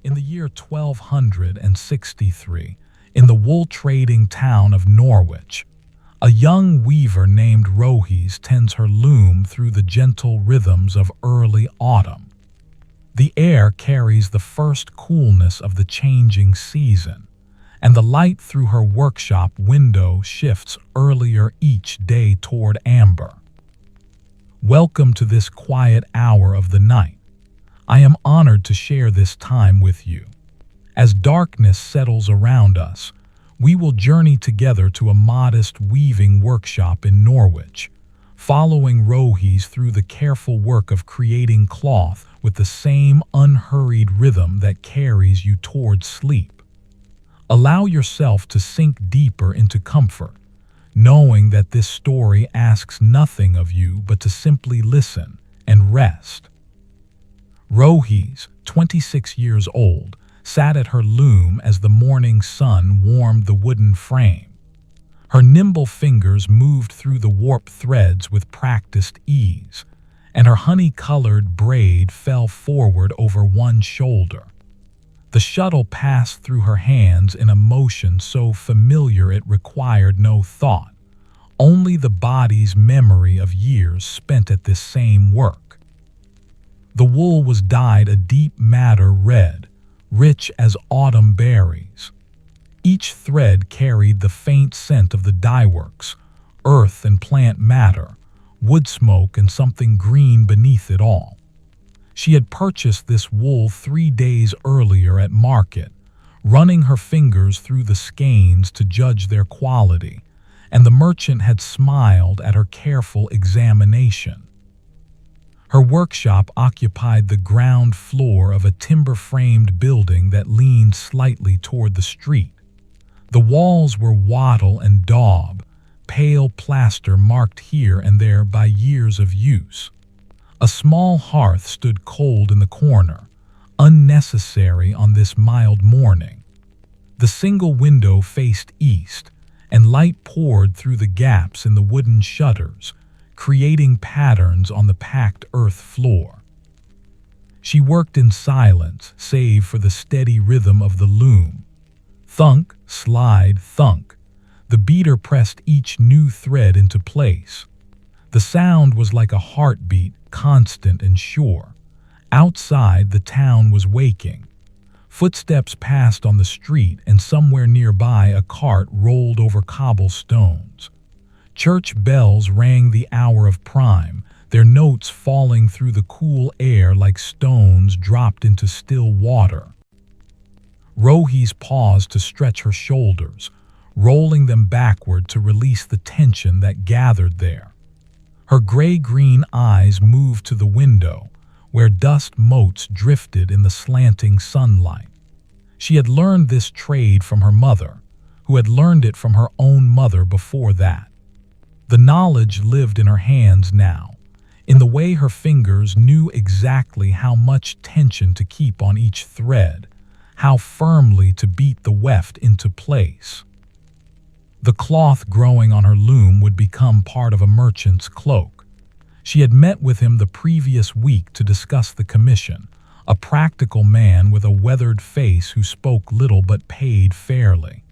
In the year 1263, in the wool-trading town of Norwich, a young weaver named Rohese tends her loom through the gentle rhythms of early autumn. The air carries the first coolness of the changing season, and the light through her workshop window shifts earlier each day toward amber. Welcome to this quiet hour of the night. I am honored to share this time with you. As darkness settles around us, we will journey together to a modest weaving workshop in Norwich, following Rohese through the careful work of creating cloth with the same unhurried rhythm that carries you toward sleep. Allow yourself to sink deeper into comfort, knowing that this story asks nothing of you but to simply listen and rest. Rohese, 26 years old, sat at her loom as the morning sun warmed the wooden frame. Her nimble fingers moved through the warp threads with practiced ease, and her honey-colored braid fell forward over one shoulder. The shuttle passed through her hands in a motion so familiar it required no thought, only the body's memory of years spent at this same work. The wool was dyed a deep madder red, rich as autumn berries. Each thread carried the faint scent of the dyeworks, earth and plant matter, wood smoke and something green beneath it all. She had purchased this wool 3 days earlier at market, running her fingers through the skeins to judge their quality, and the merchant had smiled at her careful examination. Her workshop occupied the ground floor of a timber-framed building that leaned slightly toward the street. The walls were wattle and daub, pale plaster marked here and there by years of use. A small hearth stood cold in the corner, unnecessary on this mild morning. The single window faced east, and light poured through the gaps in the wooden shutters, creating patterns on the packed earth floor. She worked in silence, save for the steady rhythm of the loom. Thunk, slide, thunk. The beater pressed each new thread into place. The sound was like a heartbeat, constant and sure. Outside, the town was waking. Footsteps passed on the street, and somewhere nearby a cart rolled over cobblestones. Church bells rang the hour of prime, their notes falling through the cool air like stones dropped into still water. Rohese paused to stretch her shoulders, rolling them backward to release the tension that gathered there. Her gray-green eyes moved to the window, where dust motes drifted in the slanting sunlight. She had learned this trade from her mother, who had learned it from her own mother before that. The knowledge lived in her hands now, in the way her fingers knew exactly how much tension to keep on each thread, how firmly to beat the weft into place. The cloth growing on her loom would become part of a merchant's cloak. She had met with him the previous week to discuss the commission, a practical man with a weathered face who spoke little but paid fairly.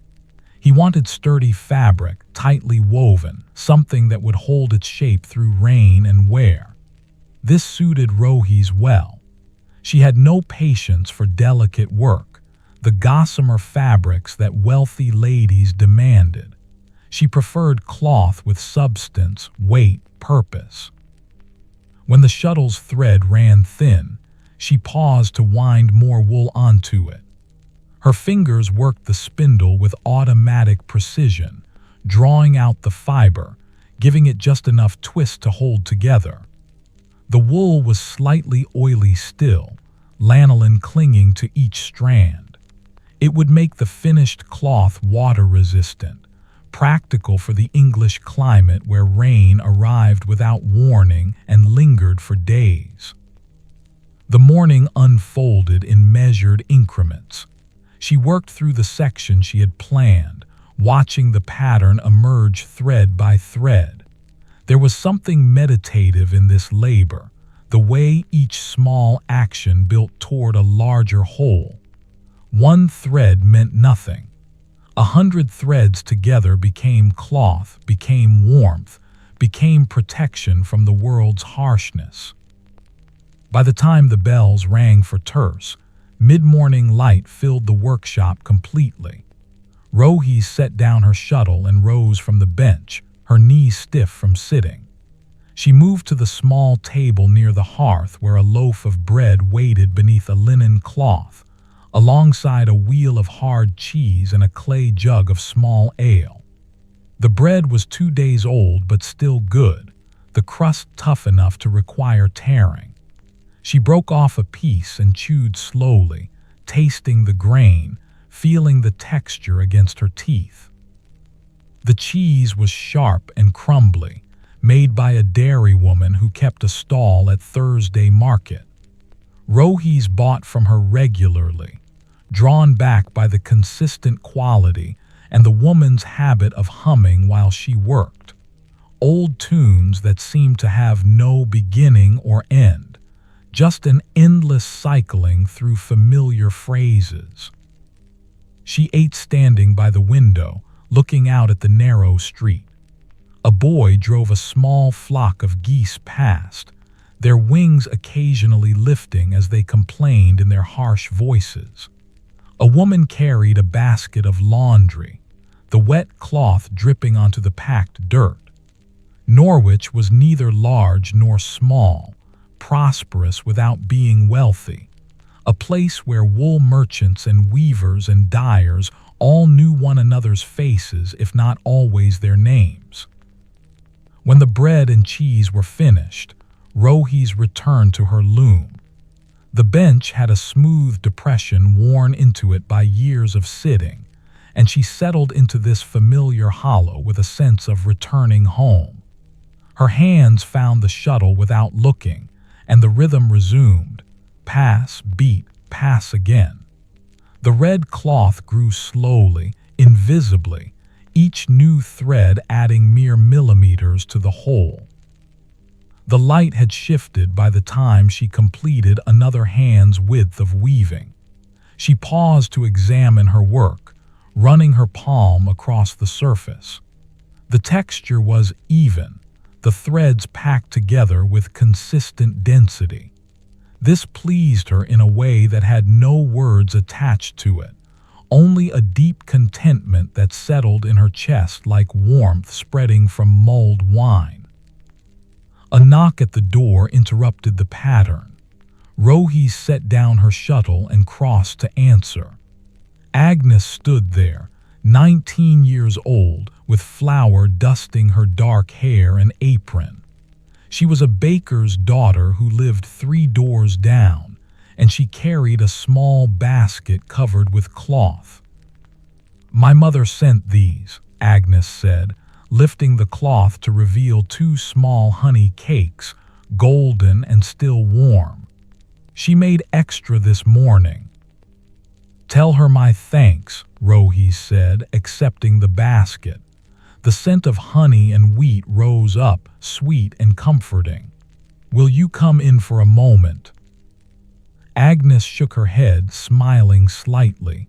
He wanted sturdy fabric, tightly woven, something that would hold its shape through rain and wear. This suited Rohese well. She had no patience for delicate work, the gossamer fabrics that wealthy ladies demanded. She preferred cloth with substance, weight, purpose. When the shuttle's thread ran thin, she paused to wind more wool onto it. Her fingers worked the spindle with automatic precision, drawing out the fiber, giving it just enough twist to hold together. The wool was slightly oily still, lanolin clinging to each strand. It would make the finished cloth water-resistant, practical for the English climate where rain arrived without warning and lingered for days. The morning unfolded in measured increments. She worked through the section she had planned, watching the pattern emerge thread by thread. There was something meditative in this labor, the way each small action built toward a larger whole. One thread meant nothing. 100 threads together became cloth, became warmth, became protection from the world's harshness. By the time the bells rang for terce, mid-morning light filled the workshop completely. Rohese set down her shuttle and rose from the bench, her knees stiff from sitting. She moved to the small table near the hearth where a loaf of bread waited beneath a linen cloth, alongside a wheel of hard cheese and a clay jug of small ale. The bread was 2 days old but still good, the crust tough enough to require tearing. She broke off a piece and chewed slowly, tasting the grain, feeling the texture against her teeth. The cheese was sharp and crumbly, made by a dairy woman who kept a stall at Thursday market. Rohese bought from her regularly, drawn back by the consistent quality and the woman's habit of humming while she worked. Old tunes that seemed to have no beginning or end, just an endless cycling through familiar phrases. She ate standing by the window, looking out at the narrow street. A boy drove a small flock of geese past, their wings occasionally lifting as they complained in their harsh voices. A woman carried a basket of laundry, the wet cloth dripping onto the packed dirt. Norwich was neither large nor small, prosperous without being wealthy, a place where wool merchants and weavers and dyers all knew one another's faces, if not always their names. When the bread and cheese were finished, Rohese returned to her loom. The bench had a smooth depression worn into it by years of sitting, and she settled into this familiar hollow with a sense of returning home. Her hands found the shuttle without looking, and the rhythm resumed. Pass, beat, pass again. The red cloth grew slowly, invisibly, each new thread adding mere millimeters to the whole. The light had shifted by the time she completed another hand's width of weaving. She paused to examine her work, running her palm across the surface. The texture was even, the threads packed together with consistent density. This pleased her in a way that had no words attached to it, only a deep contentment that settled in her chest like warmth spreading from mulled wine. A knock at the door interrupted the pattern. Rohese set down her shuttle and crossed to answer. Agnes stood there, 19 years old, with flour dusting her dark hair and apron. She was a baker's daughter who lived 3 doors down, and she carried a small basket covered with cloth. "My mother sent these," Agnes said, lifting the cloth to reveal 2 small honey cakes, golden and still warm. "She made extra this morning." "Tell her my thanks," Rohese said, accepting the basket. The scent of honey and wheat rose up, sweet and comforting. "Will you come in for a moment?" Agnes shook her head, smiling slightly.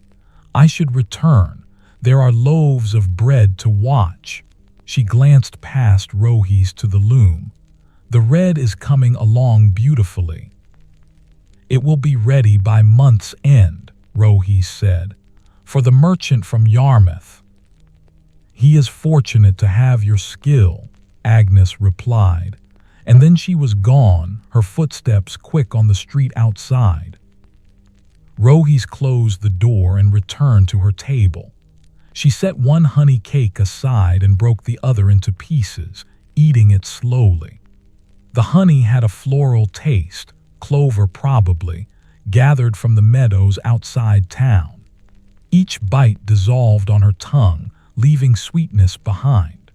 "I should return. There are loaves of bread to watch." She glanced past Rohese to the loom. "The red is coming along beautifully." "It will be ready by month's end," Rohese said, "for the merchant from Yarmouth." "He is fortunate to have your skill," Agnes replied, and then she was gone, her footsteps quick on the street outside. Rohese closed the door and returned to her table. She set one honey cake aside and broke the other into pieces, eating it slowly. The honey had a floral taste, clover probably, gathered from the meadows outside town. Each bite dissolved on her tongue, leaving sweetness behind.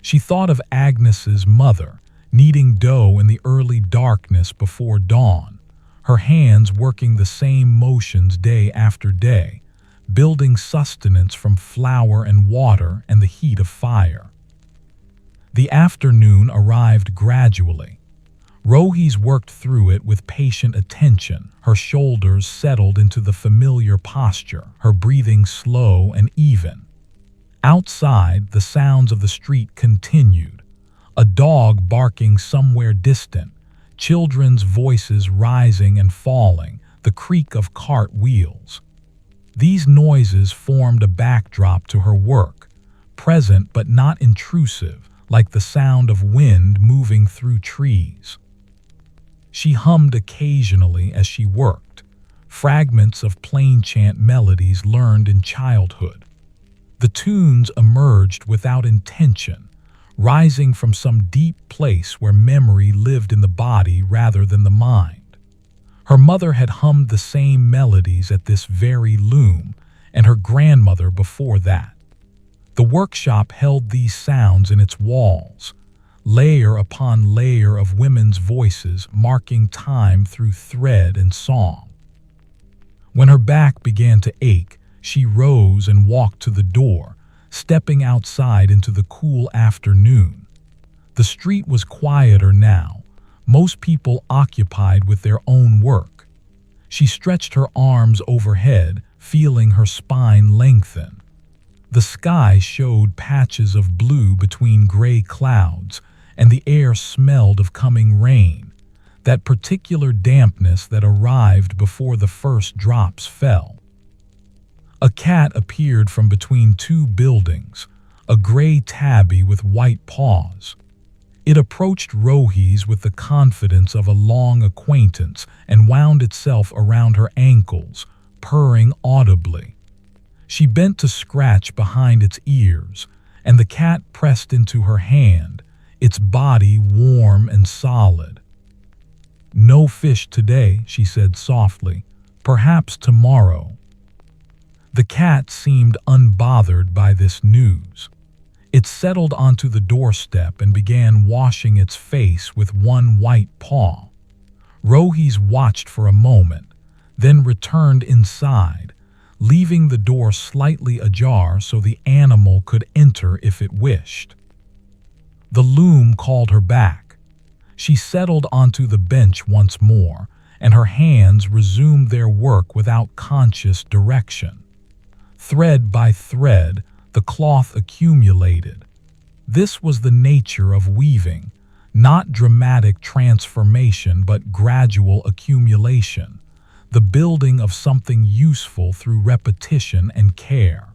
She thought of Agnes's mother, kneading dough in the early darkness before dawn, her hands working the same motions day after day, building sustenance from flour and water and the heat of fire. The afternoon arrived gradually. Rohese worked through it with patient attention, her shoulders settled into the familiar posture, her breathing slow and even. Outside, the sounds of the street continued. A dog barking somewhere distant, children's voices rising and falling, the creak of cart wheels. These noises formed a backdrop to her work, present but not intrusive, like the sound of wind moving through trees. She hummed occasionally as she worked, fragments of plain chant melodies learned in childhood. The tunes emerged without intention, rising from some deep place where memory lived in the body rather than the mind. Her mother had hummed the same melodies at this very loom, and her grandmother before that. The workshop held these sounds in its walls, layer upon layer of women's voices marking time through thread and song. When her back began to ache, she rose and walked to the door, stepping outside into the cool afternoon. The street was quieter now, most people occupied with their own work. She stretched her arms overhead, feeling her spine lengthen. The sky showed patches of blue between gray clouds, and the air smelled of coming rain, that particular dampness that arrived before the first drops fell. A cat appeared from between two buildings, a gray tabby with white paws. It approached Rohese with the confidence of a long acquaintance and wound itself around her ankles, purring audibly. She bent to scratch behind its ears, and the cat pressed into her hand, its body warm and solid. "No fish today," she said softly. "Perhaps tomorrow." The cat seemed unbothered by this news. It settled onto the doorstep and began washing its face with one white paw. Rohese watched for a moment, then returned inside, leaving the door slightly ajar so the animal could enter if it wished. The loom called her back. She settled onto the bench once more, and her hands resumed their work without conscious direction. Thread by thread, the cloth accumulated. This was the nature of weaving, not dramatic transformation but gradual accumulation, the building of something useful through repetition and care.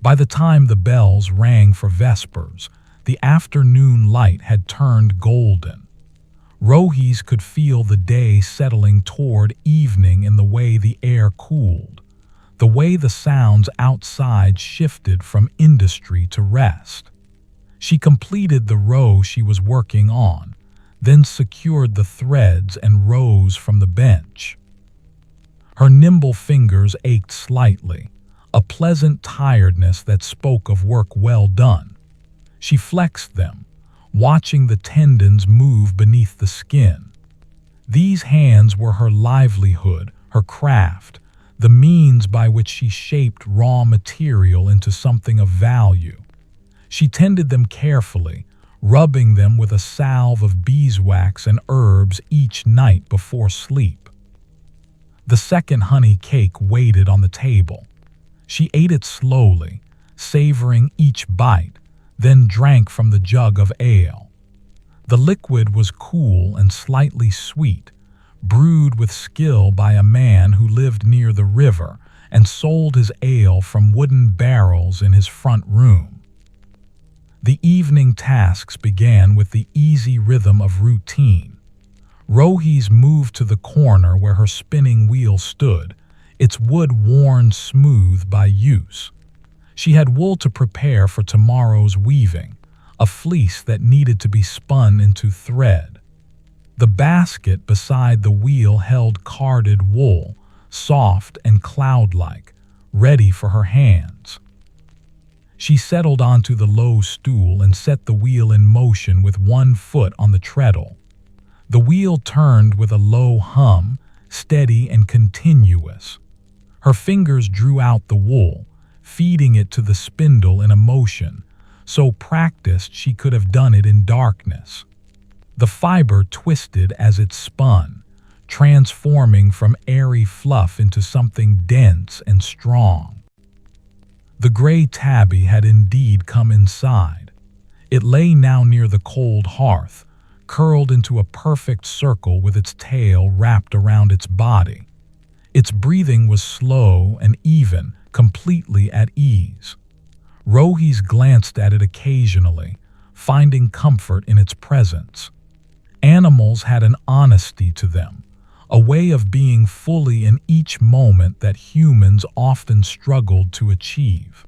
By the time the bells rang for vespers, the afternoon light had turned golden. Rohese could feel the day settling toward evening in the way the air cooled, the way the sounds outside shifted from industry to rest. She completed the row she was working on, then secured the threads and rose from the bench. Her nimble fingers ached slightly, a pleasant tiredness that spoke of work well done. She flexed them, watching the tendons move beneath the skin. These hands were her livelihood, her craft, the means by which she shaped raw material into something of value. She tended them carefully, rubbing them with a salve of beeswax and herbs each night before sleep. The second honey cake waited on the table. She ate it slowly, savoring each bite, then drank from the jug of ale. The liquid was cool and slightly sweet, brewed with skill by a man who lived near the river and sold his ale from wooden barrels in his front room. The evening tasks began with the easy rhythm of routine. Rohese moved to the corner where her spinning wheel stood, its wood worn smooth by use. She had wool to prepare for tomorrow's weaving, a fleece that needed to be spun into thread. The basket beside the wheel held carded wool, soft and cloud-like, ready for her hands. She settled onto the low stool and set the wheel in motion with one foot on the treadle. The wheel turned with a low hum, steady and continuous. Her fingers drew out the wool, feeding it to the spindle in a motion, so practiced she could have done it in darkness. The fiber twisted as it spun, transforming from airy fluff into something dense and strong. The gray tabby had indeed come inside. It lay now near the cold hearth, curled into a perfect circle with its tail wrapped around its body. Its breathing was slow and even, completely at ease. Rohese glanced at it occasionally, finding comfort in its presence. Animals had an honesty to them, a way of being fully in each moment that humans often struggled to achieve.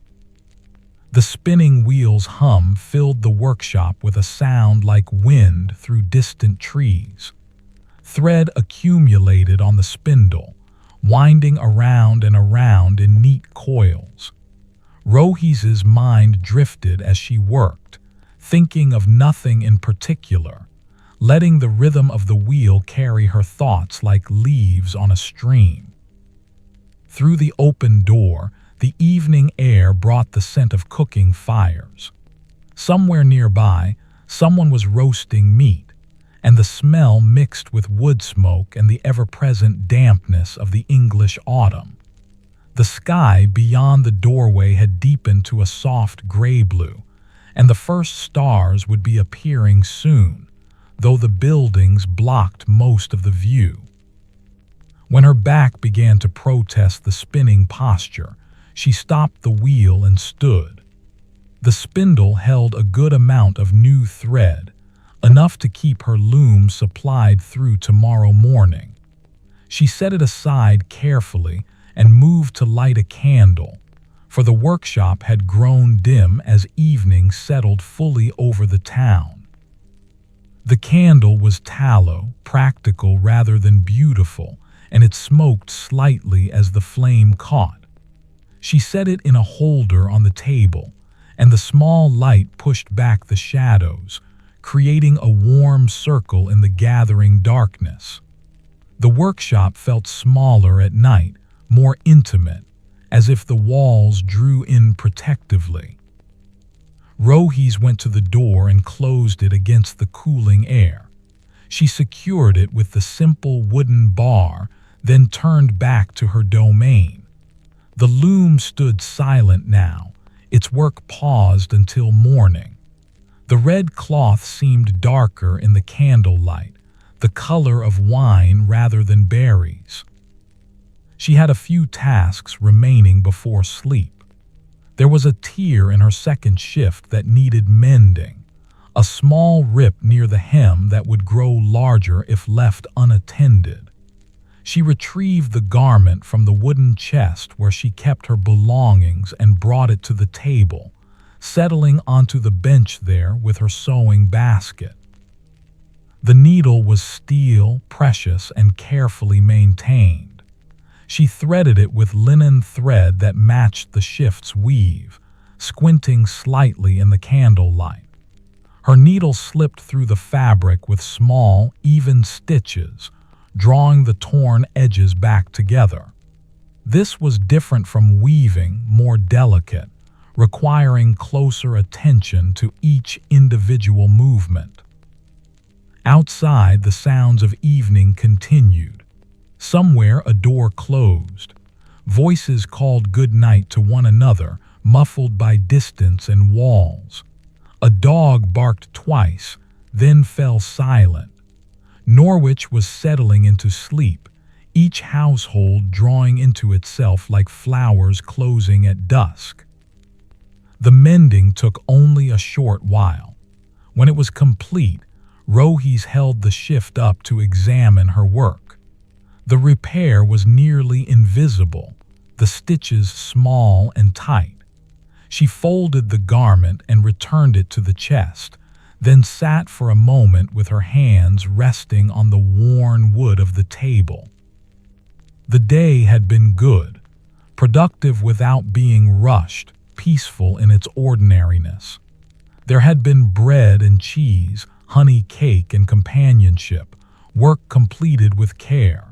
The spinning wheel's hum filled the workshop with a sound like wind through distant trees. Thread accumulated on the spindle, winding around and around in neat coils. Rohese's mind drifted as she worked, thinking of nothing in particular, letting the rhythm of the wheel carry her thoughts like leaves on a stream. Through the open door, the evening air brought the scent of cooking fires. Somewhere nearby, someone was roasting meat, and the smell mixed with wood smoke and the ever-present dampness of the English autumn. The sky beyond the doorway had deepened to a soft gray-blue, and the first stars would be appearing soon, though the buildings blocked most of the view. When her back began to protest the spinning posture, she stopped the wheel and stood. The spindle held a good amount of new thread, enough to keep her loom supplied through tomorrow morning. She set it aside carefully and moved to light a candle, for the workshop had grown dim as evening settled fully over the town. The candle was tallow, practical rather than beautiful, and it smoked slightly as the flame caught. She set it in a holder on the table, and the small light pushed back the shadows, creating a warm circle in the gathering darkness. The workshop felt smaller at night, more intimate, as if the walls drew in protectively. Rohese went to the door and closed it against the cooling air. She secured it with the simple wooden bar, then turned back to her domain. The loom stood silent now, its work paused until morning. The red cloth seemed darker in the candlelight, the color of wine rather than berries. She had a few tasks remaining before sleep. There was a tear in her second shift that needed mending, a small rip near the hem that would grow larger if left unattended. She retrieved the garment from the wooden chest where she kept her belongings and brought it to the table, settling onto the bench there with her sewing basket. The needle was steel, precious, and carefully maintained. She threaded it with linen thread that matched the shift's weave, squinting slightly in the candlelight. Her needle slipped through the fabric with small, even stitches, drawing the torn edges back together. This was different from weaving, more delicate, requiring closer attention to each individual movement. Outside, the sounds of evening continued. Somewhere a door closed. Voices called good night to one another, muffled by distance and walls. A dog barked twice, then fell silent. Norwich was settling into sleep, each household drawing into itself like flowers closing at dusk. The mending took only a short while. When it was complete, Rohese held the shift up to examine her work. The repair was nearly invisible, the stitches small and tight. She folded the garment and returned it to the chest, then sat for a moment with her hands resting on the worn wood of the table. The day had been good, productive without being rushed, peaceful in its ordinariness. There had been bread and cheese, honey cake and companionship, work completed with care.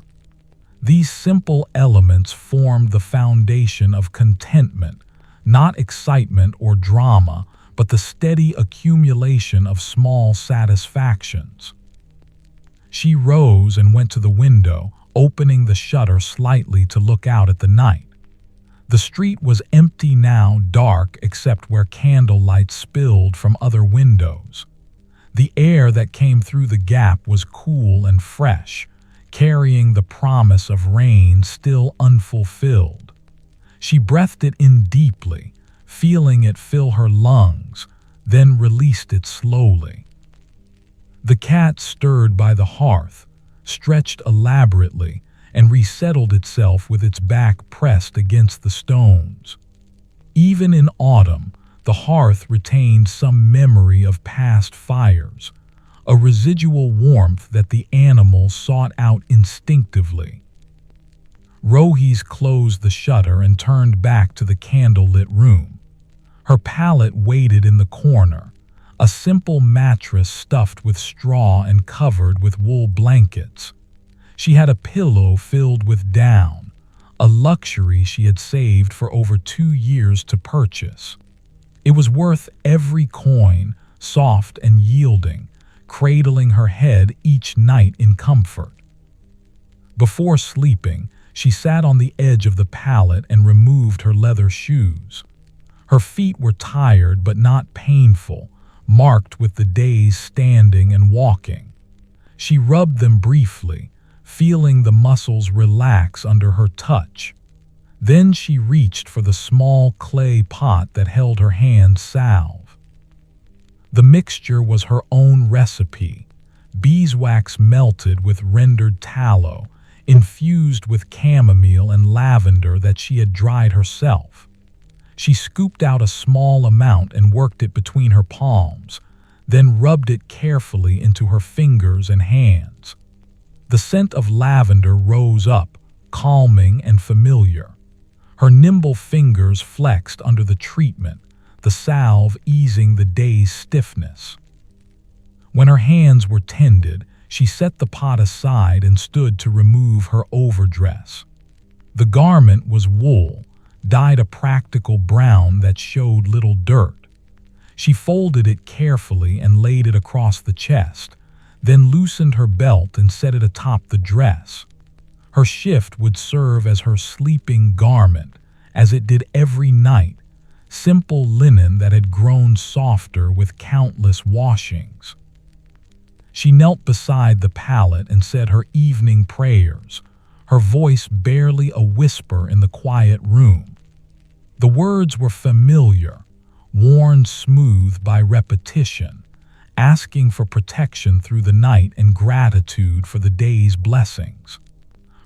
These simple elements formed the foundation of contentment, not excitement or drama, but the steady accumulation of small satisfactions. She rose and went to the window, opening the shutter slightly to look out at the night. The street was empty now, dark except where candlelight spilled from other windows. The air that came through the gap was cool and fresh, carrying the promise of rain still unfulfilled. She breathed it in deeply, feeling it fill her lungs, then released it slowly. The cat stirred by the hearth, stretched elaborately, and resettled itself with its back pressed against the stones. Even in autumn, the hearth retained some memory of past fires, a residual warmth that the animal sought out instinctively. Rohese closed the shutter and turned back to the candlelit room. Her pallet waited in the corner, a simple mattress stuffed with straw and covered with wool blankets. She had a pillow filled with down, a luxury she had saved for over 2 years to purchase. It was worth every coin, soft and yielding, cradling her head each night in comfort. Before sleeping, she sat on the edge of the pallet and removed her leather shoes. Her feet were tired but not painful, marked with the day's standing and walking. She rubbed them briefly, feeling the muscles relax under her touch. Then she reached for the small clay pot that held her hand salve. The mixture was her own recipe, beeswax melted with rendered tallow, infused with chamomile and lavender that she had dried herself. She scooped out a small amount and worked it between her palms, then rubbed it carefully into her fingers and hands. The scent of lavender rose up, calming and familiar. Her nimble fingers flexed under the treatment, the salve easing the day's stiffness. When her hands were tended, she set the pot aside and stood to remove her overdress. The garment was wool, dyed a practical brown that showed little dirt. She folded it carefully and laid it across the chest, then loosened her belt and set it atop the dress. Her shift would serve as her sleeping garment, as it did every night, simple linen that had grown softer with countless washings. She knelt beside the pallet and said her evening prayers, her voice barely a whisper in the quiet room. The words were familiar, worn smooth by repetition, asking for protection through the night and gratitude for the day's blessings.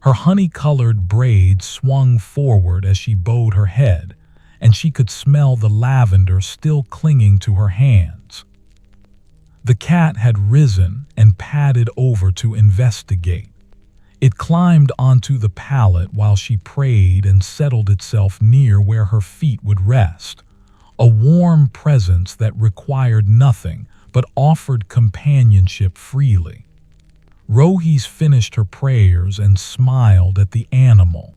Her honey-colored braids swung forward as she bowed her head, and she could smell the lavender still clinging to her hands. The cat had risen and padded over to investigate. It climbed onto the pallet while she prayed and settled itself near where her feet would rest, a warm presence that required nothing but offered companionship freely. Rohese finished her prayers and smiled at the animal.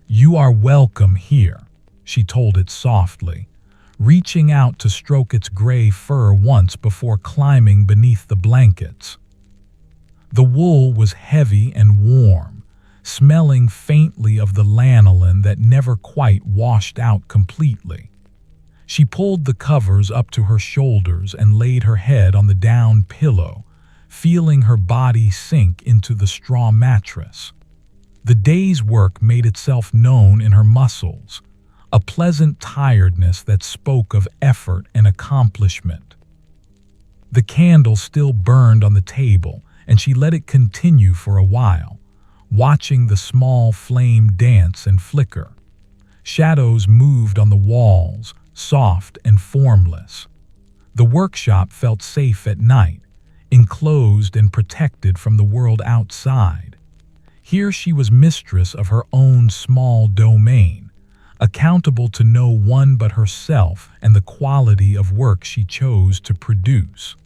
"You are welcome here," she told it softly, reaching out to stroke its gray fur once before climbing beneath the blankets. The wool was heavy and warm, smelling faintly of the lanolin that never quite washed out completely. She pulled the covers up to her shoulders and laid her head on the down pillow, feeling her body sink into the straw mattress. The day's work made itself known in her muscles, a pleasant tiredness that spoke of effort and accomplishment. The candle still burned on the table, and she let it continue for a while, watching the small flame dance and flicker. Shadows moved on the walls, soft and formless. The workshop felt safe at night, enclosed and protected from the world outside. Here she was mistress of her own small domain, accountable to no one but herself and the quality of work she chose to produce.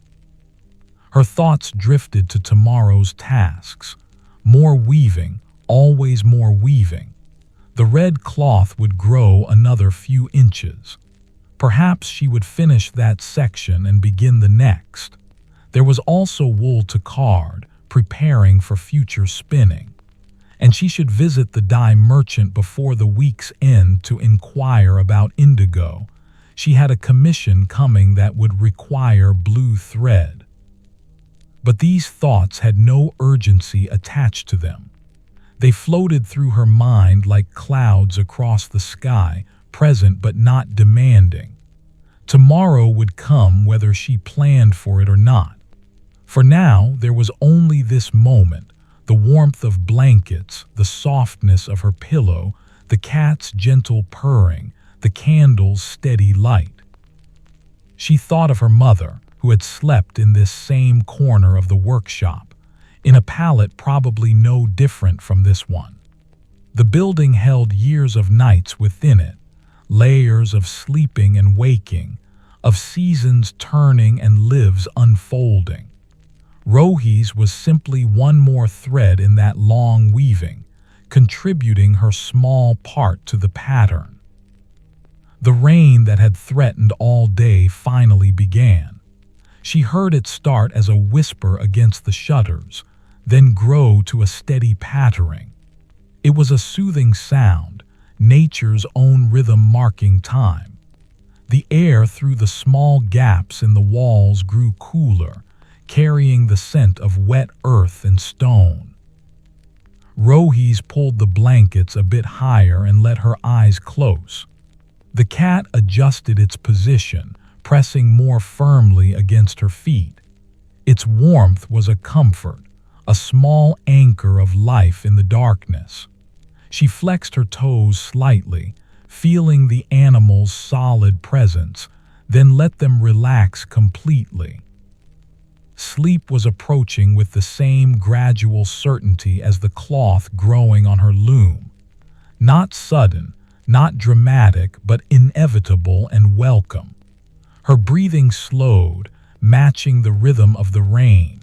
Her thoughts drifted to tomorrow's tasks. More weaving, always more weaving. The red cloth would grow another few inches. Perhaps she would finish that section and begin the next. There was also wool to card, preparing for future spinning. And she should visit the dye merchant before the week's end to inquire about indigo. She had a commission coming that would require blue thread. But these thoughts had no urgency attached to them. They floated through her mind like clouds across the sky, present but not demanding. Tomorrow would come whether she planned for it or not. For now, there was only this moment, the warmth of blankets, the softness of her pillow, the cat's gentle purring, the candle's steady light. She thought of her mother, who had slept in this same corner of the workshop, in a pallet probably no different from this one. The building held years of nights within it, layers of sleeping and waking, of seasons turning and lives unfolding. Rohese was simply one more thread in that long weaving, contributing her small part to the pattern. The rain that had threatened all day finally began. She heard it start as a whisper against the shutters, then grow to a steady pattering. It was a soothing sound, nature's own rhythm marking time. The air through the small gaps in the walls grew cooler, carrying the scent of wet earth and stone. Rohese pulled the blankets a bit higher and let her eyes close. The cat adjusted its position, pressing more firmly against her feet. Its warmth was a comfort, a small anchor of life in the darkness. She flexed her toes slightly, feeling the animal's solid presence, then let them relax completely. Sleep was approaching with the same gradual certainty as the cloth growing on her loom. Not sudden, not dramatic, but inevitable and welcome. Her breathing slowed, matching the rhythm of the rain.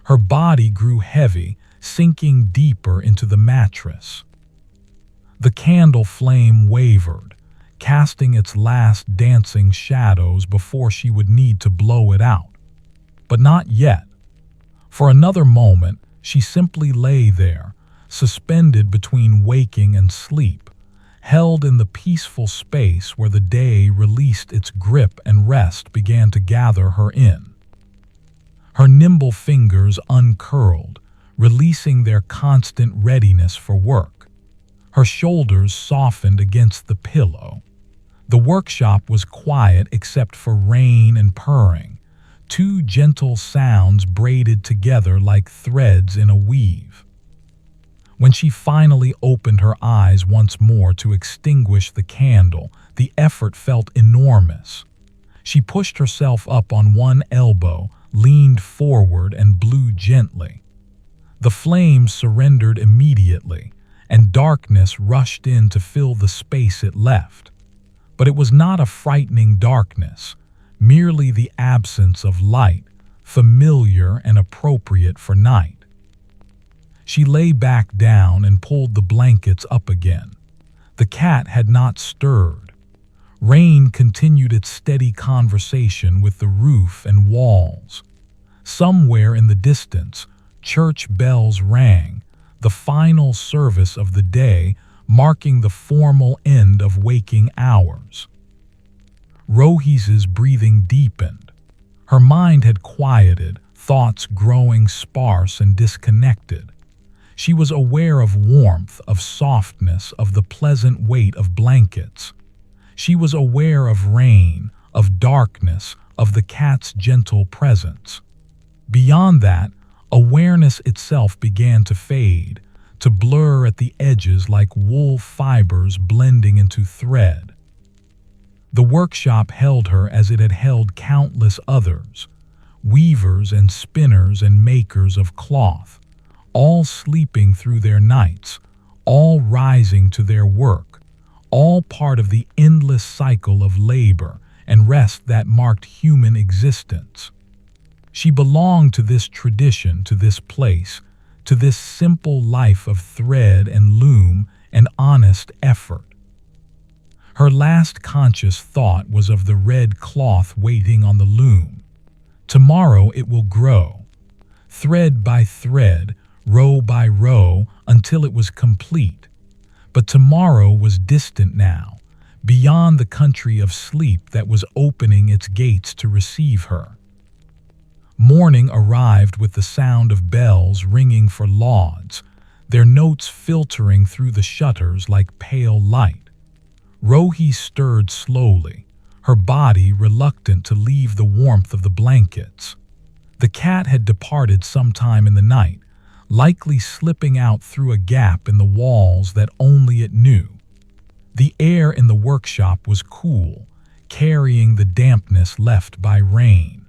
Her body grew heavy, sinking deeper into the mattress. The candle flame wavered, casting its last dancing shadows before she would need to blow it out. But not yet. For another moment, she simply lay there, suspended between waking and sleep, held in the peaceful space where the day released its grip and rest began to gather her in. Her nimble fingers uncurled, releasing their constant readiness for work. Her shoulders softened against the pillow. The workshop was quiet except for rain and purring, two gentle sounds braided together like threads in a weave. When she finally opened her eyes once more to extinguish the candle, the effort felt enormous. She pushed herself up on one elbow, leaned forward, and blew gently. The flame surrendered immediately, and darkness rushed in to fill the space it left. But it was not a frightening darkness, merely the absence of light, familiar and appropriate for night. She lay back down and pulled the blankets up again. The cat had not stirred. Rain continued its steady conversation with the roof and walls. Somewhere in the distance, church bells rang, the final service of the day, marking the formal end of waking hours. Rohese's breathing deepened. Her mind had quieted, thoughts growing sparse and disconnected. She was aware of warmth, of softness, of the pleasant weight of blankets. She was aware of rain, of darkness, of the cat's gentle presence. Beyond that, awareness itself began to fade, to blur at the edges like wool fibers blending into thread. The workshop held her as it had held countless others, weavers and spinners and makers of cloth, all sleeping through their nights, all rising to their work, all part of the endless cycle of labor and rest that marked human existence. She belonged to this tradition, to this place, to this simple life of thread and loom and honest effort. Her last conscious thought was of the red cloth waiting on the loom. Tomorrow it will grow. thread by thread, row by row, until it was complete. But tomorrow was distant now, beyond the country of sleep that was opening its gates to receive her. Morning arrived with the sound of bells ringing for lauds, their notes filtering through the shutters like pale light. Rohese stirred slowly, her body reluctant to leave the warmth of the blankets. The cat had departed sometime in the night, likely slipping out through a gap in the walls that only it knew. The air in the workshop was cool, carrying the dampness left by rain.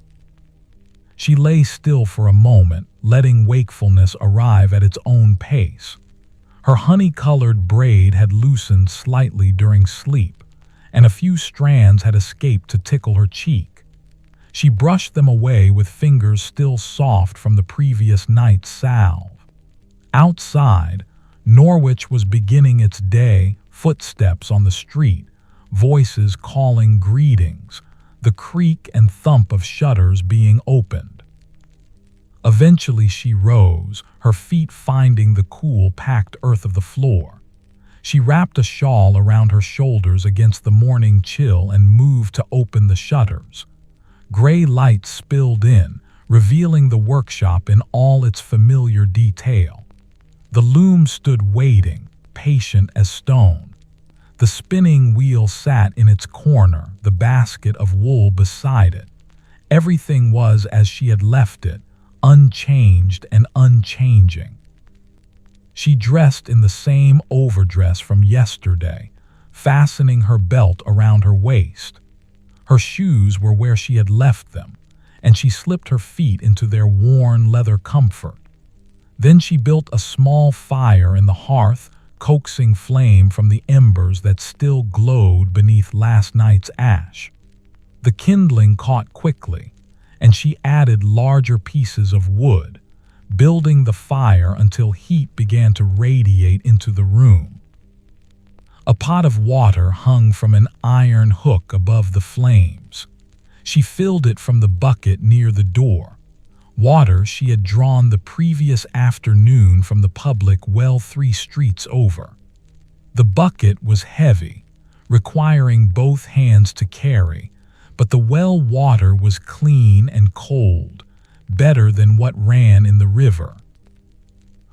She lay still for a moment, letting wakefulness arrive at its own pace. Her honey-colored braid had loosened slightly during sleep, and a few strands had escaped to tickle her cheek. She brushed them away with fingers still soft from the previous night's salve. Outside, Norwich was beginning its day, footsteps on the street, voices calling greetings, the creak and thump of shutters being opened. Eventually she rose, her feet finding the cool, packed earth of the floor. She wrapped a shawl around her shoulders against the morning chill and moved to open the shutters. Gray light spilled in, revealing the workshop in all its familiar detail. The loom stood waiting, patient as stone. The spinning wheel sat in its corner, the basket of wool beside it. Everything was as she had left it, unchanged and unchanging. She dressed in the same overdress from yesterday, fastening her belt around her waist. Her shoes were where she had left them, and she slipped her feet into their worn leather comfort. Then she built a small fire in the hearth, coaxing flame from the embers that still glowed beneath last night's ash. The kindling caught quickly, and she added larger pieces of wood, building the fire until heat began to radiate into the room. A pot of water hung from an iron hook above the flames. She filled it from the bucket near the door, water she had drawn the previous afternoon from the public well 3 streets over. The bucket was heavy, requiring both hands to carry, but the well water was clean and cold, better than what ran in the river.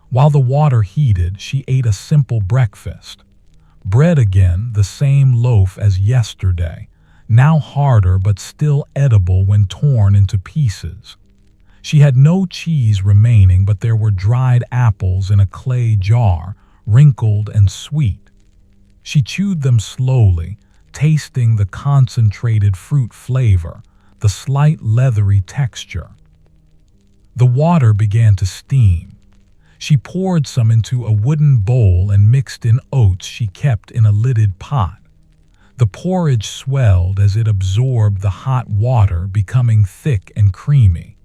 While the water heated, she ate a simple breakfast. Bread again, the same loaf as yesterday, now harder but still edible when torn into pieces. She had no cheese remaining, but there were dried apples in a clay jar, wrinkled and sweet. She chewed them slowly, tasting the concentrated fruit flavor, the slight leathery texture. The water began to steam. She poured some into a wooden bowl and mixed in oats she kept in a lidded pot. The porridge swelled as it absorbed the hot water, becoming thick and creamy.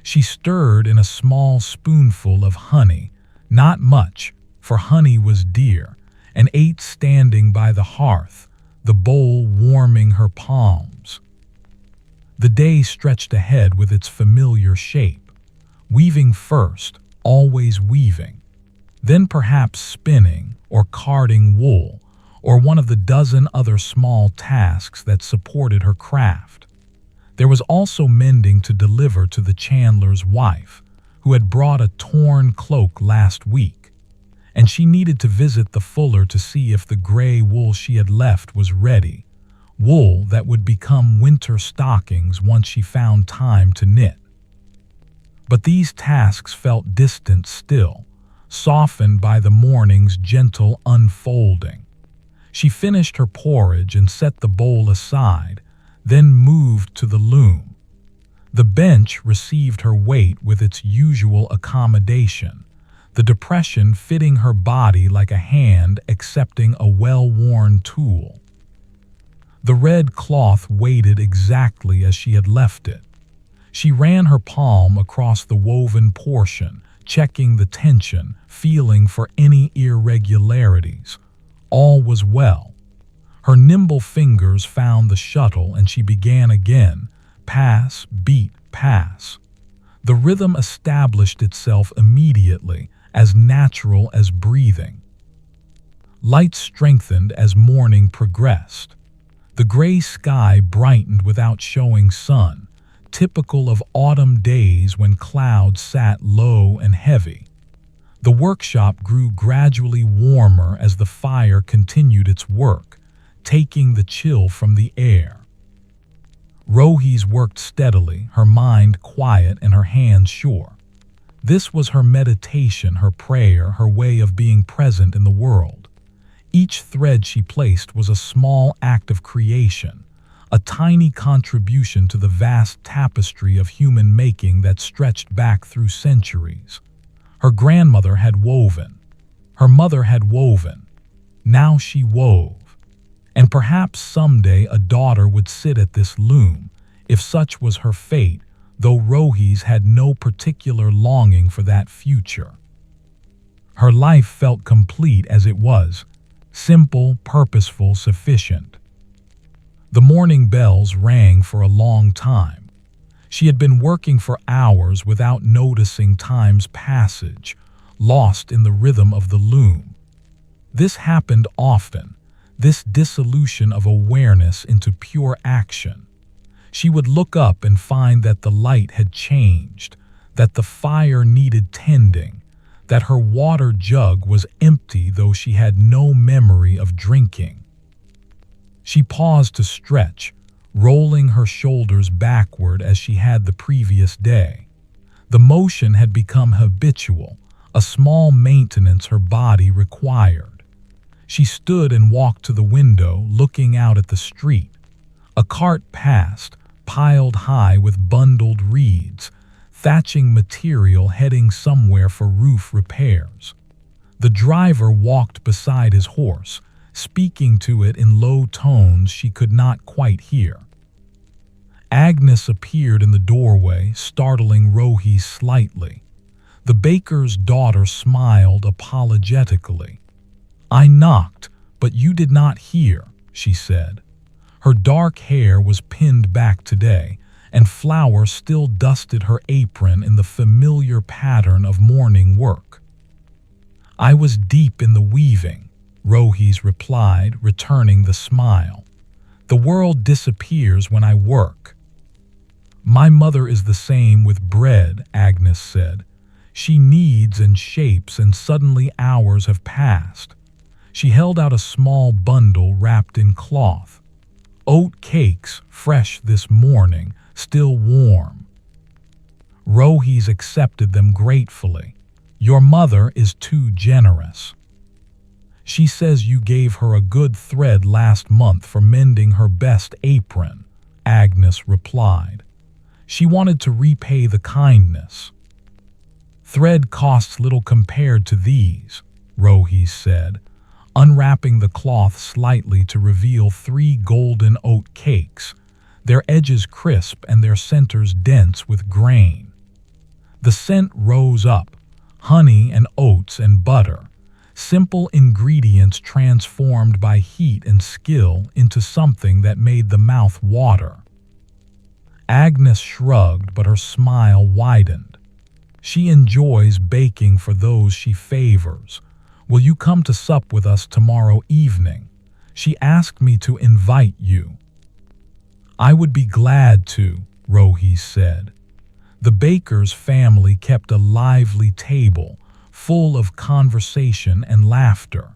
She stirred in a small spoonful of honey, not much, for honey was dear, and ate standing by the hearth, the bowl warming her palms. The day stretched ahead with its familiar shape, weaving first, always weaving, then perhaps spinning or carding wool, or one of the dozen other small tasks that supported her craft. There was also mending to deliver to the chandler's wife, who had brought a torn cloak last week, and she needed to visit the fuller to see if the gray wool she had left was ready, wool that would become winter stockings once she found time to knit. But these tasks felt distant still, softened by the morning's gentle unfolding. She finished her porridge and set the bowl aside, then moved to the loom. The bench received her weight with its usual accommodation, the depression fitting her body like a hand accepting a well-worn tool. The red cloth weighted exactly as she had left it. She ran her palm across the woven portion, checking the tension, feeling for any irregularities. All was well. Her nimble fingers found the shuttle and she began again, pass, beat, pass. The rhythm established itself immediately, as natural as breathing. Light strengthened as morning progressed. The gray sky brightened without showing sun, typical of autumn days when clouds sat low and heavy. The workshop grew gradually warmer as the fire continued its work, taking the chill from the air. Rohese worked steadily, her mind quiet and her hands sure. This was her meditation, her prayer, her way of being present in the world. Each thread she placed was a small act of creation, a tiny contribution to the vast tapestry of human making that stretched back through centuries. Her grandmother had woven. Her mother had woven. Now she wove. And perhaps someday a daughter would sit at this loom, if such was her fate, though Rohese had no particular longing for that future. Her life felt complete as it was, simple, purposeful, sufficient. The morning bells rang for a long time. She had been working for hours without noticing time's passage, lost in the rhythm of the loom. This happened often, this dissolution of awareness into pure action. She would look up and find that the light had changed, that the fire needed tending, that her water jug was empty though she had no memory of drinking. She paused to stretch, rolling her shoulders backward as she had the previous day. The motion had become habitual, a small maintenance her body required. She stood and walked to the window, looking out at the street. A cart passed, piled high with bundled reeds, thatching material heading somewhere for roof repairs. The driver walked beside his horse, speaking to it in low tones she could not quite hear. Agnes appeared in the doorway, startling Rohese slightly. The baker's daughter smiled apologetically. "I knocked, but you did not hear," she said. Her dark hair was pinned back today, and flour still dusted her apron in the familiar pattern of morning work. "I was deep in the weaving," Rohese replied, returning the smile. "The world disappears when I work." "My mother is the same with bread," Agnes said. "She kneads and shapes, and suddenly hours have passed." She held out a small bundle wrapped in cloth. "Oat cakes, fresh this morning, still warm." Rohese accepted them gratefully. "Your mother is too generous. She says you gave her a good thread last month for mending her best apron," Agnes replied. "She wanted to repay the kindness." "Thread costs little compared to these," Rohese said, unwrapping the cloth slightly to reveal 3 golden oat cakes, their edges crisp and their centers dense with grain. The scent rose up, honey and oats and butter, simple ingredients transformed by heat and skill into something that made the mouth water. Agnes shrugged, but her smile widened. "She enjoys baking for those she favors. Will you come to sup with us tomorrow evening? She asked me to invite you." "I would be glad to," Rohese said. The baker's family kept a lively table, full of conversation and laughter.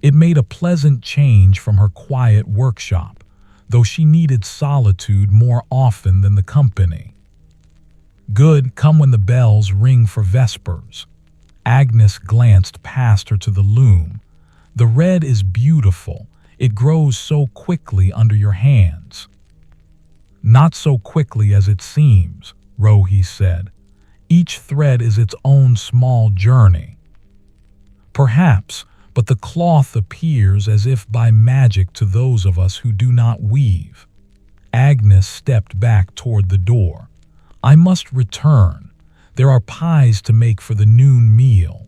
It made a pleasant change from her quiet workshop, though she needed solitude more often than the company. "Good, come when the bells ring for vespers." Agnes glanced past her to the loom. "The red is beautiful. It grows so quickly under your hands." "Not so quickly as it seems," Rohese said. "Each thread is its own small journey." "Perhaps, but the cloth appears as if by magic to those of us who do not weave." Agnes stepped back toward the door. "I must return. There are pies to make for the noon meal."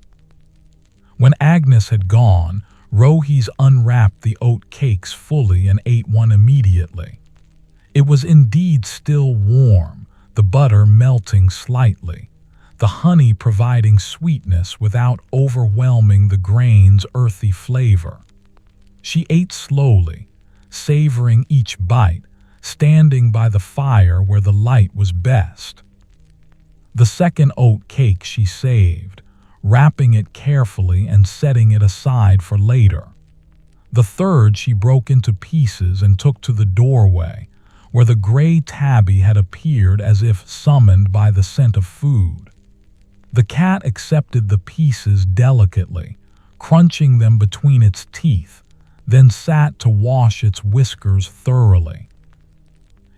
When Agnes had gone, Rohese unwrapped the oat cakes fully and ate one immediately. It was indeed still warm, the butter melting slightly, the honey providing sweetness without overwhelming the grain's earthy flavor. She ate slowly, savoring each bite, standing by the fire where the light was best. The second oat cake she saved, wrapping it carefully and setting it aside for later. The third she broke into pieces and took to the doorway, where the gray tabby had appeared as if summoned by the scent of food. The cat accepted the pieces delicately, crunching them between its teeth, then sat to wash its whiskers thoroughly.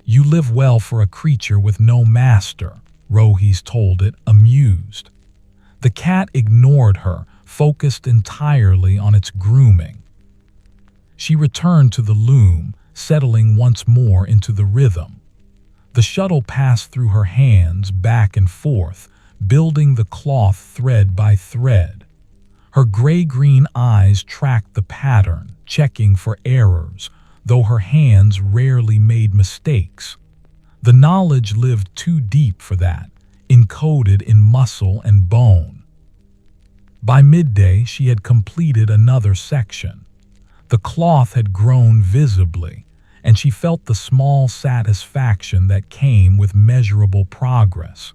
"You live well for a creature with no master," Rohese told it, amused. The cat ignored her, focused entirely on its grooming. She returned to the loom, settling once more into the rhythm. The shuttle passed through her hands back and forth, building the cloth thread by thread. Her gray-green eyes tracked the pattern, checking for errors, though her hands rarely made mistakes. The knowledge lived too deep for that, encoded in muscle and bone. By midday, she had completed another section. The cloth had grown visibly, and she felt the small satisfaction that came with measurable progress.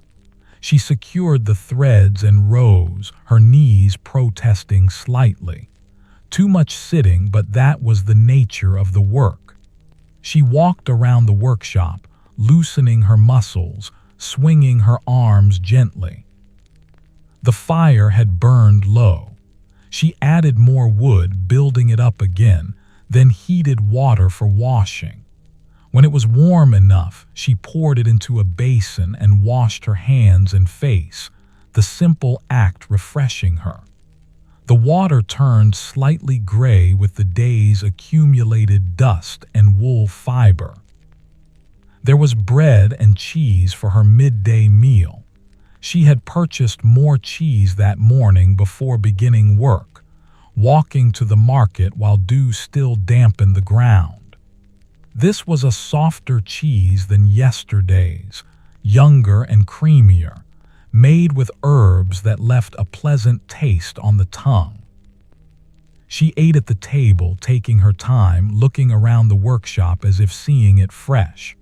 She secured the threads and rose, her knees protesting slightly. Too much sitting, but that was the nature of the work. She walked around the workshop, loosening her muscles, swinging her arms gently. The fire had burned low. She added more wood, building it up again, then heated water for washing. When it was warm enough, she poured it into a basin and washed her hands and face, the simple act refreshing her. The water turned slightly gray with the day's accumulated dust and wool fiber. There was bread and cheese for her midday meal. She had purchased more cheese that morning before beginning work, walking to the market while dew still dampened the ground. This was a softer cheese than yesterday's, younger and creamier, made with herbs that left a pleasant taste on the tongue. She ate at the table, taking her time, looking around the workshop as if seeing it fresh.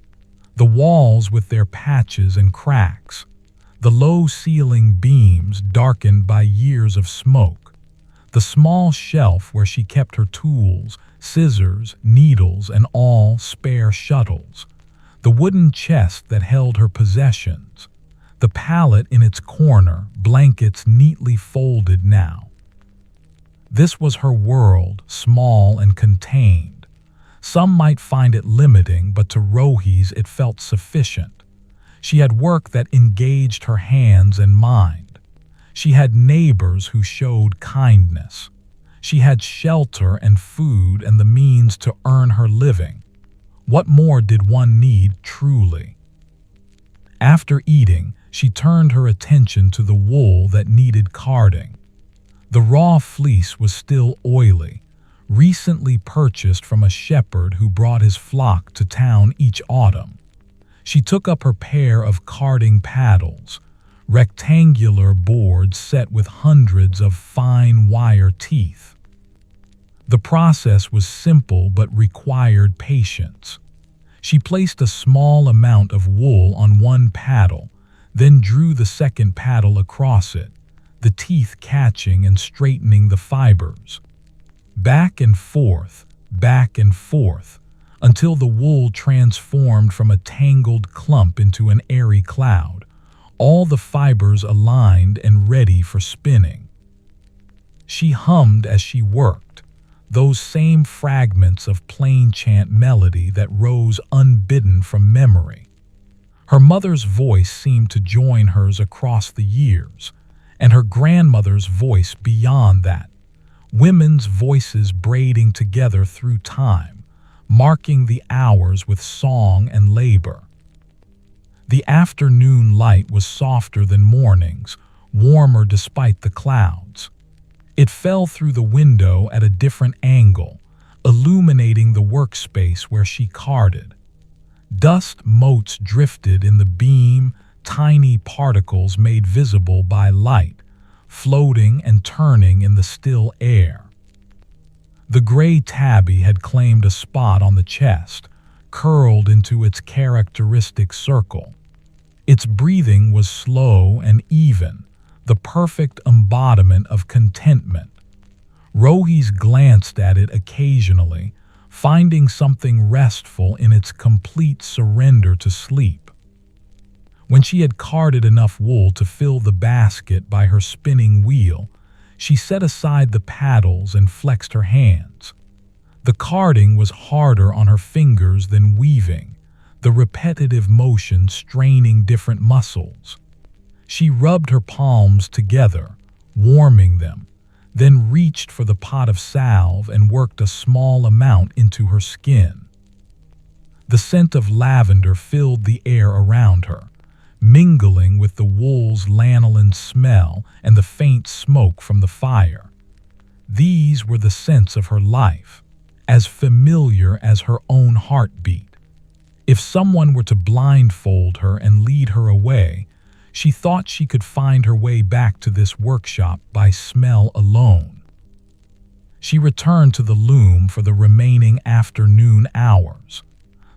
The walls with their patches and cracks, the low ceiling beams darkened by years of smoke, the small shelf where she kept her tools, scissors, needles, and all spare shuttles, the wooden chest that held her possessions, the pallet in its corner, blankets neatly folded now. This was her world, small and contained. Some might find it limiting, but to Rohese it felt sufficient. She had work that engaged her hands and mind. She had neighbors who showed kindness. She had shelter and food and the means to earn her living. What more did one need truly? After eating, she turned her attention to the wool that needed carding. The raw fleece was still oily, recently purchased from a shepherd who brought his flock to town each autumn. She took up her pair of carding paddles, rectangular boards set with hundreds of fine wire teeth. The process was simple but required patience. She placed a small amount of wool on one paddle, then drew the second paddle across it, the teeth catching and straightening the fibers. Back and forth, until the wool transformed from a tangled clump into an airy cloud, all the fibers aligned and ready for spinning. She hummed as she worked, those same fragments of plain chant melody that rose unbidden from memory. Her mother's voice seemed to join hers across the years, and her grandmother's voice beyond that, women's voices braiding together through time, marking the hours with song and labor. The afternoon light was softer than morning's, warmer despite the clouds. It fell through the window at a different angle, illuminating the workspace where she carded. Dust motes drifted in the beam, tiny particles made visible by light, floating and turning in the still air. The gray tabby had claimed a spot on the chest, curled into its characteristic circle. Its breathing was slow and even, the perfect embodiment of contentment. Rohese glanced at it occasionally, finding something restful in its complete surrender to sleep. When she had carded enough wool to fill the basket by her spinning wheel, she set aside the paddles and flexed her hands. The carding was harder on her fingers than weaving, the repetitive motion straining different muscles. She rubbed her palms together, warming them, then reached for the pot of salve and worked a small amount into her skin. The scent of lavender filled the air around her, mingling with the wool's lanolin smell and the faint smoke from the fire. These were the scents of her life, as familiar as her own heartbeat. If someone were to blindfold her and lead her away, she thought she could find her way back to this workshop by smell alone. She returned to the loom for the remaining afternoon hours.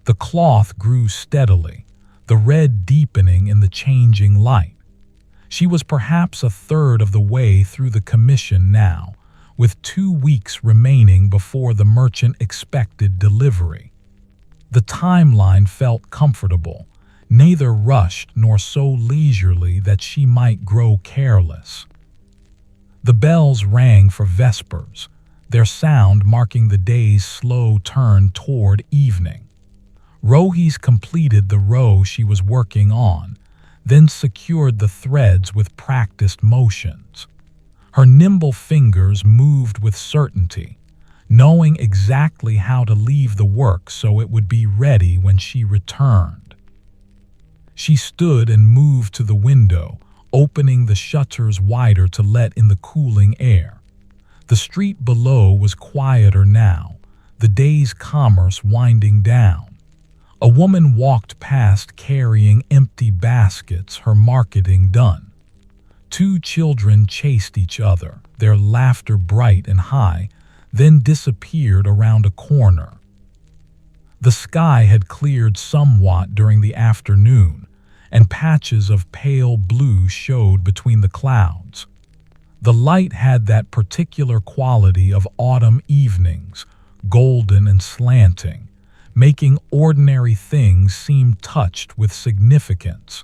The cloth grew steadily, the red deepening in the changing light. She was perhaps a third of the way through the commission now, with 2 weeks remaining before the merchant expected delivery. The timeline felt comfortable, neither rushed nor so leisurely that she might grow careless. The bells rang for vespers, their sound marking the day's slow turn toward evening. Rohese completed the row she was working on, then secured the threads with practiced motions. Her nimble fingers moved with certainty, knowing exactly how to leave the work so it would be ready when she returned. She stood and moved to the window, opening the shutters wider to let in the cooling air. The street below was quieter now, the day's commerce winding down. A woman walked past carrying empty baskets, her marketing done. 2 children chased each other, their laughter bright and high, then disappeared around a corner. The sky had cleared somewhat during the afternoon, and patches of pale blue showed between the clouds. The light had that particular quality of autumn evenings, golden and slanting, making ordinary things seem touched with significance.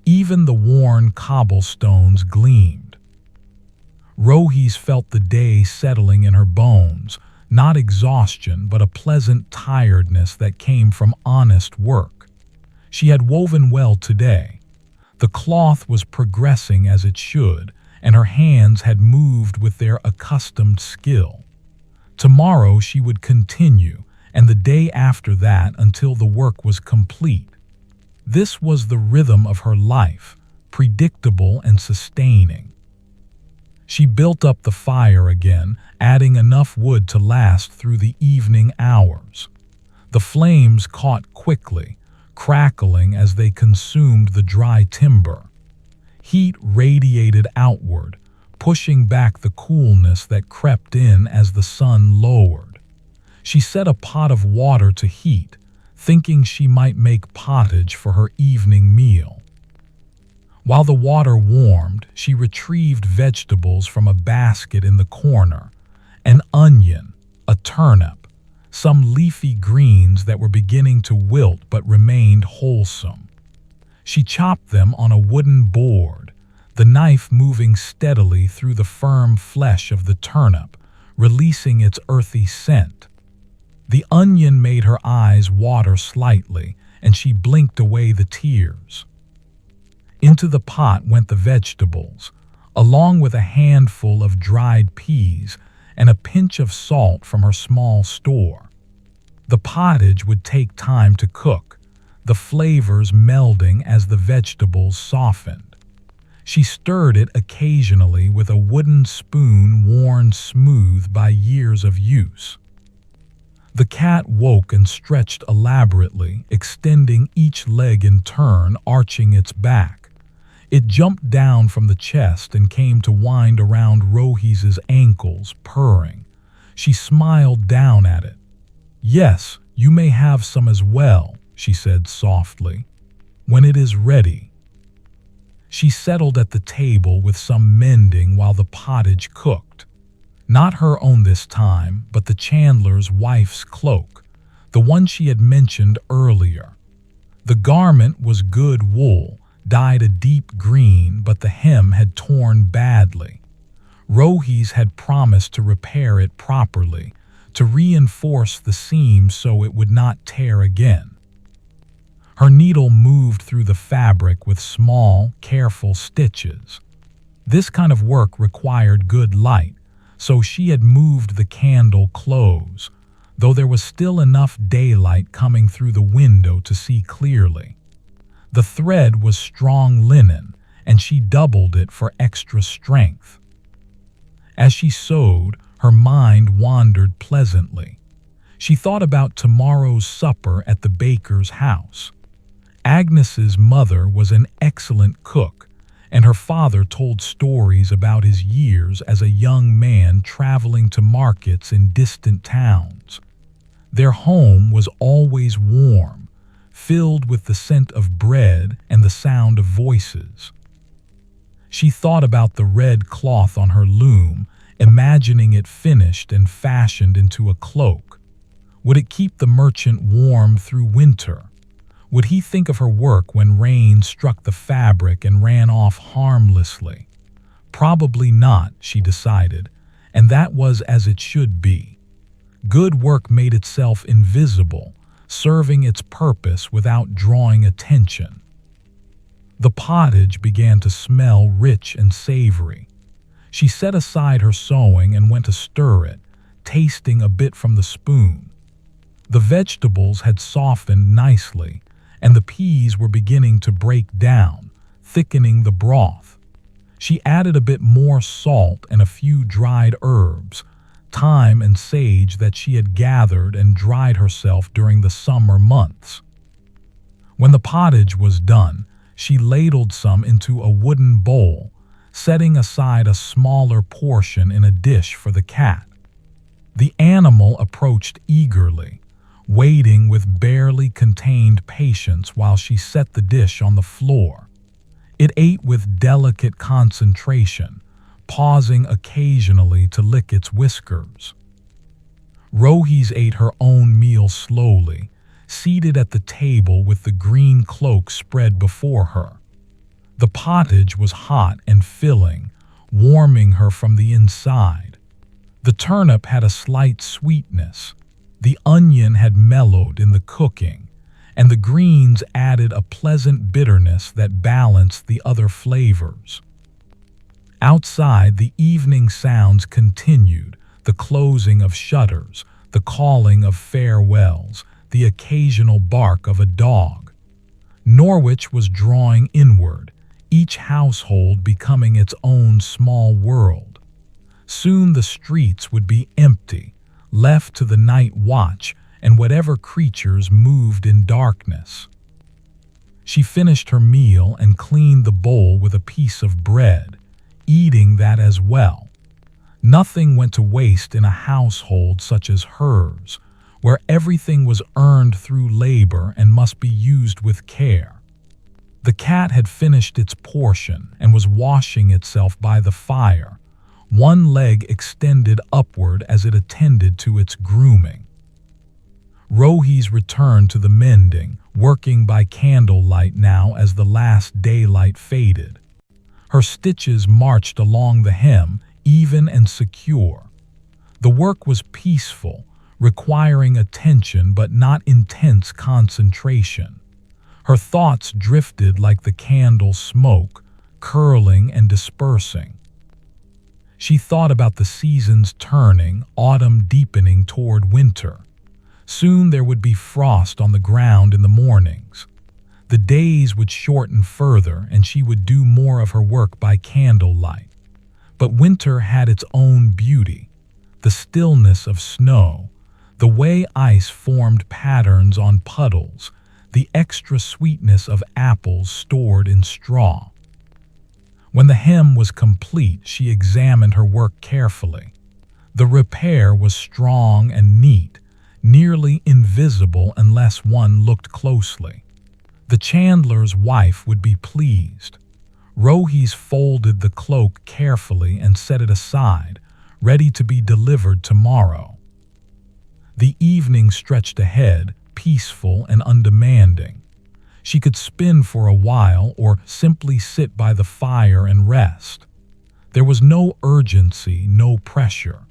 Even the worn cobblestones gleamed. Rohese felt the day settling in her bones, not exhaustion but a pleasant tiredness that came from honest work. She had woven well today. The cloth was progressing as it should, and her hands had moved with their accustomed skill. Tomorrow she would continue, and the day after that until the work was complete. This was the rhythm of her life, predictable and sustaining. She built up the fire again, adding enough wood to last through the evening hours. The flames caught quickly, crackling as they consumed the dry timber. Heat radiated outward, pushing back the coolness that crept in as the sun lowered. She set a pot of water to heat, thinking she might make pottage for her evening meal. While the water warmed, she retrieved vegetables from a basket in the corner, an onion, a turnip, some leafy greens that were beginning to wilt but remained wholesome. She chopped them on a wooden board, the knife moving steadily through the firm flesh of the turnip, releasing its earthy scent. The onion made her eyes water slightly, and she blinked away the tears. Into the pot went the vegetables, along with a handful of dried peas and a pinch of salt from her small store. The pottage would take time to cook, the flavors melding as the vegetables softened. She stirred it occasionally with a wooden spoon worn smooth by years of use. The cat woke and stretched elaborately, extending each leg in turn, arching its back. It jumped down from the chest and came to wind around Rohese's ankles, purring. She smiled down at it. "Yes, you may have some as well," she said softly, "when it is ready." She settled at the table with some mending while the pottage cooked. Not her own this time, but the chandler's wife's cloak, the one she had mentioned earlier. The garment was good wool, dyed a deep green, but the hem had torn badly. Rohese had promised to repair it properly, to reinforce the seam so it would not tear again. Her needle moved through the fabric with small, careful stitches. This kind of work required good light, so she had moved the candle close, though there was still enough daylight coming through the window to see clearly. The thread was strong linen, and she doubled it for extra strength. As she sewed, her mind wandered pleasantly. She thought about tomorrow's supper at the baker's house. Agnes's mother was an excellent cook, and her father told stories about his years as a young man traveling to markets in distant towns. Their home was always warm, filled with the scent of bread and the sound of voices. She thought about the red cloth on her loom, imagining it finished and fashioned into a cloak. Would it keep the merchant warm through winter? Would he think of her work when rain struck the fabric and ran off harmlessly? Probably not, she decided, and that was as it should be. Good work made itself invisible, serving its purpose without drawing attention. The pottage began to smell rich and savory. She set aside her sewing and went to stir it, tasting a bit from the spoon. The vegetables had softened nicely, and the peas were beginning to break down, thickening the broth. She added a bit more salt and a few dried herbs, thyme and sage that she had gathered and dried herself during the summer months. When the pottage was done, she ladled some into a wooden bowl, setting aside a smaller portion in a dish for the cat. The animal approached eagerly, waiting with barely contained patience while she set the dish on the floor. It ate with delicate concentration, pausing occasionally to lick its whiskers. Rohese ate her own meal slowly, seated at the table with the green cloak spread before her. The pottage was hot and filling, warming her from the inside. The turnip had a slight sweetness. The onion had mellowed in the cooking, and the greens added a pleasant bitterness that balanced the other flavors. Outside, the evening sounds continued, the closing of shutters, the calling of farewells, the occasional bark of a dog. Norwich was drawing inward, each household becoming its own small world. Soon the streets would be empty, left to the night watch and whatever creatures moved in darkness. She finished her meal and cleaned the bowl with a piece of bread, eating that as well. Nothing went to waste in a household such as hers, where everything was earned through labor and must be used with care. The cat had finished its portion and was washing itself by the fire, one leg extended upward as it attended to its grooming. Rohese returned to the mending, working by candlelight now as the last daylight faded. Her stitches marched along the hem, even and secure. The work was peaceful, requiring attention but not intense concentration. Her thoughts drifted like the candle's smoke, curling and dispersing. She thought about the seasons turning, autumn deepening toward winter. Soon there would be frost on the ground in the mornings. The days would shorten further and she would do more of her work by candlelight. But winter had its own beauty, the stillness of snow, The way ice formed patterns on puddles, the extra sweetness of apples stored in straw. When the hem was complete, she examined her work carefully. The repair was strong and neat, nearly invisible unless one looked closely. The chandler's wife would be pleased. Rohese folded the cloak carefully and set it aside, ready to be delivered tomorrow. The evening stretched ahead, peaceful and undemanding. She could spin for a while or simply sit by the fire and rest. There was no urgency, no pressure.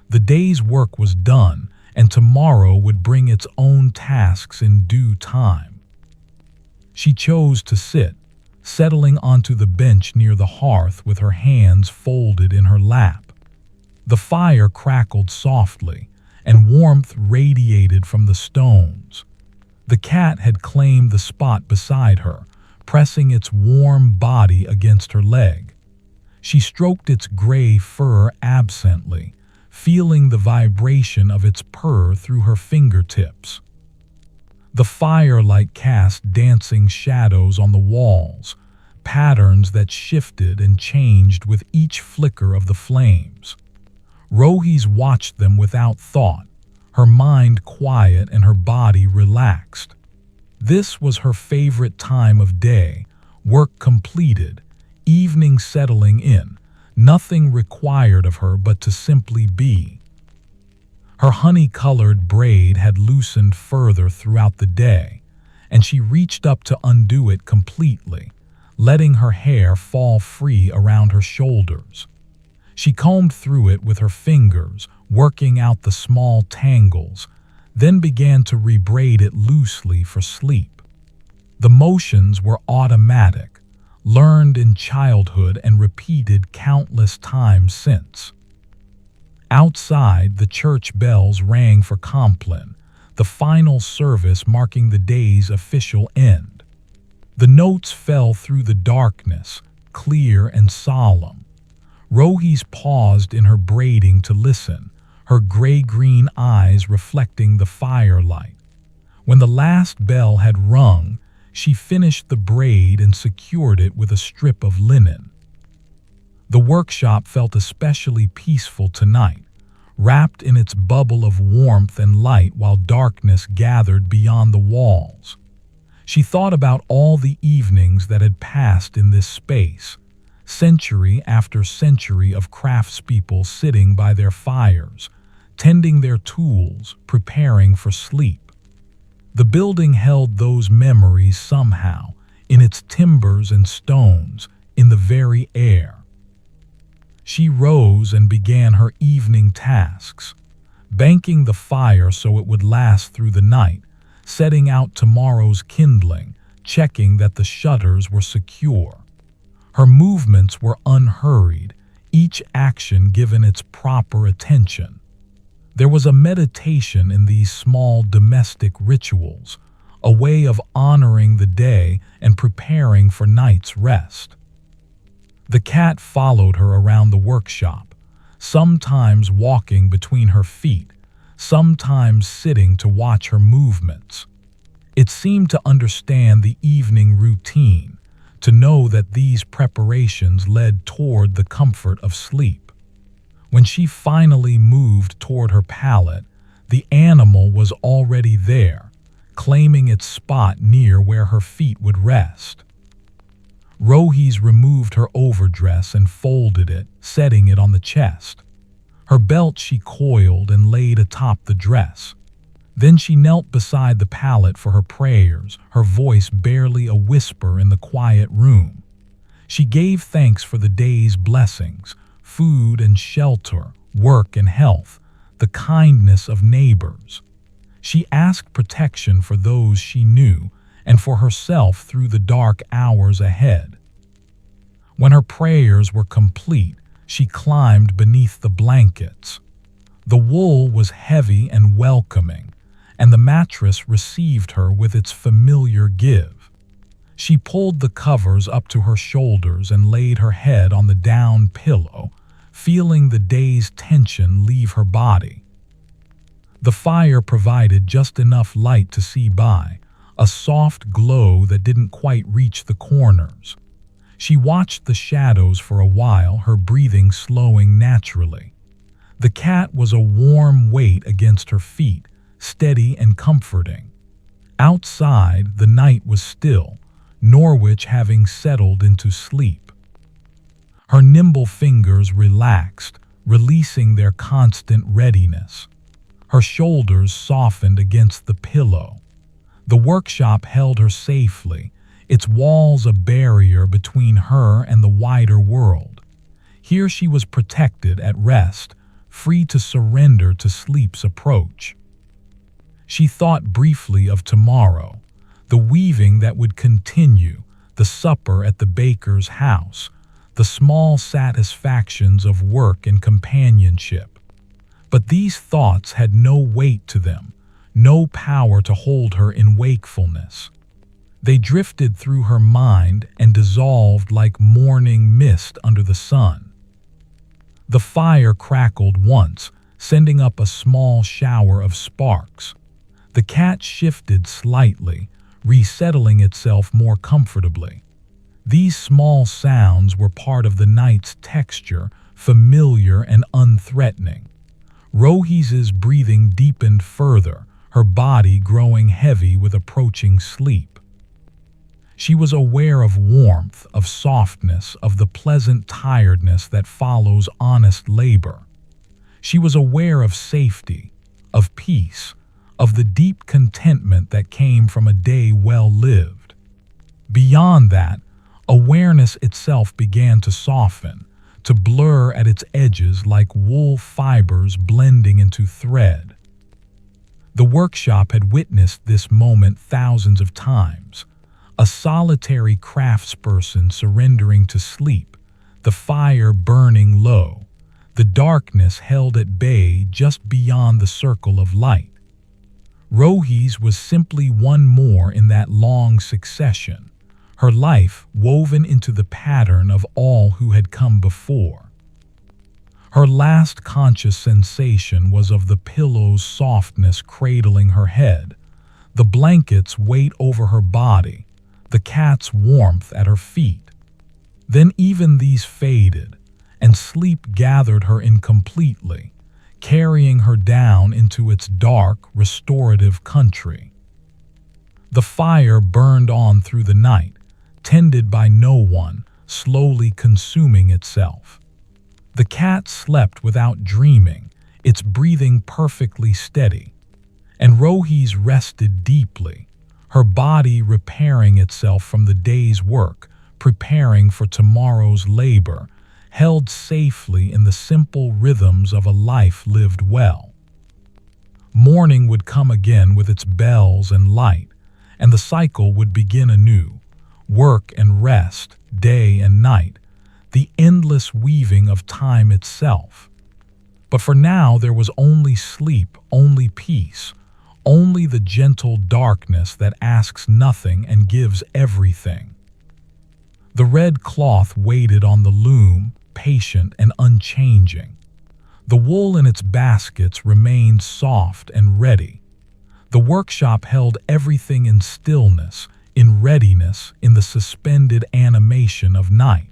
The day's work was done, and tomorrow would bring its own tasks in due time. She chose to sit, settling onto the bench near the hearth with her hands folded in her lap. The fire crackled softly, and warmth radiated from the stones. The cat had claimed the spot beside her, pressing its warm body against her leg. She stroked its gray fur absently, feeling the vibration of its purr through her fingertips. The firelight cast dancing shadows on the walls, patterns that shifted and changed with each flicker of the flames. Rohese watched them without thought, her mind quiet and her body relaxed. This was her favorite time of day, work completed, evening settling in, nothing required of her but to simply be. Her honey-colored braid had loosened further throughout the day, and she reached up to undo it completely, letting her hair fall free around her shoulders. She combed through it with her fingers, working out the small tangles, then began to rebraid it loosely for sleep. The motions were automatic, learned in childhood and repeated countless times since. Outside, the church bells rang for Compline, the final service marking the day's official end. The notes fell through the darkness, clear and solemn. Rohese paused in her braiding to listen, her gray-green eyes reflecting the firelight. When the last bell had rung, she finished the braid and secured it with a strip of linen. The workshop felt especially peaceful tonight, wrapped in its bubble of warmth and light while darkness gathered beyond the walls. She thought about all the evenings that had passed in this space, century after century of craftspeople sitting by their fires, tending their tools, preparing for sleep. The building held those memories somehow, in its timbers and stones, in the very air. She rose and began her evening tasks, banking the fire so it would last through the night, setting out tomorrow's kindling, checking that the shutters were secure. Her movements were unhurried, each action given its proper attention. There was a meditation in these small domestic rituals, a way of honoring the day and preparing for night's rest. The cat followed her around the workshop, sometimes walking between her feet, sometimes sitting to watch her movements. It seemed to understand the evening routine, to know that these preparations led toward the comfort of sleep. When she finally moved toward her pallet, the animal was already there, claiming its spot near where her feet would rest. Rohese removed her overdress and folded it, setting it on the chest. Her belt she coiled and laid atop the dress. Then she knelt beside the pallet for her prayers, her voice barely a whisper in the quiet room. She gave thanks for the day's blessings, food and shelter, work and health, the kindness of neighbors. She asked protection for those she knew and for herself through the dark hours ahead. When her prayers were complete, she climbed beneath the blankets. The wool was heavy and welcoming, and the mattress received her with its familiar give. She pulled the covers up to her shoulders and laid her head on the down pillow, feeling the day's tension leave her body. The fire provided just enough light to see by, a soft glow that didn't quite reach the corners. She watched the shadows for a while, her breathing slowing naturally. The cat was a warm weight against her feet, steady and comforting. Outside, the night was still, Norwich having settled into sleep. Her nimble fingers relaxed, releasing their constant readiness. Her shoulders softened against the pillow. The workshop held her safely, its walls a barrier between her and the wider world. Here she was protected, at rest, free to surrender to sleep's approach. She thought briefly of tomorrow, the weaving that would continue, the supper at the baker's house, the small satisfactions of work and companionship. But these thoughts had no weight to them, no power to hold her in wakefulness. They drifted through her mind and dissolved like morning mist under the sun. The fire crackled once, sending up a small shower of sparks. The cat shifted slightly, resettling itself more comfortably. These small sounds were part of the night's texture, familiar and unthreatening. Rohese's breathing deepened further, her body growing heavy with approaching sleep. She was aware of warmth, of softness, of the pleasant tiredness that follows honest labor. She was aware of safety, of peace, of the deep contentment that came from a day well lived. Beyond that, awareness itself began to soften, to blur at its edges like wool fibers blending into thread. The workshop had witnessed this moment thousands of times. A solitary craftsperson surrendering to sleep, the fire burning low, the darkness held at bay just beyond the circle of light. Rohese was simply one more in that long succession, her life woven into the pattern of all who had come before. Her last conscious sensation was of the pillow's softness cradling her head, the blanket's weight over her body, the cat's warmth at her feet. Then even these faded, and sleep gathered her incompletely, carrying her down into its dark, restorative country. The fire burned on through the night, tended by no one, slowly consuming itself. The cat slept without dreaming, its breathing perfectly steady, and Rohese rested deeply, her body repairing itself from the day's work, preparing for tomorrow's labor, held safely in the simple rhythms of a life lived well. Morning would come again with its bells and light, and the cycle would begin anew, work and rest, day and night, the endless weaving of time itself. But for now there was only sleep, only peace, only the gentle darkness that asks nothing and gives everything. The red cloth waited on the loom, patient and unchanging. The wool in its baskets remained soft and ready. The workshop held everything in stillness, in readiness, in the suspended animation of night.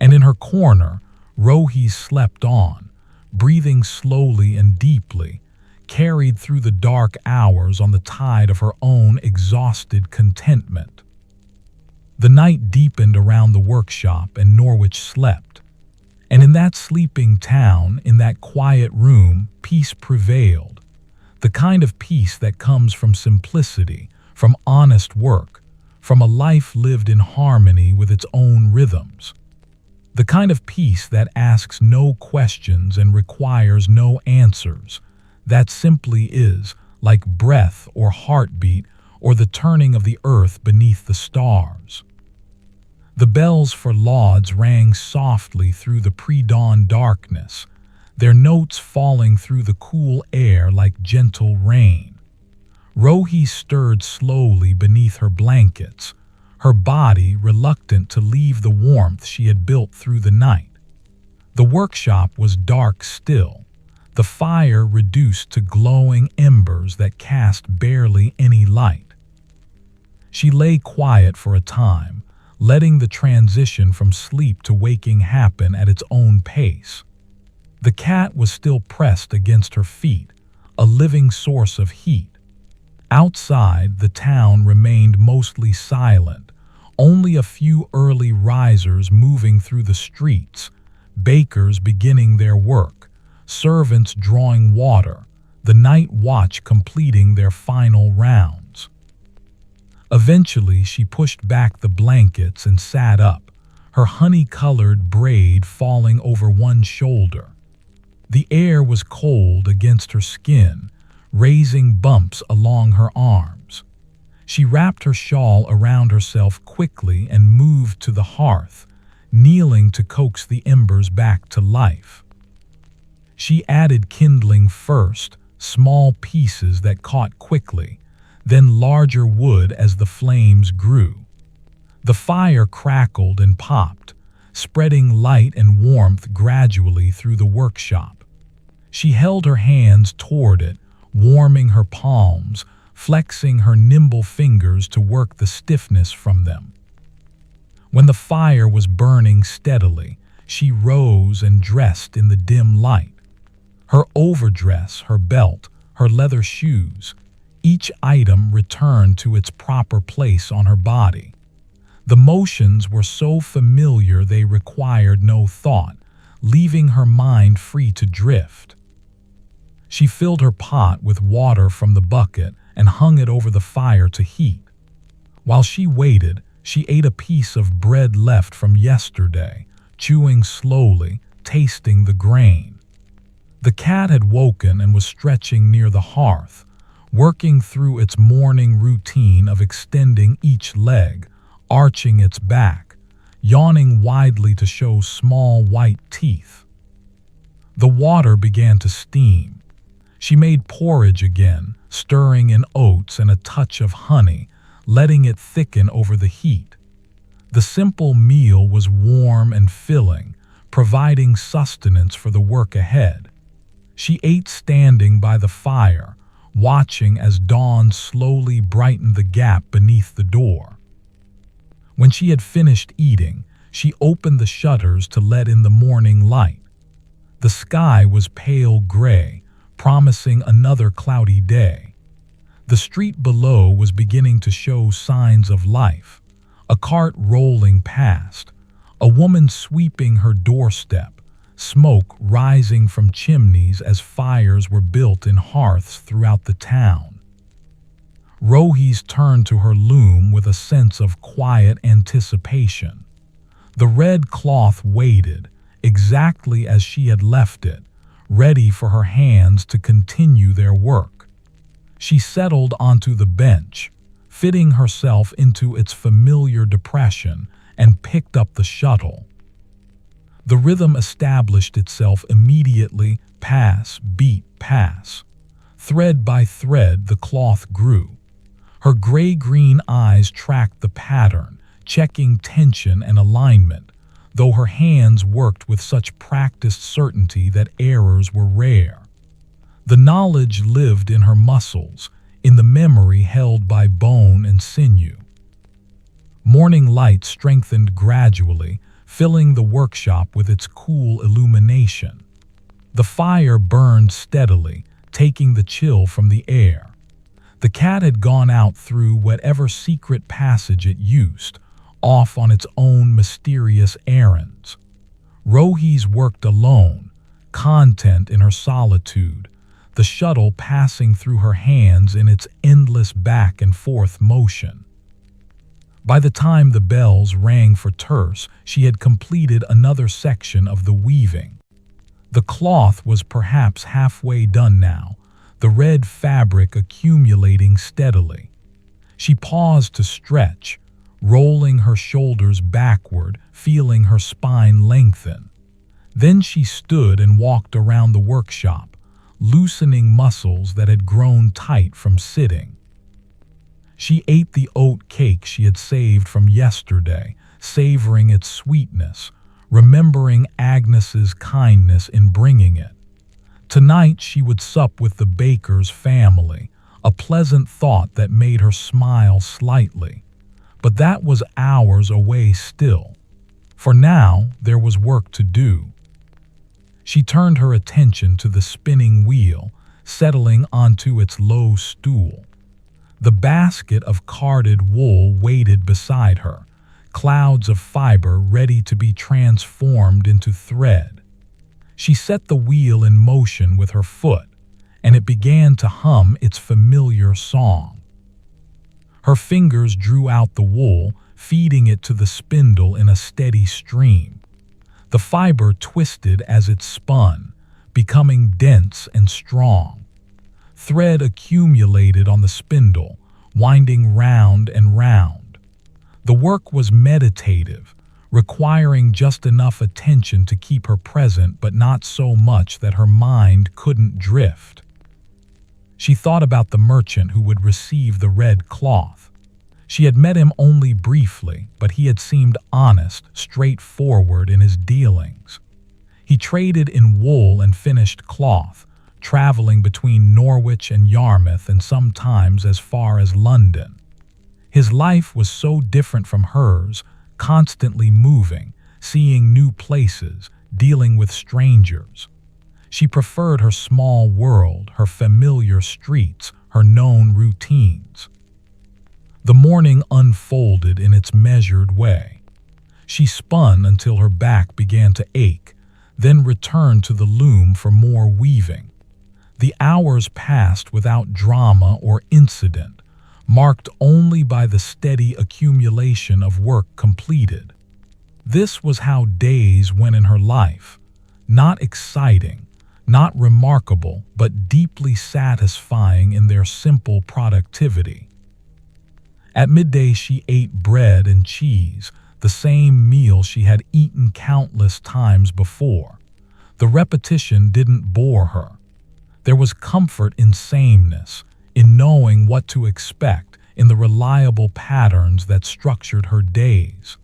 And in her corner, Rohese slept on, breathing slowly and deeply, carried through the dark hours on the tide of her own exhausted contentment. The night deepened around the workshop and Norwich slept. And in that sleeping town, in that quiet room, peace prevailed. The kind of peace that comes from simplicity, from honest work, from a life lived in harmony with its own rhythms. The kind of peace that asks no questions and requires no answers, that simply is, like breath or heartbeat or the turning of the earth beneath the stars. The bells for lauds rang softly through the pre-dawn darkness, their notes falling through the cool air like gentle rain. Rohese stirred slowly beneath her blankets, her body reluctant to leave the warmth she had built through the night. The workshop was dark still, the fire reduced to glowing embers that cast barely any light. She lay quiet for a time, letting the transition from sleep to waking happen at its own pace. The cat was still pressed against her feet, a living source of heat. Outside, the town remained mostly silent, only a few early risers moving through the streets, bakers beginning their work, servants drawing water, the night watch completing their final rounds. Eventually, she pushed back the blankets and sat up, her honey-colored braid falling over one shoulder. The air was cold against her skin, raising bumps along her arms. She wrapped her shawl around herself quickly and moved to the hearth, kneeling to coax the embers back to life. She added kindling first, small pieces that caught quickly, then larger wood as the flames grew. The fire crackled and popped, spreading light and warmth gradually through the workshop. She held her hands toward it, warming her palms, flexing her nimble fingers to work the stiffness from them. When the fire was burning steadily, she rose and dressed in the dim light. Her overdress, her belt, her leather shoes, each item returned to its proper place on her body. The motions were so familiar they required no thought, leaving her mind free to drift. She filled her pot with water from the bucket and hung it over the fire to heat. While she waited, she ate a piece of bread left from yesterday, chewing slowly, tasting the grain. The cat had woken and was stretching near the hearth, working through its morning routine of extending each leg, arching its back, yawning widely to show small white teeth. The water began to steam. She made porridge again, stirring in oats and a touch of honey, letting it thicken over the heat. The simple meal was warm and filling, providing sustenance for the work ahead. She ate standing by the fire, watching as dawn slowly brightened the gap beneath the door. When she had finished eating, she opened the shutters to let in the morning light. The sky was pale gray, promising another cloudy day. The street below was beginning to show signs of life. A cart rolling past, a woman sweeping her doorstep, smoke rising from chimneys as fires were built in hearths throughout the town. Rohese turned to her loom with a sense of quiet anticipation. The red cloth waited, exactly as she had left it, ready for her hands to continue their work. She settled onto the bench, fitting herself into its familiar depression, and picked up the shuttle. The rhythm established itself immediately, pass, beat, pass. Thread by thread, the cloth grew. Her gray-green eyes tracked the pattern, checking tension and alignment, though her hands worked with such practiced certainty that errors were rare. The knowledge lived in her muscles, in the memory held by bone and sinew. Morning light strengthened gradually, filling the workshop with its cool illumination. The fire burned steadily, taking the chill from the air. The cat had gone out through whatever secret passage it used, off on its own mysterious errands. Rohese worked alone, content in her solitude, the shuttle passing through her hands in its endless back and forth motion. By the time the bells rang for terce, she had completed another section of the weaving. The cloth was perhaps halfway done now, the red fabric accumulating steadily. She paused to stretch, rolling her shoulders backward, feeling her spine lengthen. Then she stood and walked around the workshop, loosening muscles that had grown tight from sitting. She ate the oat cake she had saved from yesterday, savoring its sweetness, remembering Agnes's kindness in bringing it. Tonight she would sup with the baker's family, a pleasant thought that made her smile slightly. But that was hours away still. For now, there was work to do. She turned her attention to the spinning wheel, settling onto its low stool. The basket of carded wool waited beside her, clouds of fiber ready to be transformed into thread. She set the wheel in motion with her foot, and it began to hum its familiar song. Her fingers drew out the wool, feeding it to the spindle in a steady stream. The fiber twisted as it spun, becoming dense and strong. Thread accumulated on the spindle, winding round and round. The work was meditative, requiring just enough attention to keep her present, but not so much that her mind couldn't drift. She thought about the merchant who would receive the red cloth. She had met him only briefly, but he had seemed honest, straightforward in his dealings. He traded in wool and finished cloth, traveling between Norwich and Yarmouth and sometimes as far as London. His life was so different from hers, constantly moving, seeing new places, dealing with strangers. She preferred her small world, her familiar streets, her known routines. The morning unfolded in its measured way. She spun until her back began to ache, then returned to the loom for more weaving. The hours passed without drama or incident, marked only by the steady accumulation of work completed. This was how days went in her life, not exciting, not remarkable, but deeply satisfying in their simple productivity. At midday she ate bread and cheese, the same meal she had eaten countless times before. The repetition didn't bore her. There was comfort in sameness, in knowing what to expect, in the reliable patterns that structured her days.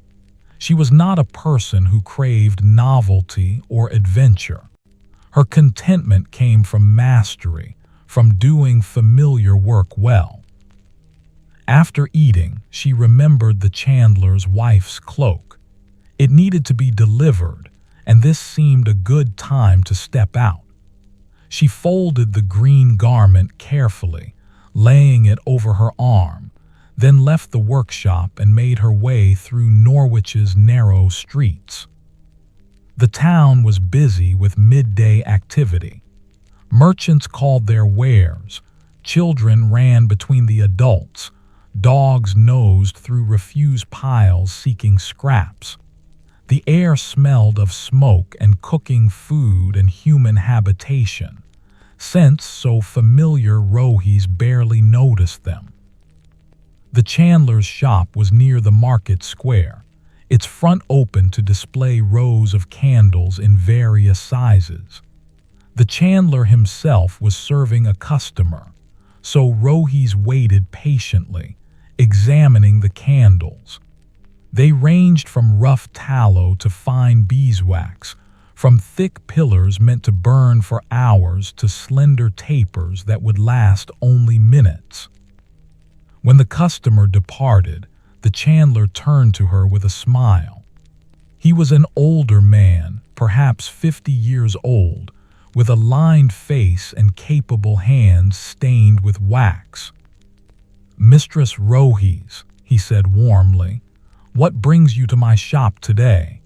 She was not a person who craved novelty or adventure. Her contentment came from mastery, from doing familiar work well. After eating, she remembered the chandler's wife's cloak. It needed to be delivered, and this seemed a good time to step out. She folded the green garment carefully, laying it over her arm, then left the workshop and made her way through Norwich's narrow streets. The town was busy with midday activity. Merchants called their wares, children ran between the adults, dogs nosed through refuse piles seeking scraps. The air smelled of smoke and cooking food and human habitation. Scents so familiar Rohese barely noticed them. The chandler's shop was near the market square, its front open to display rows of candles in various sizes. The chandler himself was serving a customer, so Rohese waited patiently, examining the candles. They ranged from rough tallow to fine beeswax, from thick pillars meant to burn for hours to slender tapers that would last only minutes. When the customer departed, the chandler turned to her with a smile. He was an older man, perhaps 50 years old, with a lined face and capable hands stained with wax. "Mistress Rohese," he said warmly, "what brings you to my shop today?"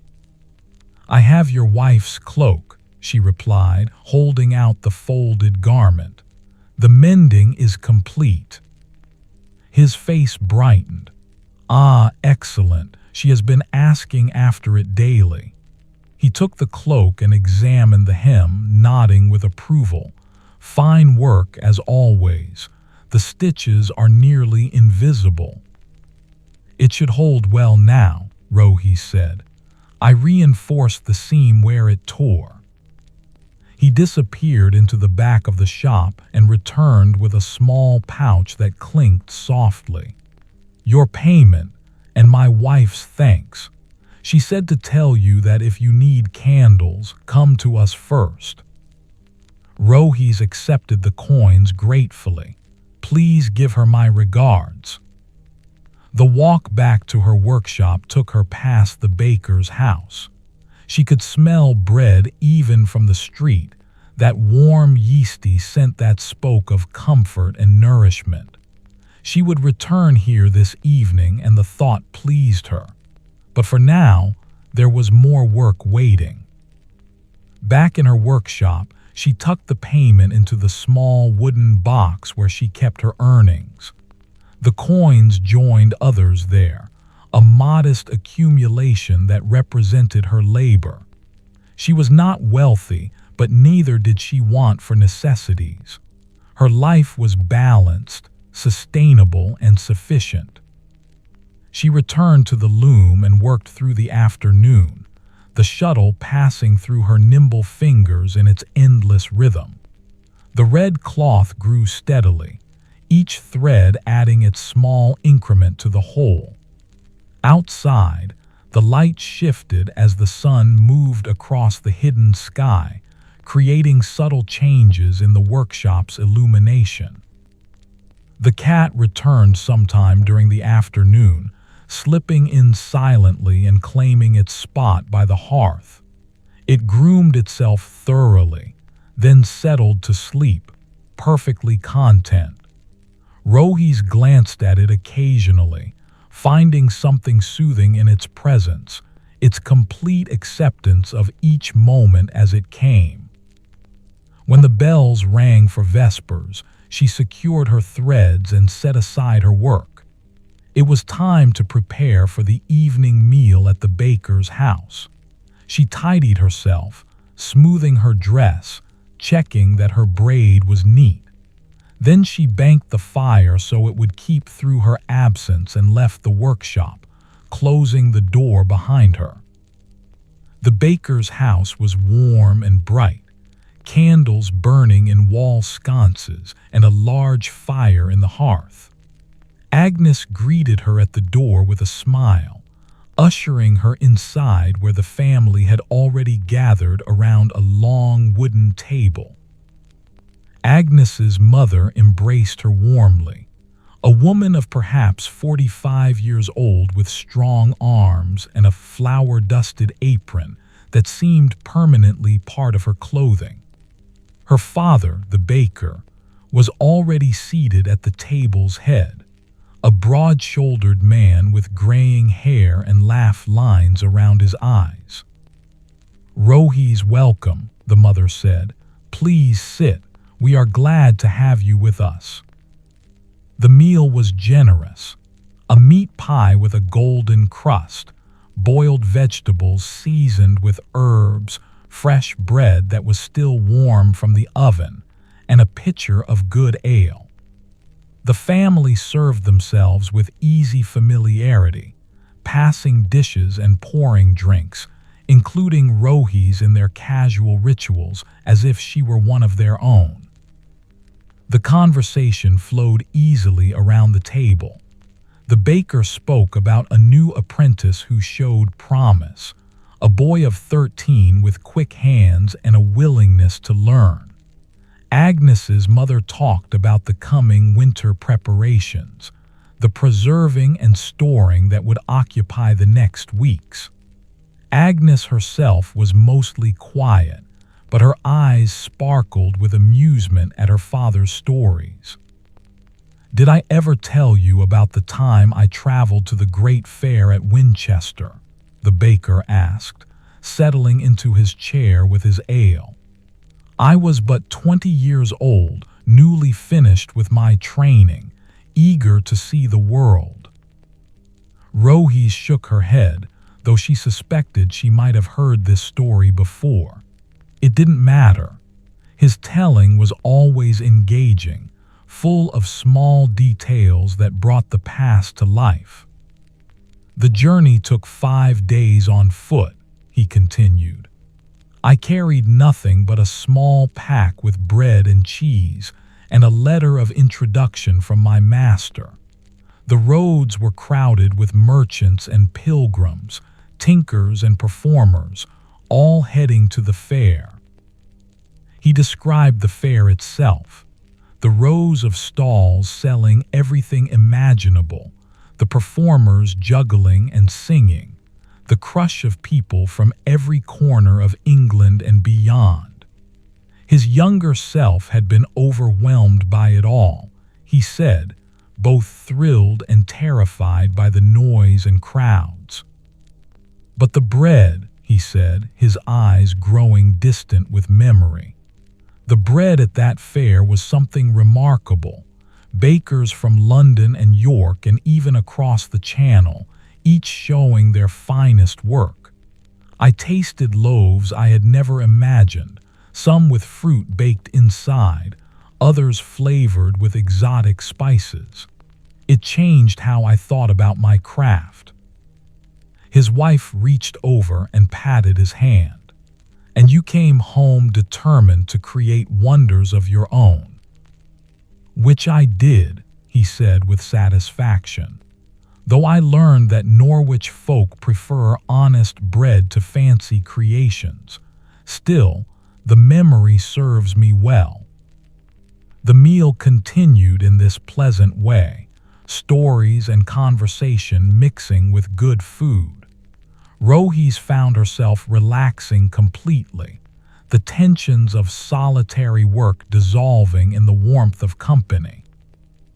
"I have your wife's cloak," she replied, holding out the folded garment. "The mending is complete." His face brightened. "Ah, excellent. She has been asking after it daily." He took the cloak and examined the hem, nodding with approval. "Fine work, as always. The stitches are nearly invisible." "It should hold well now," Rohese said. "I reinforced the seam where it tore." He disappeared into the back of the shop and returned with a small pouch that clinked softly. "Your payment, and my wife's thanks. She said to tell you that if you need candles, come to us first." Rohese accepted the coins gratefully. "Please give her my regards." The walk back to her workshop took her past the baker's house. She could smell bread even from the street, that warm, yeasty scent that spoke of comfort and nourishment. She would return here this evening, and the thought pleased her. But for now, there was more work waiting. Back in her workshop, she tucked the payment into the small wooden box where she kept her earnings. The coins joined others there, a modest accumulation that represented her labor. She was not wealthy, but neither did she want for necessities. Her life was balanced, sustainable, and sufficient. She returned to the loom and worked through the afternoon, the shuttle passing through her nimble fingers in its endless rhythm. The red cloth grew steadily, each thread adding its small increment to the whole. Outside, the light shifted as the sun moved across the hidden sky, creating subtle changes in the workshop's illumination. The cat returned sometime during the afternoon, slipping in silently and claiming its spot by the hearth. It groomed itself thoroughly, then settled to sleep, perfectly content. Rohese glanced at it occasionally, finding something soothing in its presence, its complete acceptance of each moment as it came. When the bells rang for vespers, she secured her threads and set aside her work. It was time to prepare for the evening meal at the baker's house. She tidied herself, smoothing her dress, checking that her braid was neat. Then she banked the fire so it would keep through her absence and left the workshop, closing the door behind her. The baker's house was warm and bright, candles burning in wall sconces and a large fire in the hearth. Agnes greeted her at the door with a smile, ushering her inside where the family had already gathered around a long wooden table. Agnes's mother embraced her warmly, a woman of perhaps 45 years old with strong arms and a flour-dusted apron that seemed permanently part of her clothing. Her father, the baker, was already seated at the table's head, a broad-shouldered man with graying hair and laugh lines around his eyes. "Rohese, welcome," the mother said. "Please sit. We are glad to have you with us." The meal was generous, a meat pie with a golden crust, boiled vegetables seasoned with herbs, fresh bread that was still warm from the oven, and a pitcher of good ale. The family served themselves with easy familiarity, passing dishes and pouring drinks, including Rohese in their casual rituals as if she were one of their own. The conversation flowed easily around the table. The baker spoke about a new apprentice who showed promise, a boy of 13 with quick hands and a willingness to learn. Agnes's mother talked about the coming winter preparations, the preserving and storing that would occupy the next weeks. Agnes herself was mostly quiet, but her eyes sparkled with amusement at her father's stories. "Did I ever tell you about the time I traveled to the great fair at Winchester?" the baker asked, settling into his chair with his ale. "I was but 20 years old, newly finished with my training, eager to see the world." Rohese shook her head, though she suspected she might have heard this story before. It didn't matter. His telling was always engaging, full of small details that brought the past to life. "The journey took 5 days on foot," he continued. "I carried nothing but a small pack with bread and cheese and a letter of introduction from my master. The roads were crowded with merchants and pilgrims, tinkers and performers, all heading to the fair." He described the fair itself, the rows of stalls selling everything imaginable, the performers juggling and singing, the crush of people from every corner of England and beyond. His younger self had been overwhelmed by it all, he said, both thrilled and terrified by the noise and crowds. But the bread, he said, his eyes growing distant with memory. The bread at that fair was something remarkable. Bakers from London and York and even across the Channel, each showing their finest work. I tasted loaves I had never imagined, some with fruit baked inside, others flavored with exotic spices. It changed how I thought about my craft. His wife reached over and patted his hand. And you came home determined to create wonders of your own. Which I did, he said with satisfaction. Though I learned that Norwich folk prefer honest bread to fancy creations, still, the memory serves me well. The meal continued in this pleasant way, stories and conversation mixing with good food. Rohese found herself relaxing completely, the tensions of solitary work dissolving in the warmth of company.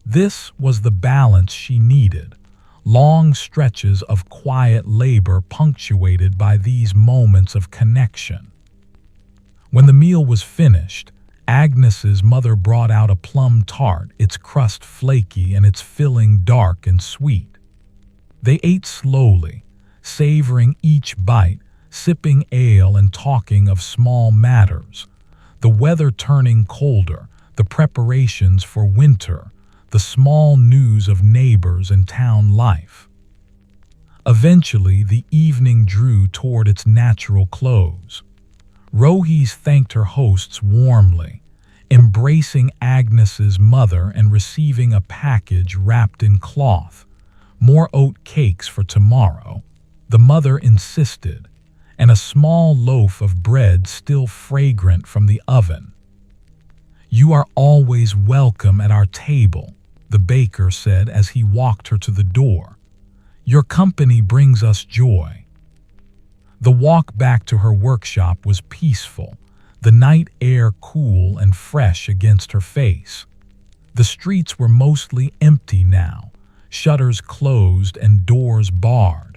This was the balance she needed, long stretches of quiet labor punctuated by these moments of connection. When the meal was finished, Agnes's mother brought out a plum tart, its crust flaky and its filling dark and sweet. They ate slowly, savoring each bite, sipping ale and talking of small matters, the weather turning colder, the preparations for winter, the small news of neighbors and town life. Eventually, the evening drew toward its natural close. Rohese thanked her hosts warmly, embracing Agnes's mother and receiving a package wrapped in cloth. More oat cakes for tomorrow, the mother insisted, and a small loaf of bread still fragrant from the oven. You are always welcome at our table, the baker said as he walked her to the door. Your company brings us joy. The walk back to her workshop was peaceful, the night air cool and fresh against her face. The streets were mostly empty now, shutters closed and doors barred.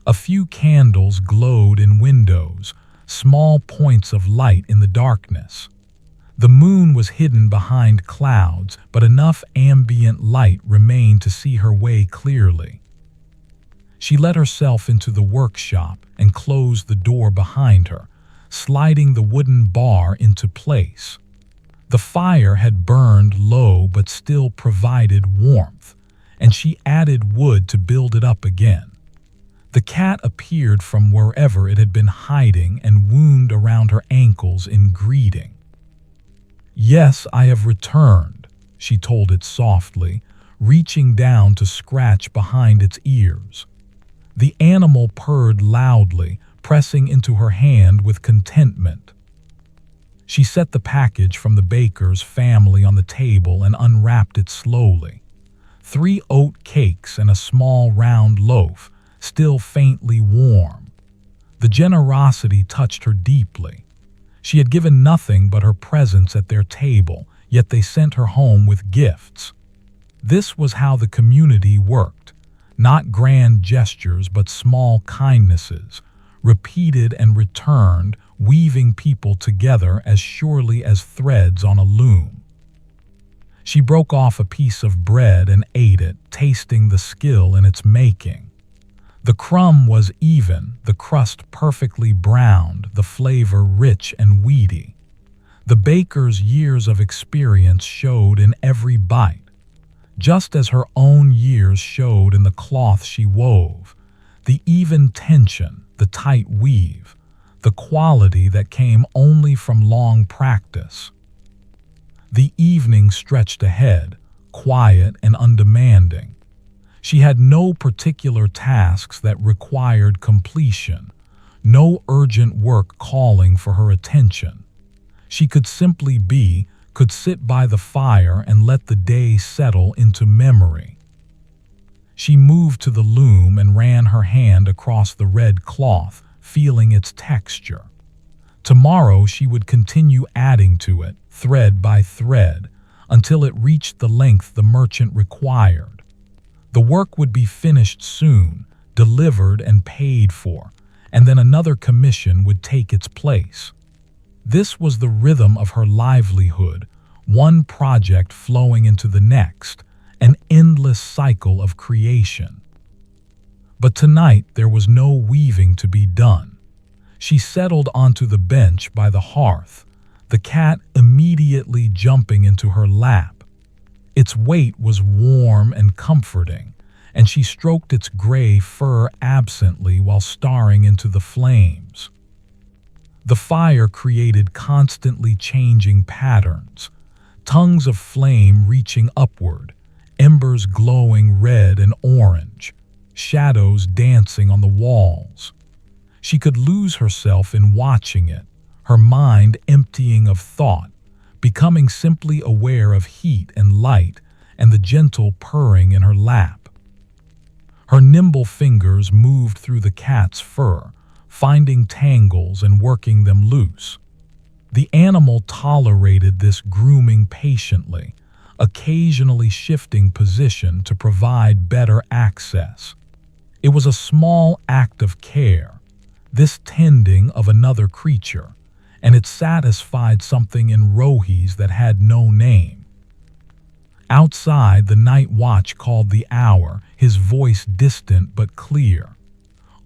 A few candles glowed in windows, small points of light in the darkness. The moon was hidden behind clouds, but enough ambient light remained to see her way clearly. She let herself into the workshop and closed the door behind her, sliding the wooden bar into place. The fire had burned low but still provided warmth, and she added wood to build it up again. The cat appeared from wherever it had been hiding and wound around her ankles in greeting. Yes, I have returned, she told it softly, reaching down to scratch behind its ears. The animal purred loudly, pressing into her hand with contentment. She set the package from the baker's family on the table and unwrapped it slowly. 3 oat cakes and a small round loaf, still faintly warm. The generosity touched her deeply. She had given nothing but her presence at their table, yet they sent her home with gifts. This was how the community worked, not grand gestures but small kindnesses, repeated and returned, weaving people together as surely as threads on a loom. She broke off a piece of bread and ate it, tasting the skill in its making. The crumb was even, the crust perfectly browned, the flavor rich and weedy. The baker's years of experience showed in every bite, just as her own years showed in the cloth she wove, the even tension, the tight weave, the quality that came only from long practice. The evening stretched ahead, quiet and undemanding. She had no particular tasks that required completion, no urgent work calling for her attention. She could simply be, could sit by the fire and let the day settle into memory. She moved to the loom and ran her hand across the red cloth, feeling its texture. Tomorrow she would continue adding to it, thread by thread, until it reached the length the merchant required. The work would be finished soon, delivered and paid for, and then another commission would take its place. This was the rhythm of her livelihood, one project flowing into the next, an endless cycle of creation. But tonight there was no weaving to be done. She settled onto the bench by the hearth, the cat immediately jumping into her lap. Its weight was warm and comforting, and she stroked its gray fur absently while staring into the flames. The fire created constantly changing patterns, tongues of flame reaching upward, embers glowing red and orange, shadows dancing on the walls. She could lose herself in watching it, her mind emptying of thought, becoming simply aware of heat and light and the gentle purring in her lap. Her nimble fingers moved through the cat's fur, finding tangles and working them loose. The animal tolerated this grooming patiently, occasionally shifting position to provide better access. It was a small act of care, this tending of another creature, and it satisfied something in Rohese that had no name. Outside, the night watch called the hour, his voice distant but clear.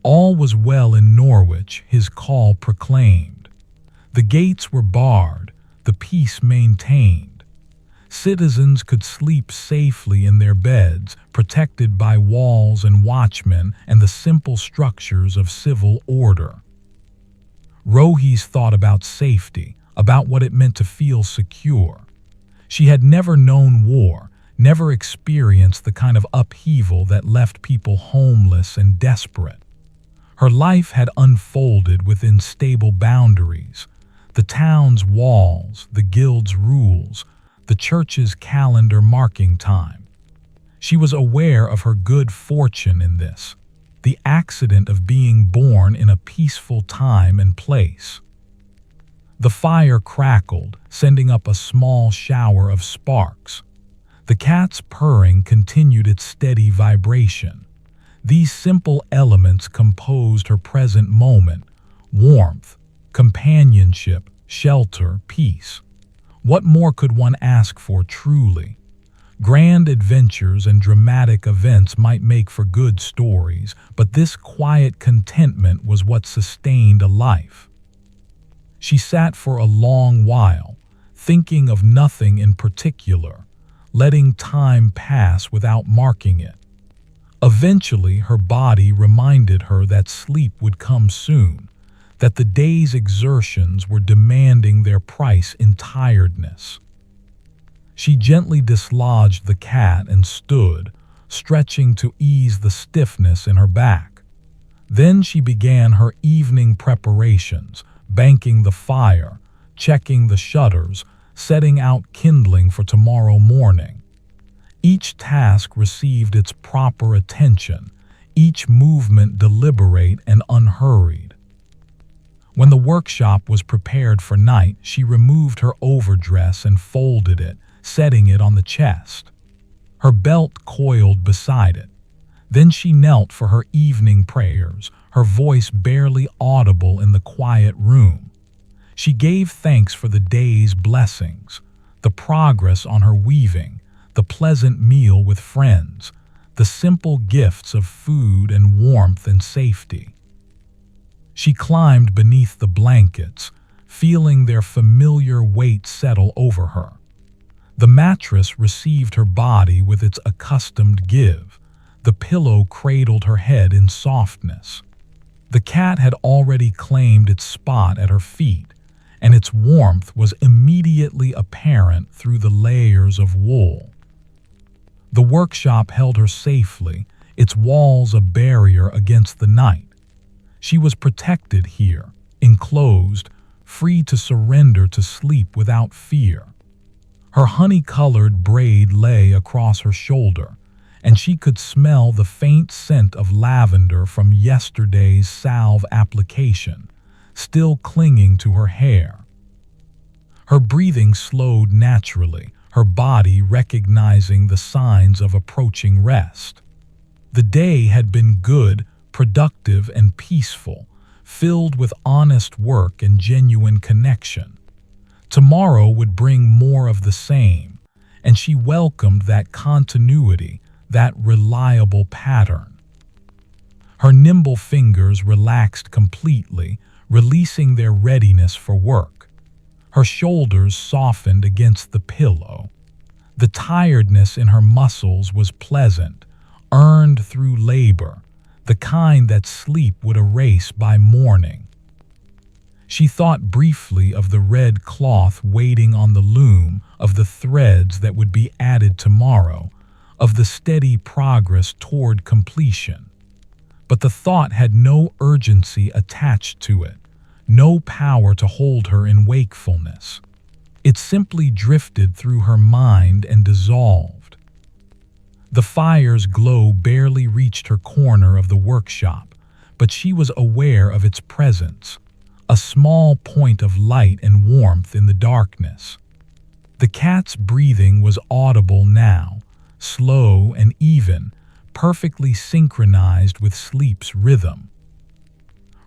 All was well in Norwich, his call proclaimed. The gates were barred, the peace maintained. Citizens could sleep safely in their beds, protected by walls and watchmen and the simple structures of civil order. Rohese thought about safety, about what it meant to feel secure. She had never known war, never experienced the kind of upheaval that left people homeless and desperate. Her life had unfolded within stable boundaries, the town's walls, the guild's rules, the church's calendar marking time. She was aware of her good fortune in this, the accident of being born in a peaceful time and place. The fire crackled, sending up a small shower of sparks. The cat's purring continued its steady vibration. These simple elements composed her present moment: warmth, companionship, shelter, peace. What more could one ask for truly? Grand adventures and dramatic events might make for good stories, but this quiet contentment was what sustained a life. She sat for a long while, thinking of nothing in particular, letting time pass without marking it. Eventually, her body reminded her that sleep would come soon, that the day's exertions were demanding their price in tiredness. She gently dislodged the cat and stood, stretching to ease the stiffness in her back. Then she began her evening preparations, banking the fire, checking the shutters, setting out kindling for tomorrow morning. Each task received its proper attention, each movement deliberate and unhurried. When the workshop was prepared for night, she removed her overdress and folded it, setting it on the chest. Her belt coiled beside it. Then she knelt for her evening prayers, her voice barely audible in the quiet room. She gave thanks for the day's blessings, the progress on her weaving, the pleasant meal with friends, the simple gifts of food and warmth and safety. She climbed beneath the blankets, feeling their familiar weight settle over her. The mattress received her body with its accustomed give. The pillow cradled her head in softness. The cat had already claimed its spot at her feet, and its warmth was immediately apparent through the layers of wool. The workshop held her safely, its walls a barrier against the night. She was protected here, enclosed, free to surrender to sleep without fear. Her honey-colored braid lay across her shoulder, and she could smell the faint scent of lavender from yesterday's salve application, still clinging to her hair. Her breathing slowed naturally, her body recognizing the signs of approaching rest. The day had been good, productive, and peaceful, filled with honest work and genuine connection. Tomorrow would bring more of the same, and she welcomed that continuity, that reliable pattern. Her nimble fingers relaxed completely, releasing their readiness for work. Her shoulders softened against the pillow. The tiredness in her muscles was pleasant, earned through labor, the kind that sleep would erase by morning. She thought briefly of the red cloth waiting on the loom, of the threads that would be added tomorrow, of the steady progress toward completion. But the thought had no urgency attached to it, no power to hold her in wakefulness. It simply drifted through her mind and dissolved. The fire's glow barely reached her corner of the workshop, but she was aware of its presence, a small point of light and warmth in the darkness. The cat's breathing was audible now, slow and even, perfectly synchronized with sleep's rhythm.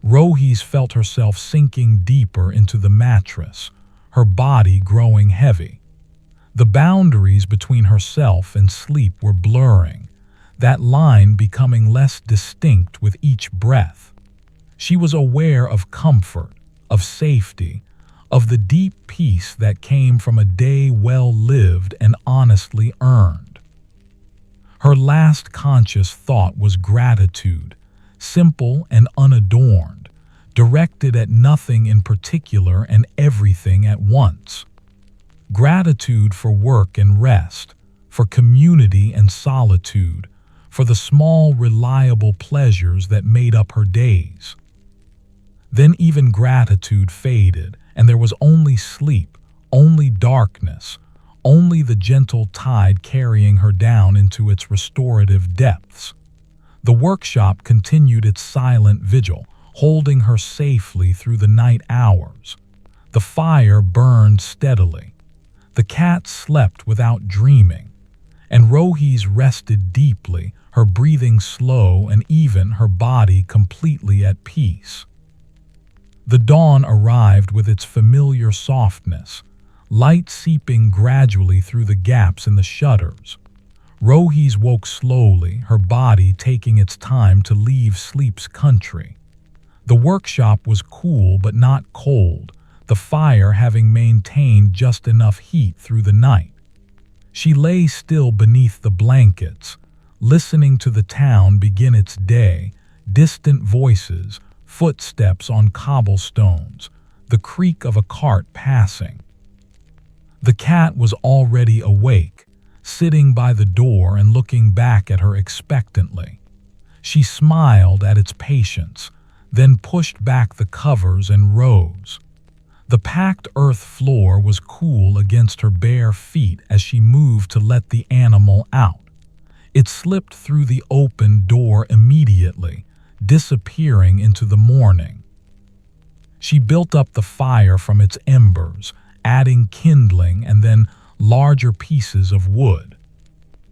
Rohese felt herself sinking deeper into the mattress, her body growing heavy. The boundaries between herself and sleep were blurring, that line becoming less distinct with each breath. She was aware of comfort, of safety, of the deep peace that came from a day well lived and honestly earned. Her last conscious thought was gratitude, simple and unadorned, directed at nothing in particular and everything at once. Gratitude for work and rest, for community and solitude, for the small, reliable pleasures that made up her days. Then even gratitude faded, and there was only sleep, only darkness, only the gentle tide carrying her down into its restorative depths. The workshop continued its silent vigil, holding her safely through the night hours. The fire burned steadily. The cat slept without dreaming, and Rohese rested deeply, her breathing slow and even, her body completely at peace. The dawn arrived with its familiar softness, light seeping gradually through the gaps in the shutters. Rohese woke slowly, her body taking its time to leave sleep's country. The workshop was cool but not cold, the fire having maintained just enough heat through the night. She lay still beneath the blankets, listening to the town begin its day, distant voices, footsteps on cobblestones, the creak of a cart passing. The cat was already awake, sitting by the door and looking back at her expectantly. She smiled at its patience, then pushed back the covers and rose. The packed earth floor was cool against her bare feet as she moved to let the animal out. It slipped through the open door immediately, disappearing into the morning. She built up the fire from its embers, adding kindling and then larger pieces of wood.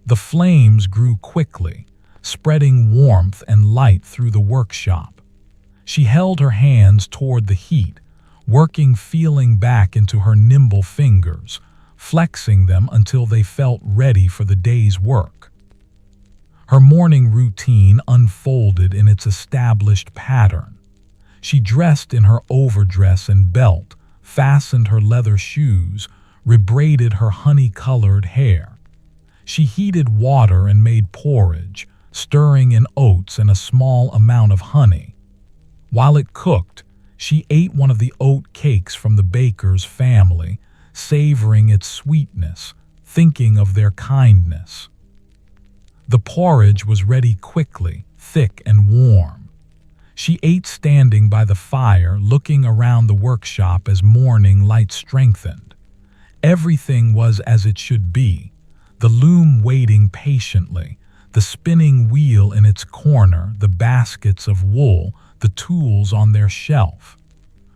The flames grew quickly, spreading warmth and light through the workshop. She held her hands toward the heat, working feeling back into her nimble fingers, flexing them until they felt ready for the day's work. Her morning routine unfolded in its established pattern. She dressed in her overdress and belt, fastened her leather shoes, rebraided her honey-colored hair. She heated water and made porridge, stirring in oats and a small amount of honey. While it cooked, she ate one of the oat cakes from the baker's family, savoring its sweetness, thinking of their kindness. The porridge was ready quickly, thick and warm. She ate standing by the fire, looking around the workshop as morning light strengthened. Everything was as it should be, the loom waiting patiently, the spinning wheel in its corner, the baskets of wool, the tools on their shelf.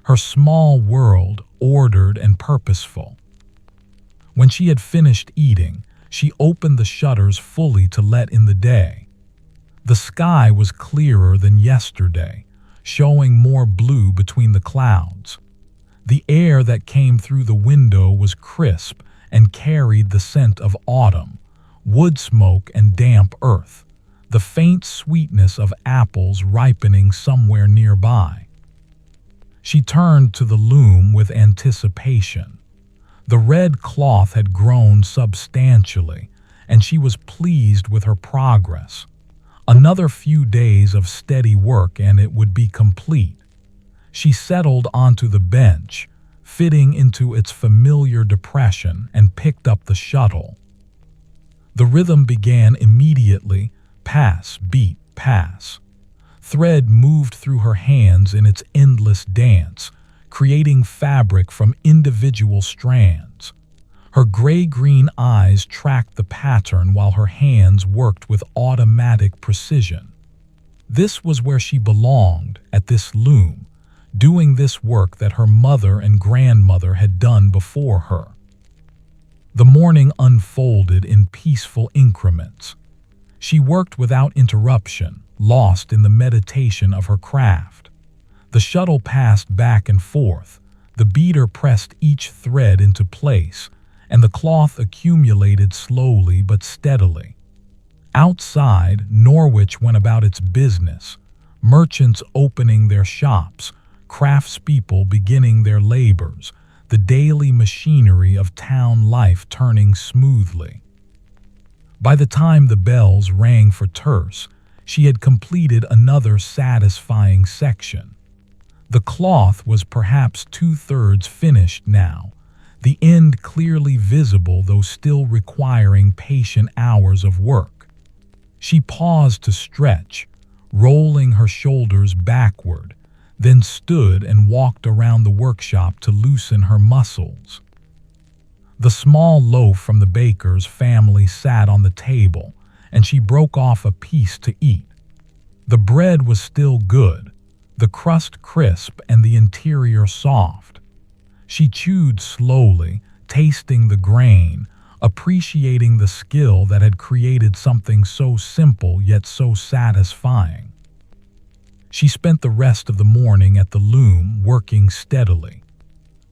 Her small world, ordered and purposeful. When she had finished eating, she opened the shutters fully to let in the day. The sky was clearer than yesterday, showing more blue between the clouds. The air that came through the window was crisp and carried the scent of autumn, wood smoke and damp earth, the faint sweetness of apples ripening somewhere nearby. She turned to the loom with anticipation. The red cloth had grown substantially, and she was pleased with her progress. Another few days of steady work and it would be complete. She settled onto the bench, fitting into its familiar depression, and picked up the shuttle. The rhythm began immediately, pass, beat, pass. Thread moved through her hands in its endless dance, creating fabric from individual strands. Her gray-green eyes tracked the pattern while her hands worked with automatic precision. This was where she belonged, at this loom, doing this work that her mother and grandmother had done before her. The morning unfolded in peaceful increments. She worked without interruption, lost in the meditation of her craft. The shuttle passed back and forth, the beater pressed each thread into place, and the cloth accumulated slowly but steadily. Outside, Norwich went about its business, merchants opening their shops, craftspeople beginning their labors, the daily machinery of town life turning smoothly. By the time the bells rang for terce, she had completed another satisfying section. The cloth was perhaps 2/3 finished now, the end clearly visible though still requiring patient hours of work. She paused to stretch, rolling her shoulders backward, then stood and walked around the workshop to loosen her muscles. The small loaf from the baker's family sat on the table, and she broke off a piece to eat. The bread was still good, the crust crisp and the interior soft. She chewed slowly, tasting the grain, appreciating the skill that had created something so simple yet so satisfying. She spent the rest of the morning at the loom, working steadily.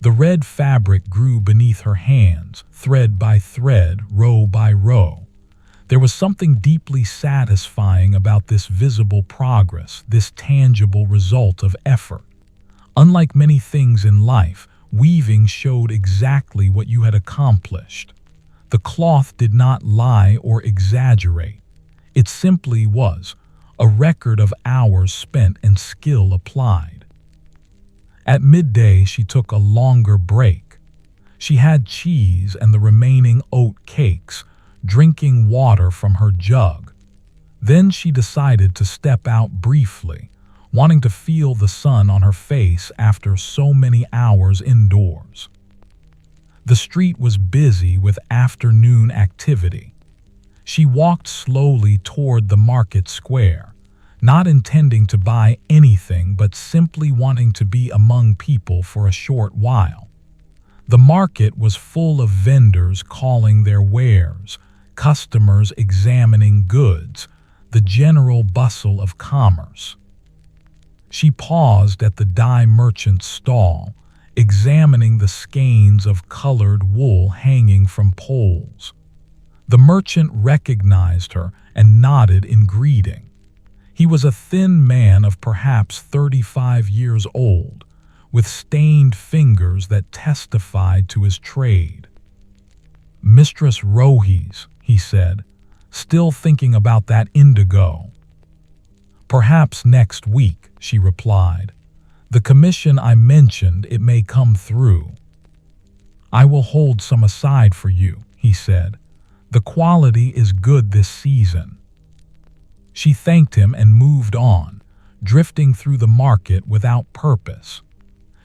The red fabric grew beneath her hands, thread by thread, row by row. There was something deeply satisfying about this visible progress, this tangible result of effort. Unlike many things in life, weaving showed exactly what you had accomplished. The cloth did not lie or exaggerate. It simply was, a record of hours spent and skill applied. At midday, she took a longer break. She had cheese and the remaining oat cakes, drinking water from her jug. Then she decided to step out briefly, wanting to feel the sun on her face after so many hours indoors. The street was busy with afternoon activity. She walked slowly toward the market square, not intending to buy anything but simply wanting to be among people for a short while. The market was full of vendors calling their wares, customers examining goods, the general bustle of commerce. She paused at the dye merchant's stall, examining the skeins of colored wool hanging from poles. The merchant recognized her and nodded in greeting. He was a thin man of perhaps 35 years old, with stained fingers that testified to his trade. "Mistress Rohese," he said, "still thinking about that indigo." "Perhaps next week," she replied. "The commission I mentioned, it may come through." "I will hold some aside for you," he said. "The quality is good this season." She thanked him and moved on, drifting through the market without purpose.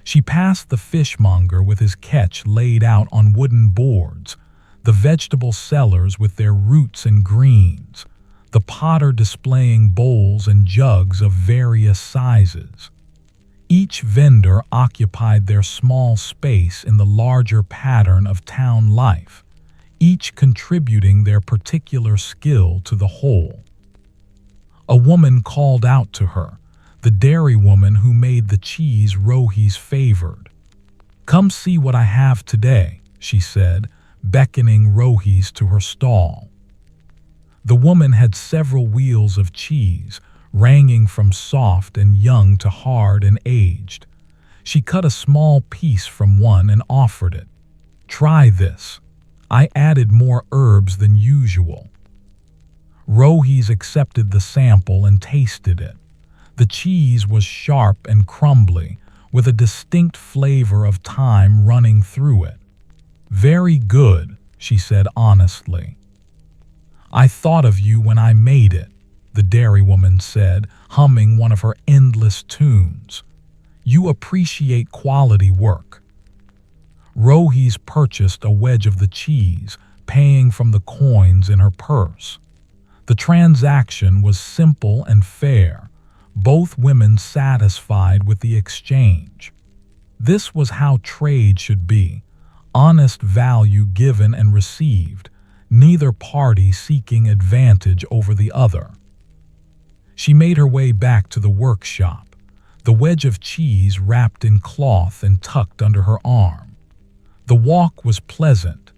She passed the fishmonger with his catch laid out on wooden boards, the vegetable sellers with their roots and greens, the potter displaying bowls and jugs of various sizes. Each vendor occupied their small space in the larger pattern of town life, each contributing their particular skill to the whole. A woman called out to her, the dairy woman who made the cheese Rohese favored. "Come see what I have today," she said, beckoning Rohese to her stall. The woman had several wheels of cheese, ranging from soft and young to hard and aged. She cut a small piece from one and offered it. "Try this. I added more herbs than usual." Rohese accepted the sample and tasted it. The cheese was sharp and crumbly, with a distinct flavor of thyme running through it. "Very good," she said honestly. "I thought of you when I made it," the dairywoman said, humming one of her endless tunes. "You appreciate quality work." Rohese purchased a wedge of the cheese, paying from the coins in her purse. The transaction was simple and fair, both women satisfied with the exchange. This was how trade should be, honest value given and received, neither party seeking advantage over the other. She made her way back to the workshop, the wedge of cheese wrapped in cloth and tucked under her arm. The walk was pleasant,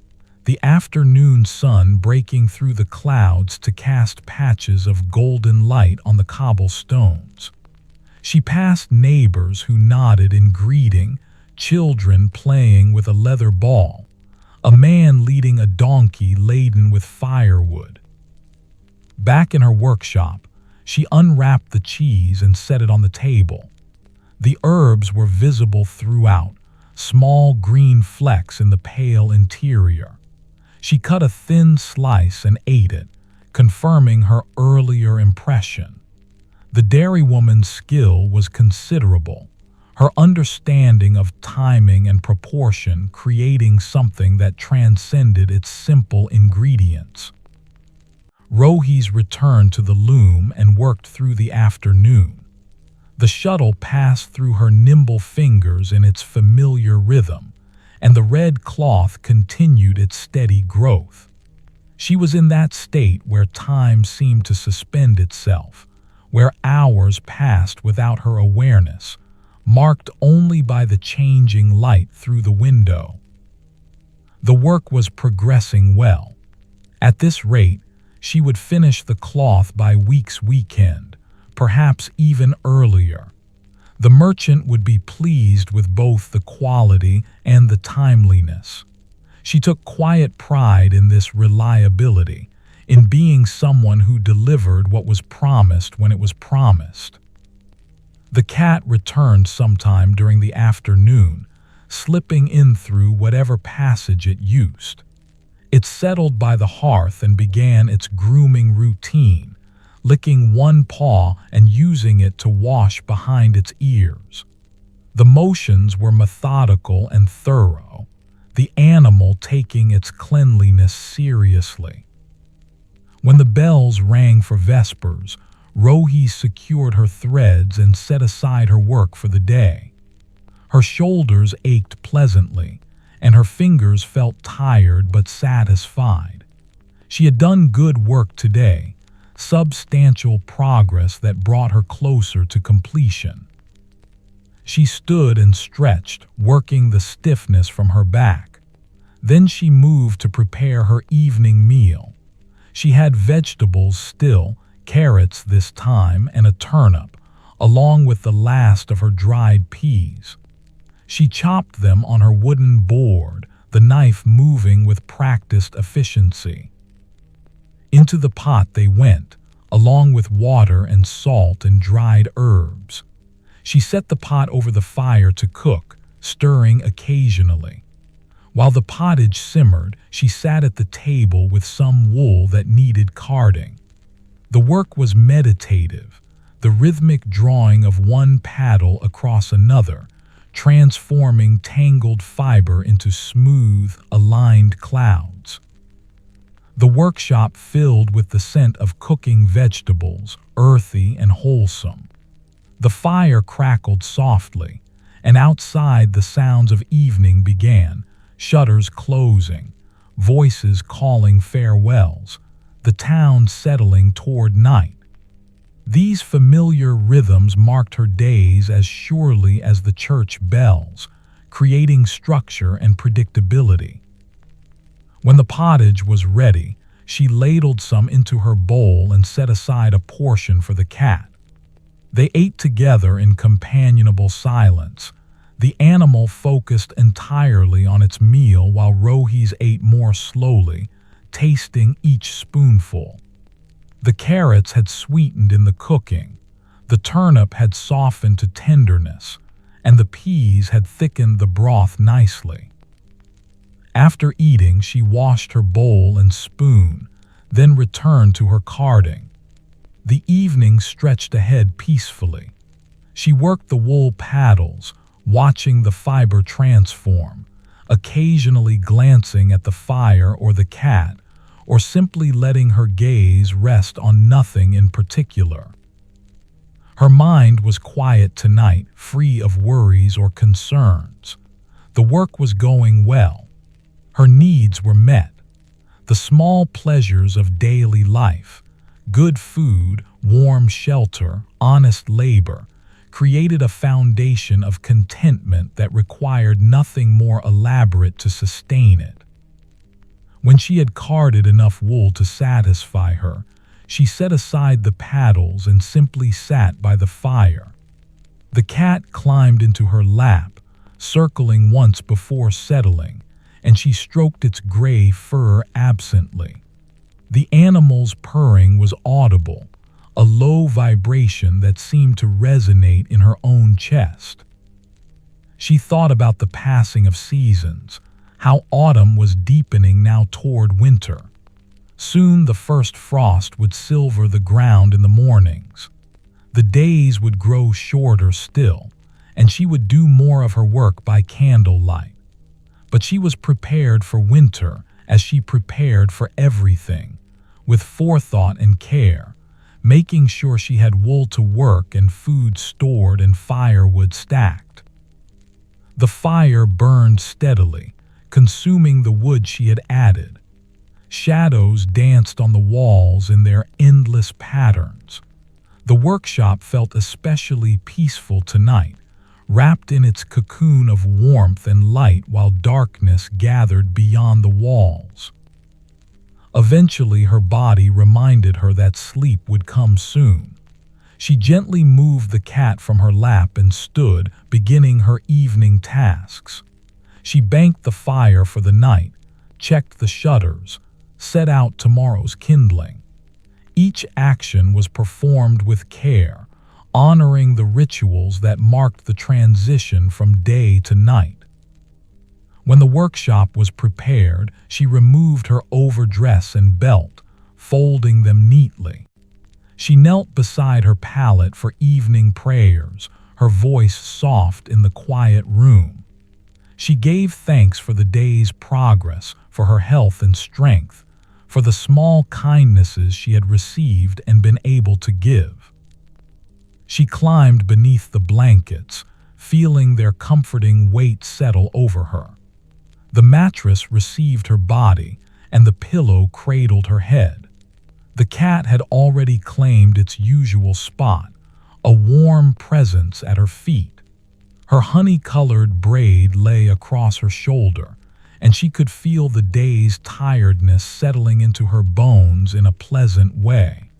the afternoon sun breaking through the clouds to cast patches of golden light on the cobblestones. She passed neighbors who nodded in greeting, children playing with a leather ball, a man leading a donkey laden with firewood. Back in her workshop, she unwrapped the cheese and set it on the table. The herbs were visible throughout, small green flecks in the pale interior. She cut a thin slice and ate it, confirming her earlier impression. The dairywoman's skill was considerable, her understanding of timing and proportion creating something that transcended its simple ingredients. Rohese returned to the loom and worked through the afternoon. The shuttle passed through her nimble fingers in its familiar rhythm, and the red cloth continued its steady growth. She was in that state where time seemed to suspend itself, where hours passed without her awareness, marked only by the changing light through the window. The work was progressing well. At this rate, she would finish the cloth by week's weekend, perhaps even earlier. The merchant would be pleased with both the quality and the timeliness. She took quiet pride in this reliability, in being someone who delivered what was promised when it was promised. The cat returned sometime during the afternoon, slipping in through whatever passage it used. It settled by the hearth and began its grooming routine, licking one paw and using it to wash behind its ears. The motions were methodical and thorough, the animal taking its cleanliness seriously. When the bells rang for vespers, Rohese secured her threads and set aside her work for the day. Her shoulders ached pleasantly, and her fingers felt tired but satisfied. She had done good work today, substantial progress that brought her closer to completion. She stood and stretched, working the stiffness from her back. Then she moved to prepare her evening meal. She had vegetables still, carrots this time, and a turnip, along with the last of her dried peas. She chopped them on her wooden board, the knife moving with practiced efficiency. Into the pot they went, along with water and salt and dried herbs. She set the pot over the fire to cook, stirring occasionally. While the pottage simmered, she sat at the table with some wool that needed carding. The work was meditative, the rhythmic drawing of one paddle across another, transforming tangled fiber into smooth, aligned clouds. The workshop filled with the scent of cooking vegetables, earthy and wholesome. The fire crackled softly, and outside the sounds of evening began, shutters closing, voices calling farewells, the town settling toward night. These familiar rhythms marked her days as surely as the church bells, creating structure and predictability. When the pottage was ready, she ladled some into her bowl and set aside a portion for the cat. They ate together in companionable silence. The animal focused entirely on its meal while Rohese ate more slowly, tasting each spoonful. The carrots had sweetened in the cooking, the turnip had softened to tenderness, and the peas had thickened the broth nicely. After eating, she washed her bowl and spoon, then returned to her carding. The evening stretched ahead peacefully. She worked the wool paddles, watching the fiber transform, occasionally glancing at the fire or the cat, or simply letting her gaze rest on nothing in particular. Her mind was quiet tonight, free of worries or concerns. The work was going well. Her needs were met. The small pleasures of daily life, good food, warm shelter, honest labor, created a foundation of contentment that required nothing more elaborate to sustain it. When she had carded enough wool to satisfy her, she set aside the paddles and simply sat by the fire. The cat climbed into her lap, circling once before settling, and she stroked its gray fur absently. The animal's purring was audible, a low vibration that seemed to resonate in her own chest. She thought about the passing of seasons, how autumn was deepening now toward winter. Soon the first frost would silver the ground in the mornings. The days would grow shorter still, and she would do more of her work by candlelight. But she was prepared for winter as she prepared for everything, with forethought and care, making sure she had wool to work and food stored and firewood stacked. The fire burned steadily, consuming the wood she had added. Shadows danced on the walls in their endless patterns. The workshop felt especially peaceful tonight, wrapped in its cocoon of warmth and light while darkness gathered beyond the walls. Eventually, her body reminded her that sleep would come soon. She gently moved the cat from her lap and stood, beginning her evening tasks. She banked the fire for the night, checked the shutters, set out tomorrow's kindling. Each action was performed with care, honoring the rituals that marked the transition from day to night. When the workshop was prepared, she removed her overdress and belt, folding them neatly. She knelt beside her pallet for evening prayers, her voice soft in the quiet room. She gave thanks for the day's progress, for her health and strength, for the small kindnesses she had received and been able to give. She climbed beneath the blankets, feeling their comforting weight settle over her. The mattress received her body, and the pillow cradled her head. The cat had already claimed its usual spot, a warm presence at her feet. Her honey-colored braid lay across her shoulder, and she could feel the day's tiredness settling into her bones in a pleasant way.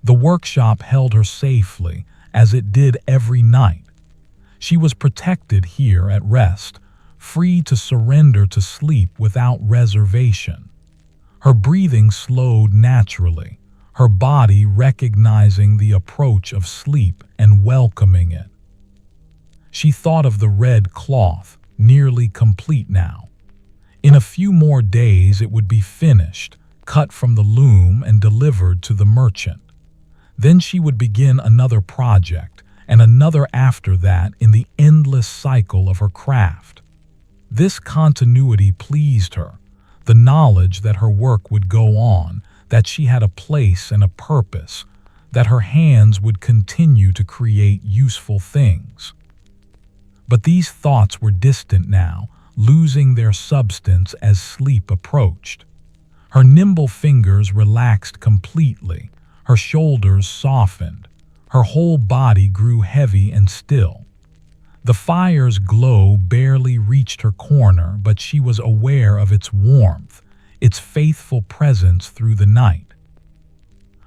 The workshop held her safely, as it did every night. She was protected here at rest, free to surrender to sleep without reservation. Her breathing slowed naturally, her body recognizing the approach of sleep and welcoming it. She thought of the red cloth, nearly complete now. In a few more days it would be finished, cut from the loom and delivered to the merchant. Then she would begin another project, and another after that in the endless cycle of her craft. This continuity pleased her, the knowledge that her work would go on, that she had a place and a purpose, that her hands would continue to create useful things. But these thoughts were distant now, losing their substance as sleep approached. Her nimble fingers relaxed completely, her shoulders softened, her whole body grew heavy and still. The fire's glow barely reached her corner, but she was aware of its warmth, its faithful presence through the night.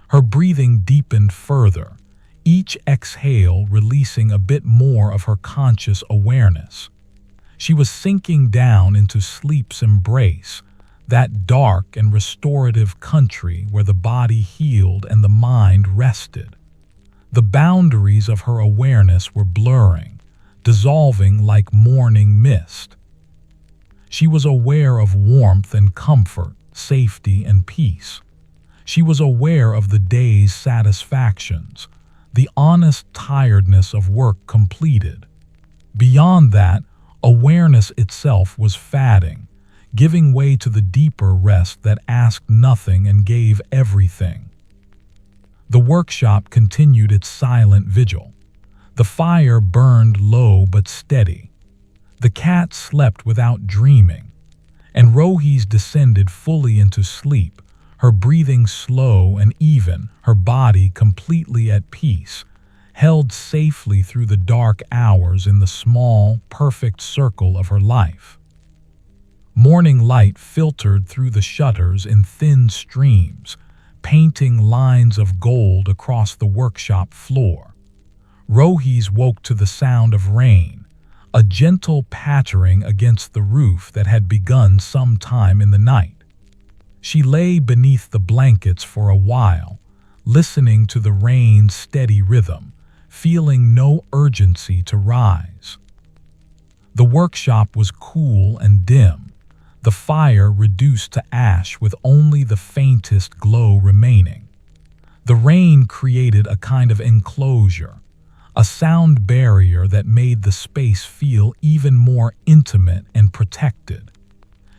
Her breathing deepened further, each exhale releasing a bit more of her conscious awareness. She was sinking down into sleep's embrace, that dark and restorative country where the body healed and the mind rested. The boundaries of her awareness were blurring, dissolving like morning mist. She was aware of warmth and comfort, safety and peace. She was aware of the day's satisfactions, the honest tiredness of work completed. Beyond that, awareness itself was fading, giving way to the deeper rest that asked nothing and gave everything. The workshop continued its silent vigil. The fire burned low but steady. The cat slept without dreaming, and Rohese descended fully into sleep, her breathing slow and even, her body completely at peace, held safely through the dark hours in the small, perfect circle of her life. Morning light filtered through the shutters in thin streams, painting lines of gold across the workshop floor. Rohese woke to the sound of rain, a gentle pattering against the roof that had begun some time in the night. She lay beneath the blankets for a while, listening to the rain's steady rhythm, feeling no urgency to rise. The workshop was cool and dim, the fire reduced to ash with only the faintest glow remaining. The rain created a kind of enclosure, a sound barrier that made the space feel even more intimate and protected.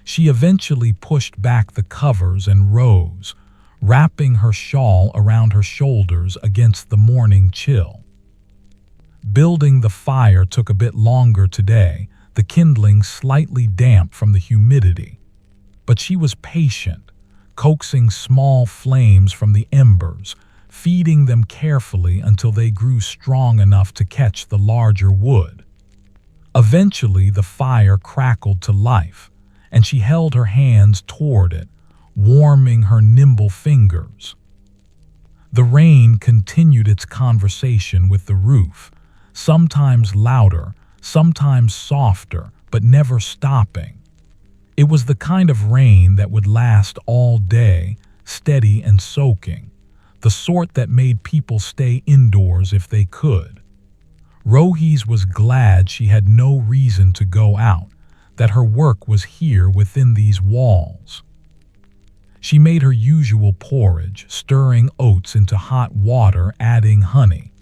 She eventually pushed back the covers and rose, wrapping her shawl around her shoulders against the morning chill. Building the fire took a bit longer today, the kindling slightly damp from the humidity. But she was patient, coaxing small flames from the embers, feeding them carefully until they grew strong enough to catch the larger wood. Eventually, the fire crackled to life, and she held her hands toward it, warming her nimble fingers. The rain continued its conversation with the roof, sometimes louder, sometimes softer, but never stopping. It was the kind of rain that would last all day, steady and soaking, the sort that made people stay indoors if they could. Rohese was glad she had no reason to go out, that her work was here within these walls. She made her usual porridge, stirring oats into hot water, adding honey.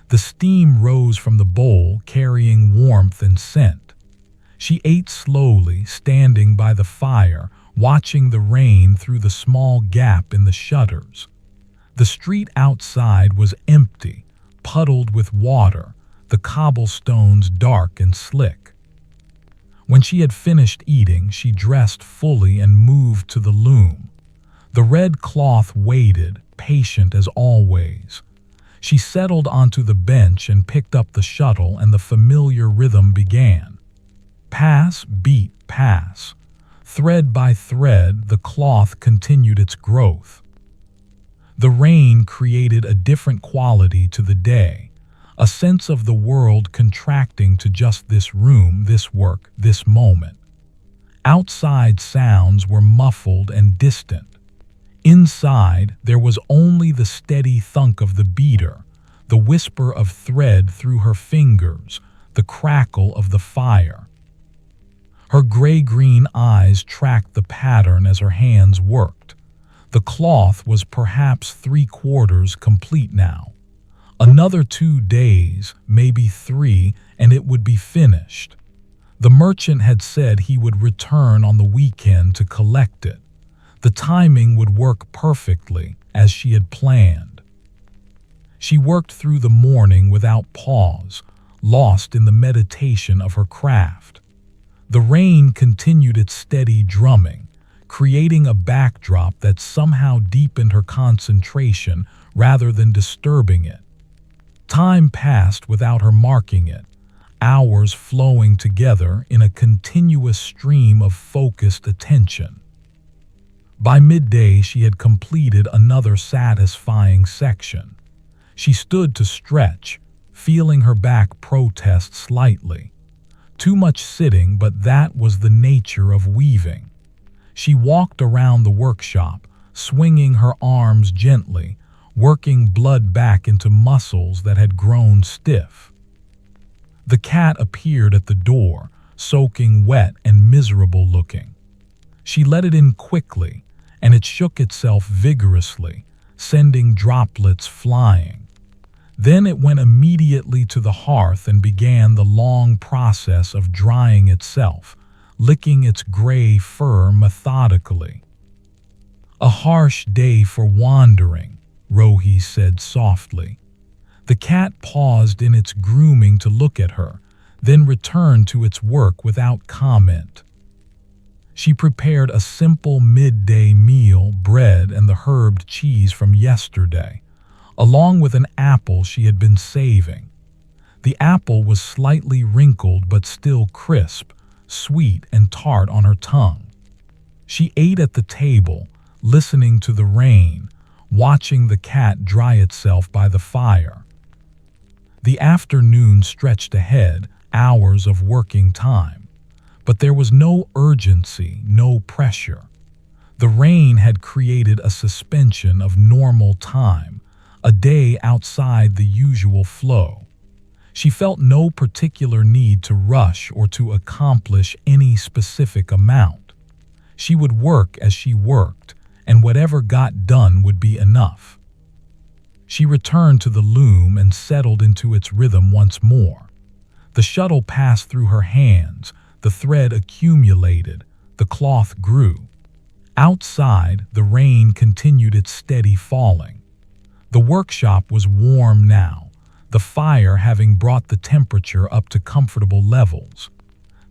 The steam rose from the bowl, carrying warmth and scent. She ate slowly, standing by the fire, watching the rain through the small gap in the shutters. The street outside was empty, puddled with water, the cobblestones dark and slick. When she had finished eating, she dressed fully and moved to the loom. The red cloth waited, patient as always. She settled onto the bench and picked up the shuttle, and the familiar rhythm began. Pass, beat, pass. Thread by thread, the cloth continued its growth. The rain created a different quality to the day, a sense of the world contracting to just this room, this work, this moment. Outside sounds were muffled and distant. Inside, there was only the steady thunk of the beater, the whisper of thread through her fingers, the crackle of the fire. Her gray-green eyes tracked the pattern as her hands worked. The cloth was perhaps 3/4 complete now. Another 2 days, maybe 3, and it would be finished. The merchant had said he would return on the weekend to collect it. The timing would work perfectly, as she had planned. She worked through the morning without pause, lost in the meditation of her craft. The rain continued its steady drumming, creating a backdrop that somehow deepened her concentration rather than disturbing it. Time passed without her marking it, hours flowing together in a continuous stream of focused attention. By midday, she had completed another satisfying section. She stood to stretch, feeling her back protest slightly. Too much sitting, but that was the nature of weaving. She walked around the workshop, swinging her arms gently, working blood back into muscles that had grown stiff. The cat appeared at the door, soaking wet and miserable looking. She let it in quickly, and it shook itself vigorously, sending droplets flying. Then it went immediately to the hearth and began the long process of drying itself, licking its gray fur methodically. "A harsh day for wandering," Rohese said softly. The cat paused in its grooming to look at her, then returned to its work without comment. She prepared a simple midday meal, bread and the herbed cheese from yesterday, along with an apple she had been saving. The apple was slightly wrinkled but still crisp, sweet and tart on her tongue. She ate at the table, listening to the rain, watching the cat dry itself by the fire. The afternoon stretched ahead, hours of working time. But there was no urgency, no pressure. The rain had created a suspension of normal time, a day outside the usual flow. She felt no particular need to rush or to accomplish any specific amount. She would work as she worked, and whatever got done would be enough. She returned to the loom and settled into its rhythm once more. The shuttle passed through her hands, the thread accumulated, the cloth grew. Outside, the rain continued its steady falling. The workshop was warm now, the fire having brought the temperature up to comfortable levels.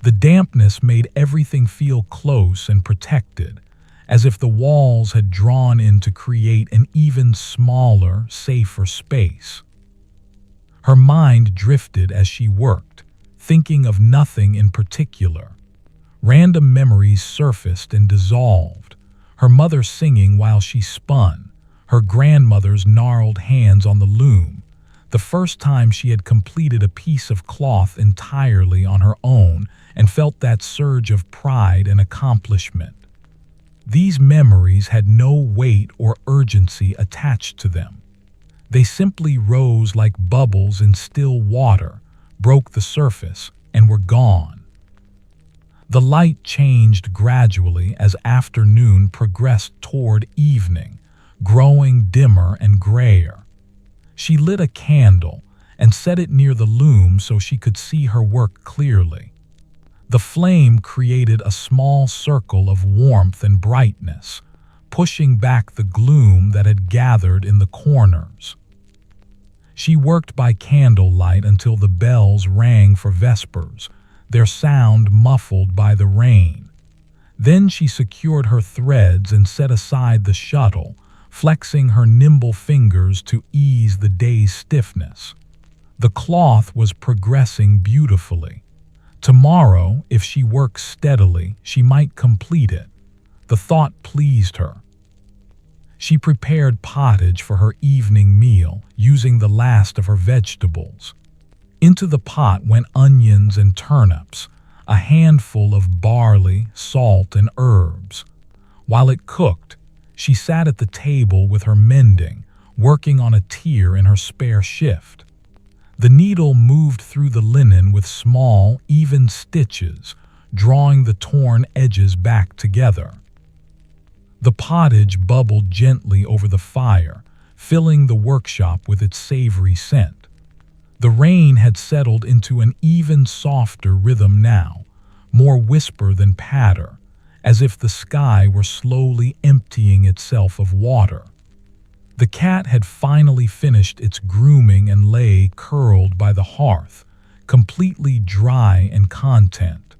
The dampness made everything feel close and protected, as if the walls had drawn in to create an even smaller, safer space. Her mind drifted as she worked, thinking of nothing in particular. Random memories surfaced and dissolved. Her mother singing while she spun, her grandmother's gnarled hands on the loom, the first time she had completed a piece of cloth entirely on her own and felt that surge of pride and accomplishment. These memories had no weight or urgency attached to them. They simply rose like bubbles in still water, broke the surface, and were gone. The light changed gradually as afternoon progressed toward evening, growing dimmer and grayer. She lit a candle and set it near the loom so she could see her work clearly. The flame created a small circle of warmth and brightness, pushing back the gloom that had gathered in the corners. She worked by candlelight until the bells rang for vespers, their sound muffled by the rain. Then she secured her threads and set aside the shuttle, flexing her nimble fingers to ease the day's stiffness. The cloth was progressing beautifully. Tomorrow, if she worked steadily, she might complete it. The thought pleased her. She prepared pottage for her evening meal, using the last of her vegetables. Into the pot went onions and turnips, a handful of barley, salt, and herbs. While it cooked, she sat at the table with her mending, working on a tier in her spare shift. The needle moved through the linen with small, even stitches, drawing the torn edges back together. The pottage bubbled gently over the fire, filling the workshop with its savory scent. The rain had settled into an even softer rhythm now, more whisper than patter, as if the sky were slowly emptying itself of water. The cat had finally finished its grooming and lay curled by the hearth, completely dry and content.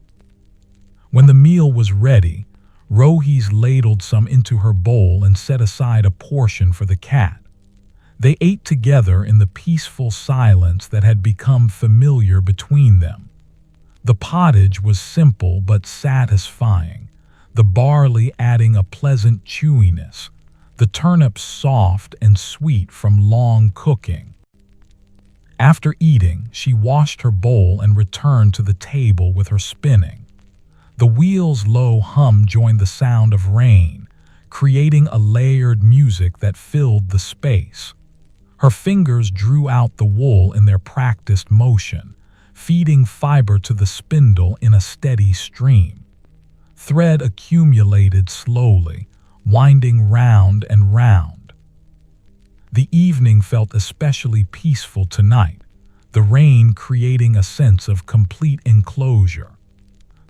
When the meal was ready, Rohese ladled some into her bowl and set aside a portion for the cat. They ate together in the peaceful silence that had become familiar between them. The pottage was simple but satisfying, the barley adding a pleasant chewiness, the turnips soft and sweet from long cooking. After eating, she washed her bowl and returned to the table with her spinning. The wheel's low hum joined the sound of rain, creating a layered music that filled the space. Her fingers drew out the wool in their practiced motion, feeding fiber to the spindle in a steady stream. Thread accumulated slowly, winding round and round. The evening felt especially peaceful tonight, the rain creating a sense of complete enclosure.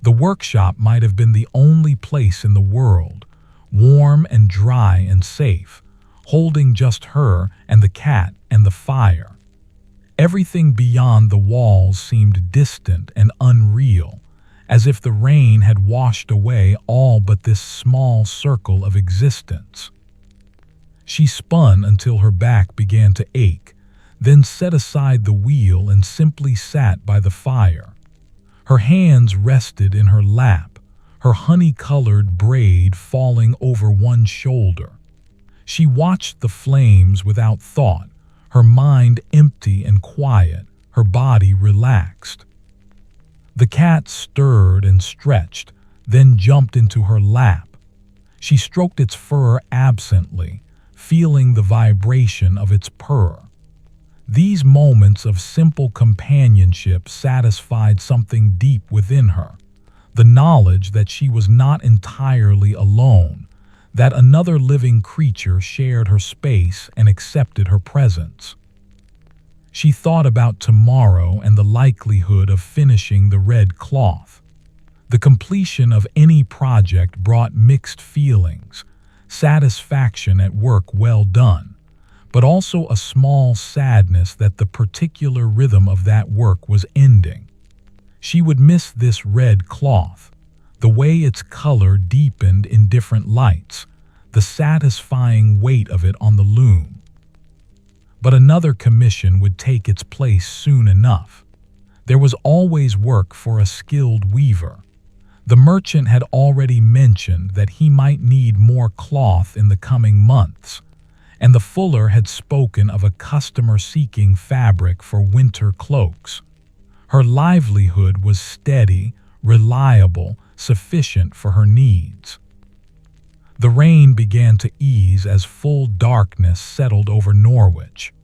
The workshop might have been the only place in the world, warm and dry and safe, holding just her and the cat and the fire. Everything beyond the walls seemed distant and unreal, as if the rain had washed away all but this small circle of existence. She spun until her back began to ache, then set aside the wheel and simply sat by the fire. Her hands rested in her lap, her honey-colored braid falling over one shoulder. She watched the flames without thought, her mind empty and quiet, her body relaxed. The cat stirred and stretched, then jumped into her lap. She stroked its fur absently, feeling the vibration of its purr. These moments of simple companionship satisfied something deep within her, the knowledge that she was not entirely alone, that another living creature shared her space and accepted her presence. She thought about tomorrow and the likelihood of finishing the red cloth. The completion of any project brought mixed feelings, satisfaction at work well done, but also a small sadness that the particular rhythm of that work was ending. She would miss this red cloth, the way its color deepened in different lights, the satisfying weight of it on the loom. But another commission would take its place soon enough. There was always work for a skilled weaver. The merchant had already mentioned that he might need more cloth in the coming months, and the fuller had spoken of a customer seeking fabric for winter cloaks. Her livelihood was steady, reliable, sufficient for her needs. The rain began to ease as full darkness settled over Norwich.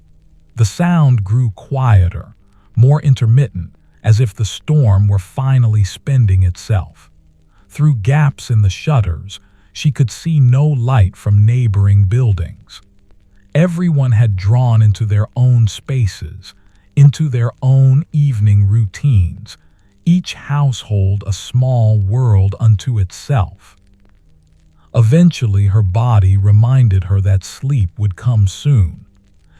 The sound grew quieter, more intermittent, as if the storm were finally spending itself. Through gaps in the shutters, she could see no light from neighboring buildings. Everyone had drawn into their own spaces, into their own evening routines, each household a small world unto itself. Eventually, her body reminded her that sleep would come soon.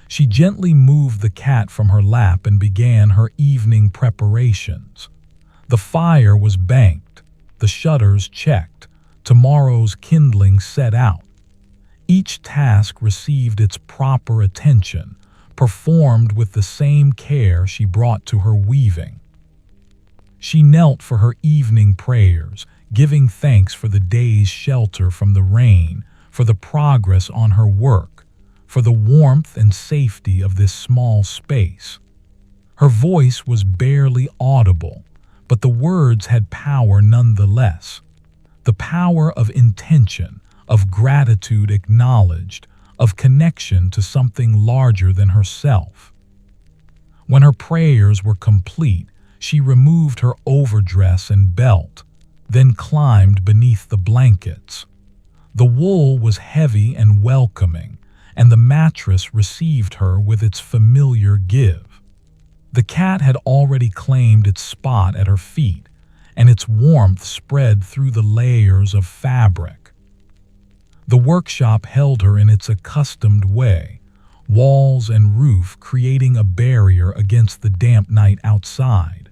She gently moved the cat from her lap and began her evening preparations. The fire was banked, the shutters checked, tomorrow's kindling set out. Each task received its proper attention, performed with the same care she brought to her weaving. She knelt for her evening prayers, giving thanks for the day's shelter from the rain, for the progress on her work, for the warmth and safety of this small space. Her voice was barely audible, but the words had power nonetheless. The power of intention, of gratitude acknowledged, of connection to something larger than herself. When her prayers were complete, she removed her overdress and belt, then climbed beneath the blankets. The wool was heavy and welcoming, and the mattress received her with its familiar give. The cat had already claimed its spot at her feet, and its warmth spread through the layers of fabric. The workshop held her in its accustomed way, walls and roof creating a barrier against the damp night outside.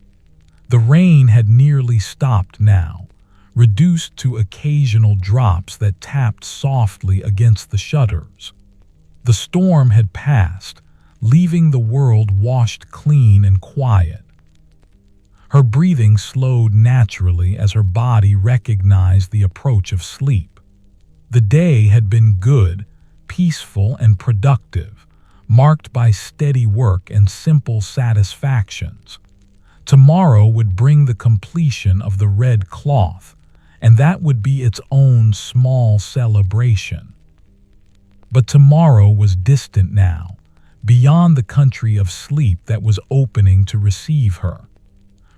The rain had nearly stopped now, reduced to occasional drops that tapped softly against the shutters. The storm had passed, leaving the world washed clean and quiet. Her breathing slowed naturally as her body recognized the approach of sleep. The day had been good, peaceful, and productive, marked by steady work and simple satisfactions. Tomorrow would bring the completion of the red cloth, and that would be its own small celebration. But tomorrow was distant now, beyond the country of sleep that was opening to receive her.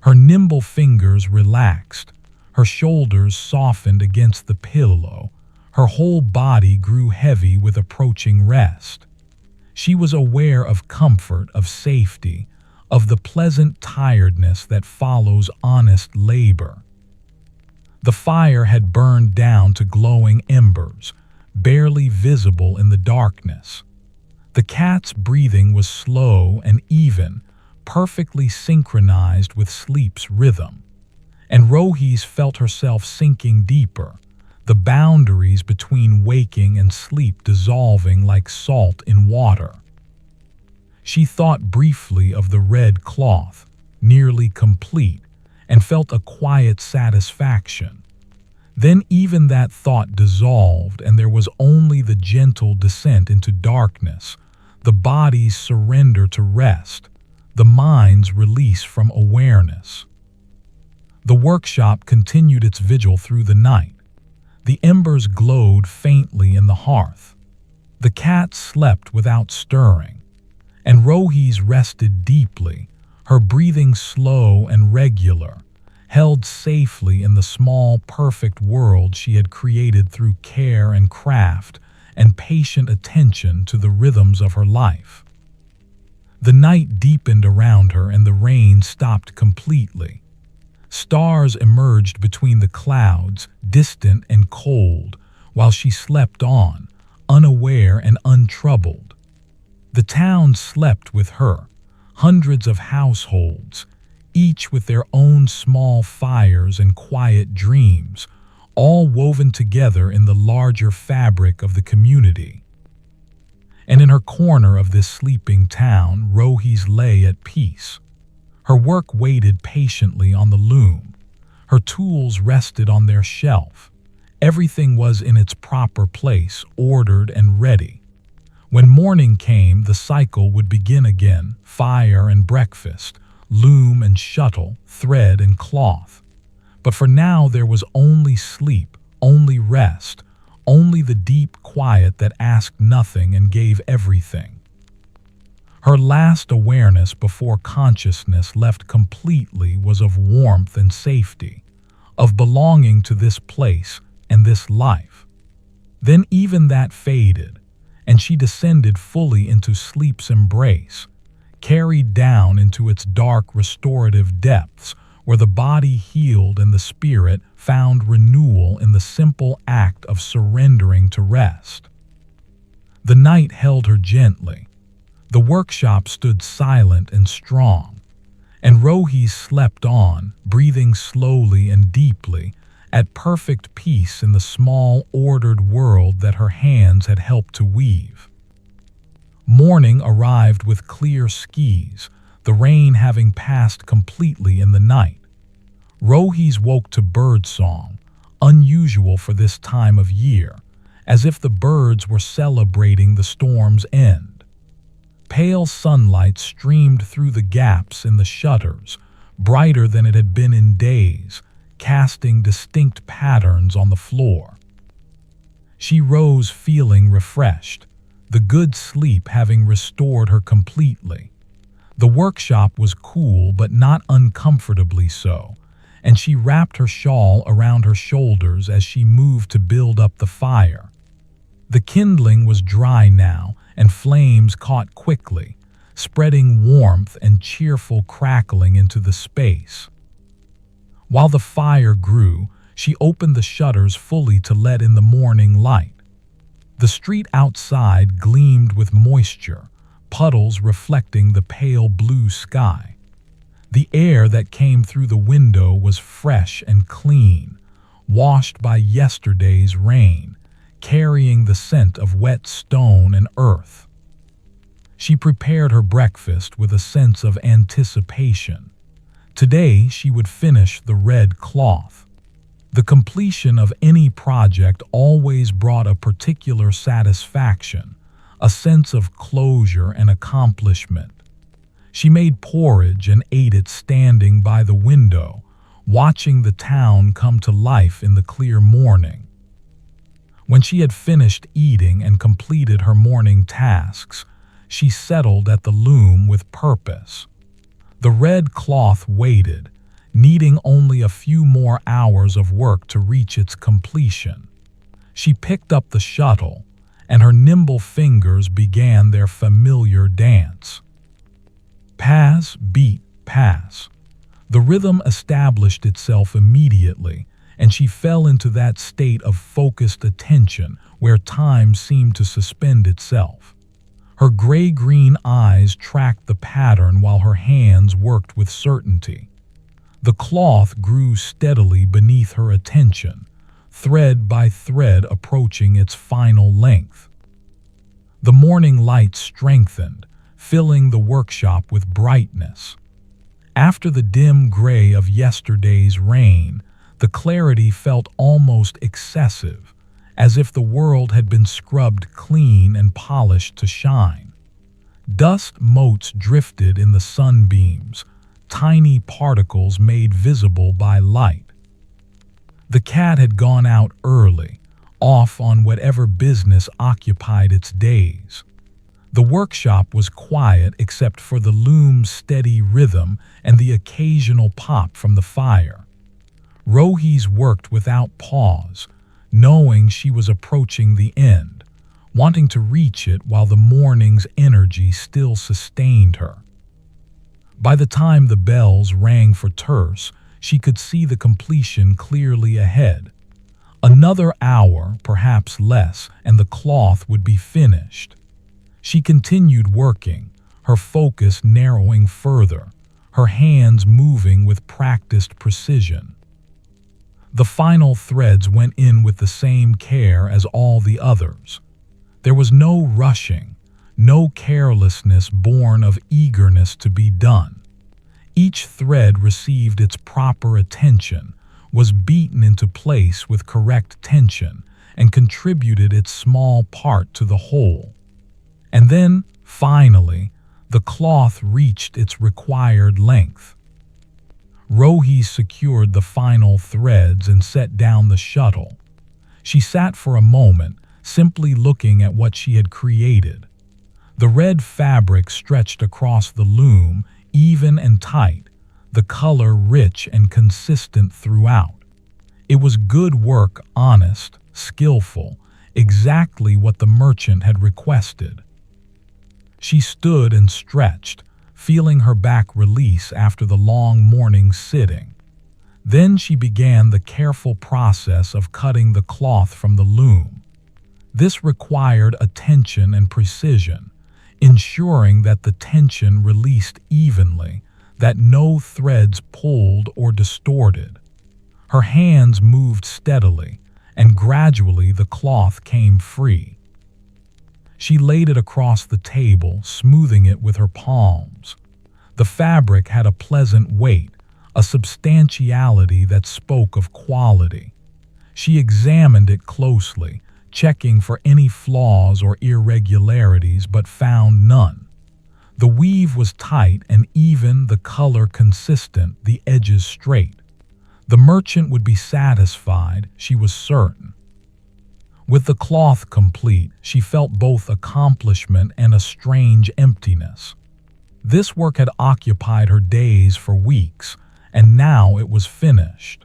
Her nimble fingers relaxed, her shoulders softened against the pillow, her whole body grew heavy with approaching rest. She was aware of comfort, of safety, of the pleasant tiredness that follows honest labor. The fire had burned down to glowing embers, barely visible in the darkness. The cat's breathing was slow and even, perfectly synchronized with sleep's rhythm, and Rohese felt herself sinking deeper, the boundaries between waking and sleep dissolving like salt in water. She thought briefly of the red cloth, nearly complete, and felt a quiet satisfaction. Then even that thought dissolved, and there was only the gentle descent into darkness, the body's surrender to rest, the mind's release from awareness. The workshop continued its vigil through the night. The embers glowed faintly in the hearth. The cat slept without stirring, and Rohese rested deeply, her breathing slow and regular, held safely in the small, perfect world she had created through care and craft and patient attention to the rhythms of her life. The night deepened around her and the rain stopped completely. Stars emerged between the clouds, distant and cold, while she slept on, unaware and untroubled. The town slept with her, hundreds of households, each with their own small fires and quiet dreams, all woven together in the larger fabric of the community. And in her corner of this sleeping town, Rohese lay at peace. Her work waited patiently on the loom. Her tools rested on their shelf. Everything was in its proper place, ordered and ready. When morning came, the cycle would begin again, fire and breakfast, loom and shuttle, thread and cloth. But for now there was only sleep, only rest, only the deep quiet that asked nothing and gave everything. Her last awareness before consciousness left completely was of warmth and safety, of belonging to this place and this life. Then even that faded, and she descended fully into sleep's embrace, carried down into its dark restorative depths where the body healed and the spirit found renewal in the simple act of surrendering to rest. The night held her gently. The workshop stood silent and strong, and Rohese slept on, breathing slowly and deeply, at perfect peace in the small, ordered world that her hands had helped to weave. Morning arrived with clear skies, the rain having passed completely in the night. Rohese woke to birdsong, unusual for this time of year, as if the birds were celebrating the storm's end. Pale sunlight streamed through the gaps in the shutters, brighter than it had been in days, casting distinct patterns on the floor. She rose feeling refreshed, the good sleep having restored her completely. The workshop was cool but not uncomfortably so, and she wrapped her shawl around her shoulders as she moved to build up the fire. The kindling was dry now, and flames caught quickly, spreading warmth and cheerful crackling into the space. While the fire grew, she opened the shutters fully to let in the morning light. The street outside gleamed with moisture, puddles reflecting the pale blue sky. The air that came through the window was fresh and clean, washed by yesterday's rain, carrying the scent of wet stone and earth. She prepared her breakfast with a sense of anticipation. Today she would finish the red cloth. The completion of any project always brought a particular satisfaction, a sense of closure and accomplishment. She made porridge and ate it standing by the window, watching the town come to life in the clear morning. When she had finished eating and completed her morning tasks, she settled at the loom with purpose. The red cloth waited, needing only a few more hours of work to reach its completion. She picked up the shuttle, and her nimble fingers began their familiar dance. Pass, beat, pass. The rhythm established itself immediately, and she fell into that state of focused attention where time seemed to suspend itself. Her gray-green eyes tracked the pattern while her hands worked with certainty. The cloth grew steadily beneath her attention, thread by thread approaching its final length. The morning light strengthened, filling the workshop with brightness. After the dim gray of yesterday's rain, the clarity felt almost excessive, as if the world had been scrubbed clean and polished to shine. Dust motes drifted in the sunbeams, tiny particles made visible by light. The cat had gone out early, off on whatever business occupied its days. The workshop was quiet except for the loom's steady rhythm and the occasional pop from the fire. Rohese worked without pause, knowing she was approaching the end, wanting to reach it while the morning's energy still sustained her. By the time the bells rang for terce, she could see the completion clearly ahead. Another hour, perhaps less, and the cloth would be finished. She continued working, her focus narrowing further, her hands moving with practiced precision. The final threads went in with the same care as all the others. There was no rushing, no carelessness born of eagerness to be done. Each thread received its proper attention, was beaten into place with correct tension, and contributed its small part to the whole. And then, finally, the cloth reached its required length. Rohese secured the final threads and set down the shuttle. She sat for a moment, simply looking at what she had created. The red fabric stretched across the loom, even and tight, the color rich and consistent throughout. It was good work, honest, skillful, exactly what the merchant had requested. She stood and stretched, feeling her back release after the long morning sitting. Then she began the careful process of cutting the cloth from the loom. This required attention and precision, ensuring that the tension released evenly, that no threads pulled or distorted. Her hands moved steadily, and gradually the cloth came free. She laid it across the table, smoothing it with her palms. The fabric had a pleasant weight, a substantiality that spoke of quality. She examined it closely, checking for any flaws or irregularities, but found none. The weave was tight and even, the color consistent, the edges straight. The merchant would be satisfied, she was certain. With the cloth complete, she felt both accomplishment and a strange emptiness. This work had occupied her days for weeks, and now it was finished.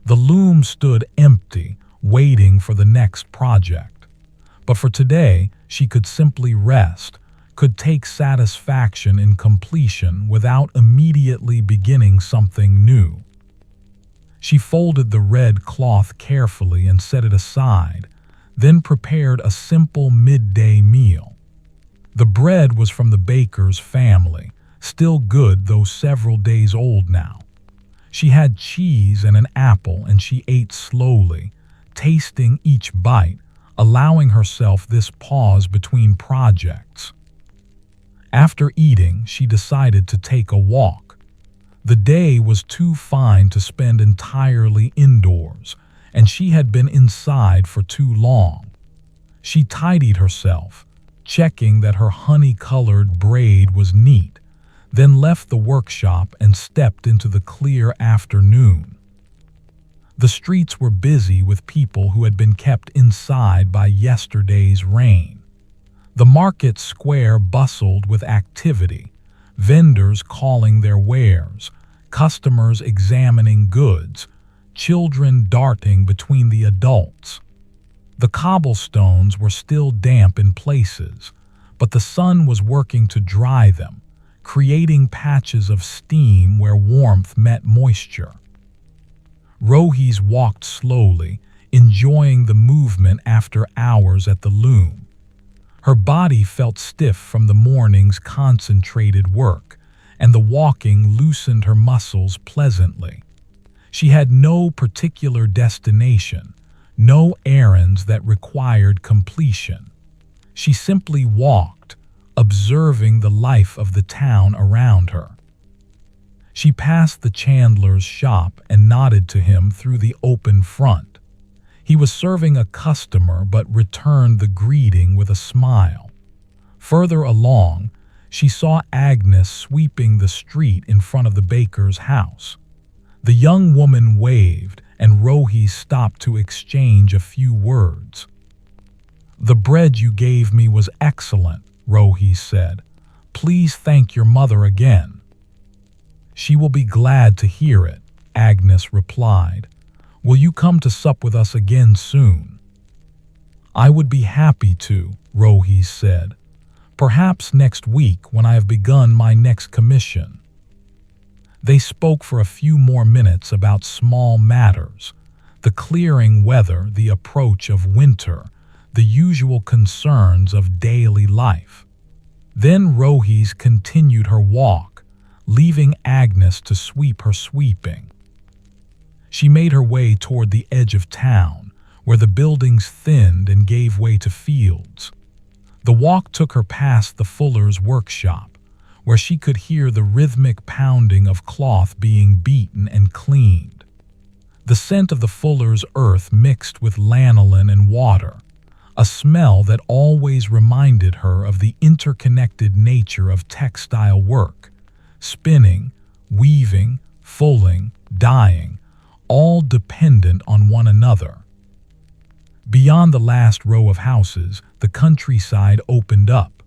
The loom stood empty, waiting for the next project. But for today, she could simply rest, could take satisfaction in completion without immediately beginning something new. She folded the red cloth carefully and set it aside, then prepared a simple midday meal. The bread was from the baker's family, still good though several days old now. She had cheese and an apple, and she ate slowly, tasting each bite, allowing herself this pause between projects. After eating, she decided to take a walk. The day was too fine to spend entirely indoors, and she had been inside for too long. She tidied herself, checking that her honey-colored braid was neat, then left the workshop and stepped into the clear afternoon. The streets were busy with people who had been kept inside by yesterday's rain. The market square bustled with activity, vendors calling their wares, customers examining goods, children darting between the adults. The cobblestones were still damp in places, but the sun was working to dry them, creating patches of steam where warmth met moisture. Rohese walked slowly, enjoying the movement after hours at the loom. Her body felt stiff from the morning's concentrated work, and the walking loosened her muscles pleasantly. She had no particular destination, no errands that required completion. She simply walked, observing the life of the town around her. She passed the chandler's shop and nodded to him through the open front. He was serving a customer but returned the greeting with a smile. Further along, she saw Agnes sweeping the street in front of the baker's house. The young woman waved, and Rohese stopped to exchange a few words. "The bread you gave me was excellent," Rohese said. "Please thank your mother again." "She will be glad to hear it," Agnes replied. "Will you come to sup with us again soon?" "I would be happy to," Rohese said. "Perhaps next week when I have begun my next commission." They spoke for a few more minutes about small matters, the clearing weather, the approach of winter, the usual concerns of daily life. Then Rohese continued her walk, leaving Agnes to sweep her sweeping. She made her way toward the edge of town, where the buildings thinned and gave way to fields. The walk took her past the fuller's workshop, where she could hear the rhythmic pounding of cloth being beaten and cleaned. The scent of the fuller's earth mixed with lanolin and water, a smell that always reminded her of the interconnected nature of textile work, spinning, weaving, fulling, dyeing, all dependent on one another. Beyond the last row of houses, the countryside opened up.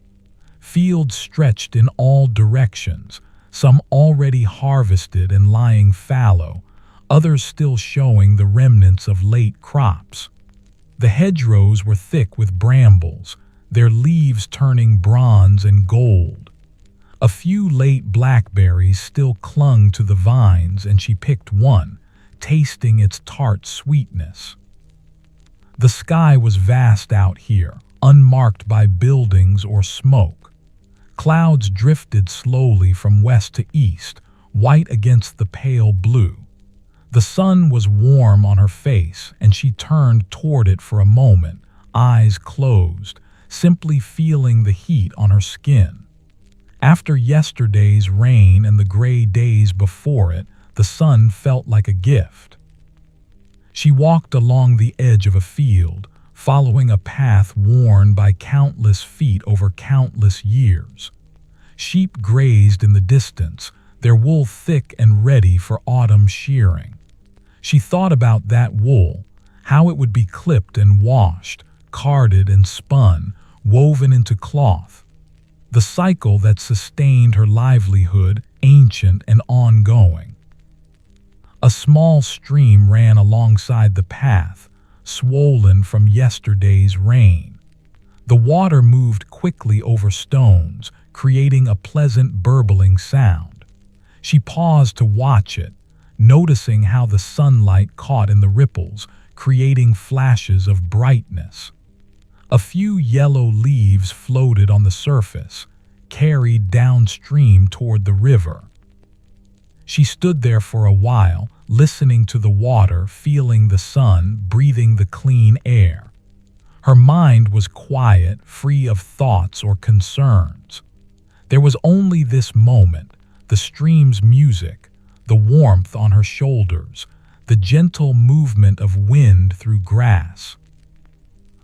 Fields stretched in all directions, some already harvested and lying fallow, others still showing the remnants of late crops. The hedgerows were thick with brambles, their leaves turning bronze and gold. A few late blackberries still clung to the vines, and she picked one, tasting its tart sweetness. The sky was vast out here, unmarked by buildings or smoke. Clouds drifted slowly from west to east, white against the pale blue. The sun was warm on her face, and she turned toward it for a moment, eyes closed, simply feeling the heat on her skin. After yesterday's rain and the gray days before it, the sun felt like a gift. She walked along the edge of a field, following a path worn by countless feet over countless years. Sheep grazed in the distance, their wool thick and ready for autumn shearing. She thought about that wool, how it would be clipped and washed, carded and spun, woven into cloth. The cycle that sustained her livelihood, ancient and ongoing. A small stream ran alongside the path, swollen from yesterday's rain. The water moved quickly over stones, creating a pleasant burbling sound. She paused to watch it, noticing how the sunlight caught in the ripples, creating flashes of brightness. A few yellow leaves floated on the surface, carried downstream toward the river. She stood there for a while, listening to the water, feeling the sun, breathing the clean air. Her mind was quiet, free of thoughts or concerns. There was only this moment, the stream's music, the warmth on her shoulders, the gentle movement of wind through grass.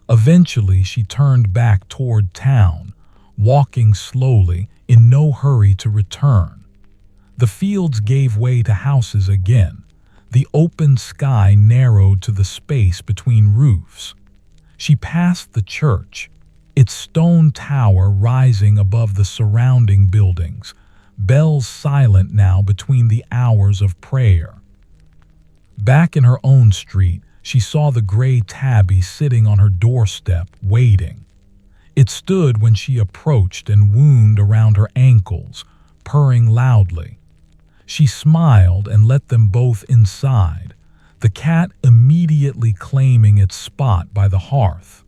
Eventually, she turned back toward town, walking slowly, in no hurry to return. The fields gave way to houses again. The open sky narrowed to the space between roofs. She passed the church, its stone tower rising above the surrounding buildings, bells silent now between the hours of prayer. Back in her own street, she saw the gray tabby sitting on her doorstep, waiting. It stood when she approached and wound around her ankles, purring loudly. She smiled and let them both inside, the cat immediately claiming its spot by the hearth.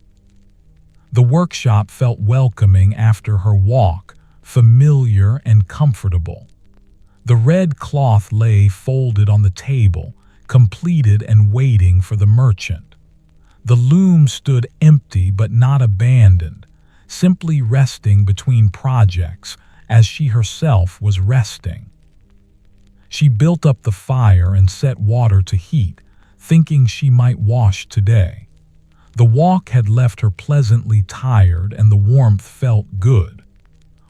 The workshop felt welcoming after her walk, familiar and comfortable. The red cloth lay folded on the table, completed and waiting for the merchant. The loom stood empty but not abandoned, simply resting between projects as she herself was resting. She built up the fire and set water to heat, thinking she might wash today. The walk had left her pleasantly tired and the warmth felt good.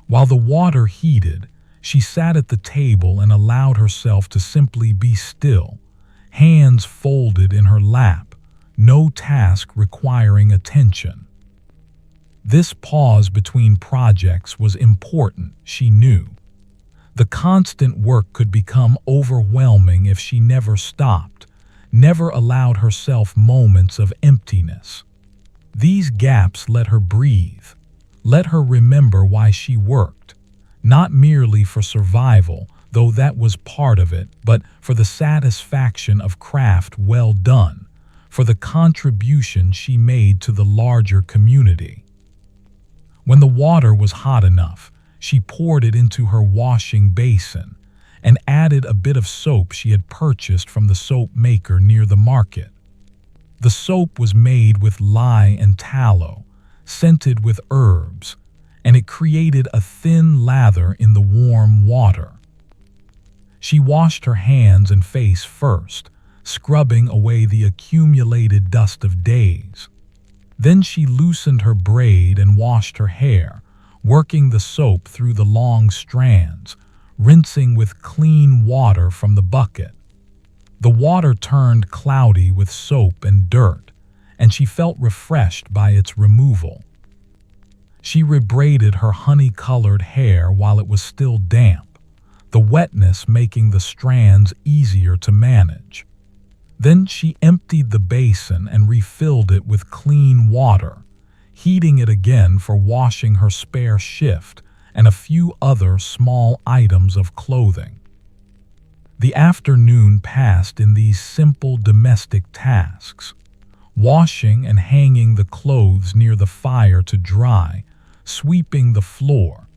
While the water heated, she sat at the table and allowed herself to simply be still, hands folded in her lap, no task requiring attention. This pause between projects was important, she knew. The constant work could become overwhelming if she never stopped, never allowed herself moments of emptiness. These gaps let her breathe, let her remember why she worked, not merely for survival, though that was part of it, but for the satisfaction of craft well done, for the contribution she made to the larger community. When the water was hot enough, she poured it into her washing basin and added a bit of soap she had purchased from the soap maker near the market. The soap was made with lye and tallow, scented with herbs, and it created a thin lather in the warm water. She washed her hands and face first, scrubbing away the accumulated dust of days. Then she loosened her braid and washed her hair, working the soap through the long strands, rinsing with clean water from the bucket. The water turned cloudy with soap and dirt, and she felt refreshed by its removal. She rebraided her honey-colored hair while it was still damp, the wetness making the strands easier to manage. Then she emptied the basin and refilled it with clean water, heating it again for washing her spare shift and a few other small items of clothing. The afternoon passed in these simple domestic tasks, washing and hanging the clothes near the fire to dry, sweeping the floor,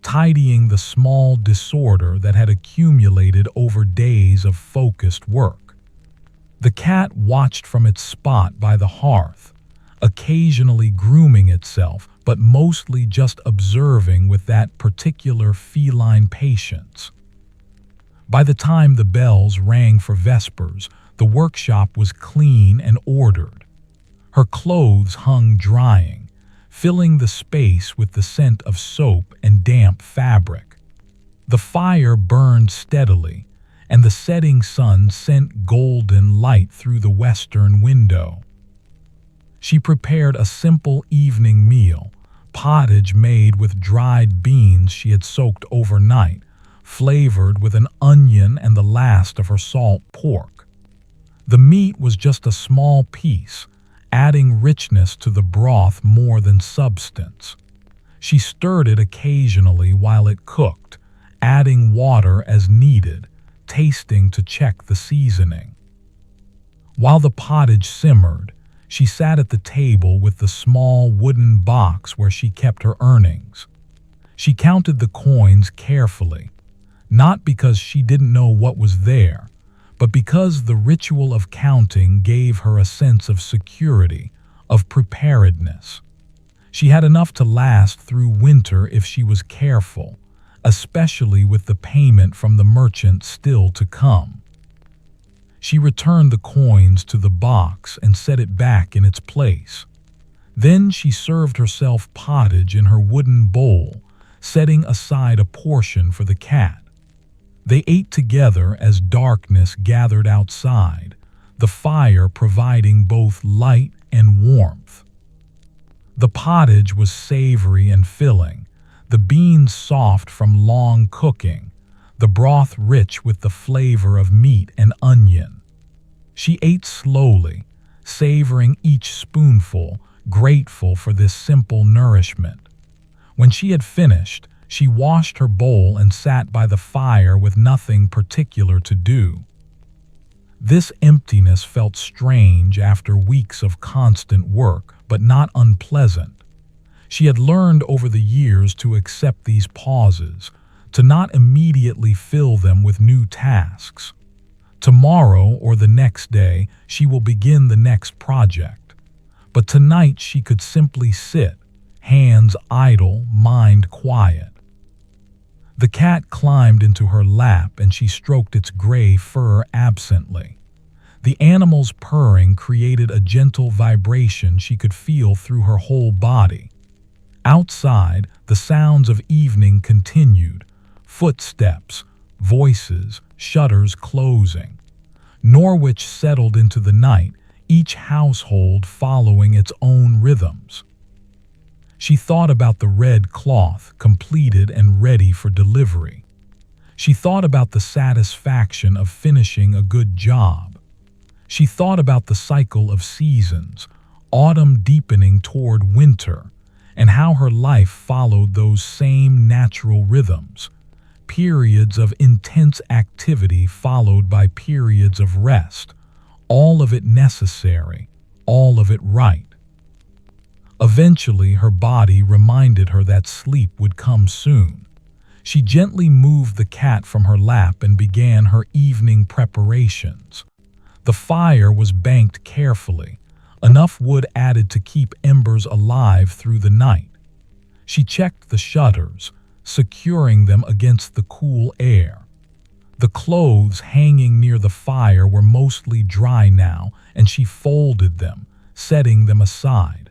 tidying the small disorder that had accumulated over days of focused work. The cat watched from its spot by the hearth, occasionally grooming itself, but mostly just observing with that particular feline patience. By the time the bells rang for vespers, the workshop was clean and ordered. Her clothes hung drying, filling the space with the scent of soap and damp fabric. The fire burned steadily, and the setting sun sent golden light through the western window. She prepared a simple evening meal, pottage made with dried beans she had soaked overnight, flavored with an onion and the last of her salt pork. The meat was just a small piece, adding richness to the broth more than substance. She stirred it occasionally while it cooked, adding water as needed, tasting to check the seasoning. While the pottage simmered, she sat at the table with the small wooden box where she kept her earnings. She counted the coins carefully, not because she didn't know what was there, but because the ritual of counting gave her a sense of security, of preparedness. She had enough to last through winter if she was careful, especially with the payment from the merchant still to come. She returned the coins to the box and set it back in its place. Then she served herself pottage in her wooden bowl, setting aside a portion for the cat. They ate together as darkness gathered outside, the fire providing both light and warmth. The pottage was savory and filling, the beans soft from long cooking, the broth rich with the flavor of meat and onion. She ate slowly, savoring each spoonful, grateful for this simple nourishment. When she had finished, she washed her bowl and sat by the fire with nothing particular to do. This emptiness felt strange after weeks of constant work, but not unpleasant. She had learned over the years to accept these pauses, to not immediately fill them with new tasks. Tomorrow or the next day, she will begin the next project. But tonight she could simply sit, hands idle, mind quiet. The cat climbed into her lap and she stroked its gray fur absently. The animal's purring created a gentle vibration she could feel through her whole body. Outside, the sounds of evening continued, footsteps, voices, shutters closing. Norwich settled into the night, each household following its own rhythms. She thought about the red cloth, completed and ready for delivery. She thought about the satisfaction of finishing a good job. She thought about the cycle of seasons, autumn deepening toward winter, and how her life followed those same natural rhythms. Periods of intense activity followed by periods of rest, all of it necessary, all of it right. Eventually, her body reminded her that sleep would come soon. She gently moved the cat from her lap and began her evening preparations. The fire was banked carefully, enough wood added to keep embers alive through the night. She checked the shutters, securing them against the cool air. The clothes hanging near the fire were mostly dry now, and she folded them, setting them aside.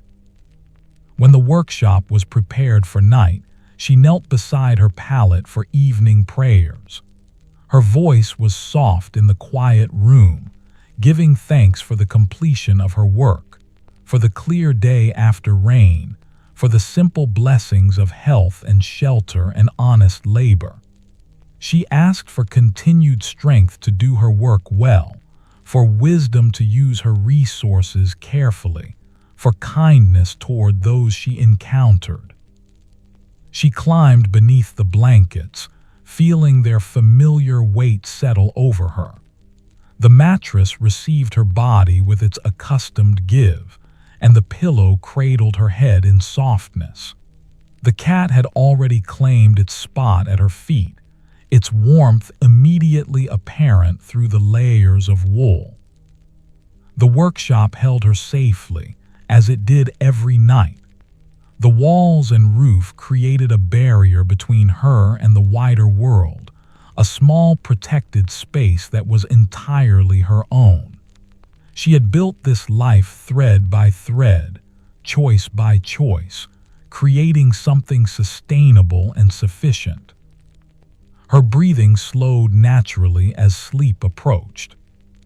When the workshop was prepared for night, she knelt beside her pallet for evening prayers. Her voice was soft in the quiet room, giving thanks for the completion of her work, for the clear day after rain, for the simple blessings of health and shelter and honest labor. She asked for continued strength to do her work well, for wisdom to use her resources carefully, for kindness toward those she encountered. She climbed beneath the blankets, feeling their familiar weight settle over her. The mattress received her body with its accustomed give, and the pillow cradled her head in softness. The cat had already claimed its spot at her feet, its warmth immediately apparent through the layers of wool. The workshop held her safely, as it did every night. The walls and roof created a barrier between her and the wider world, a small protected space that was entirely her own. She had built this life thread by thread, choice by choice, creating something sustainable and sufficient. Her breathing slowed naturally as sleep approached.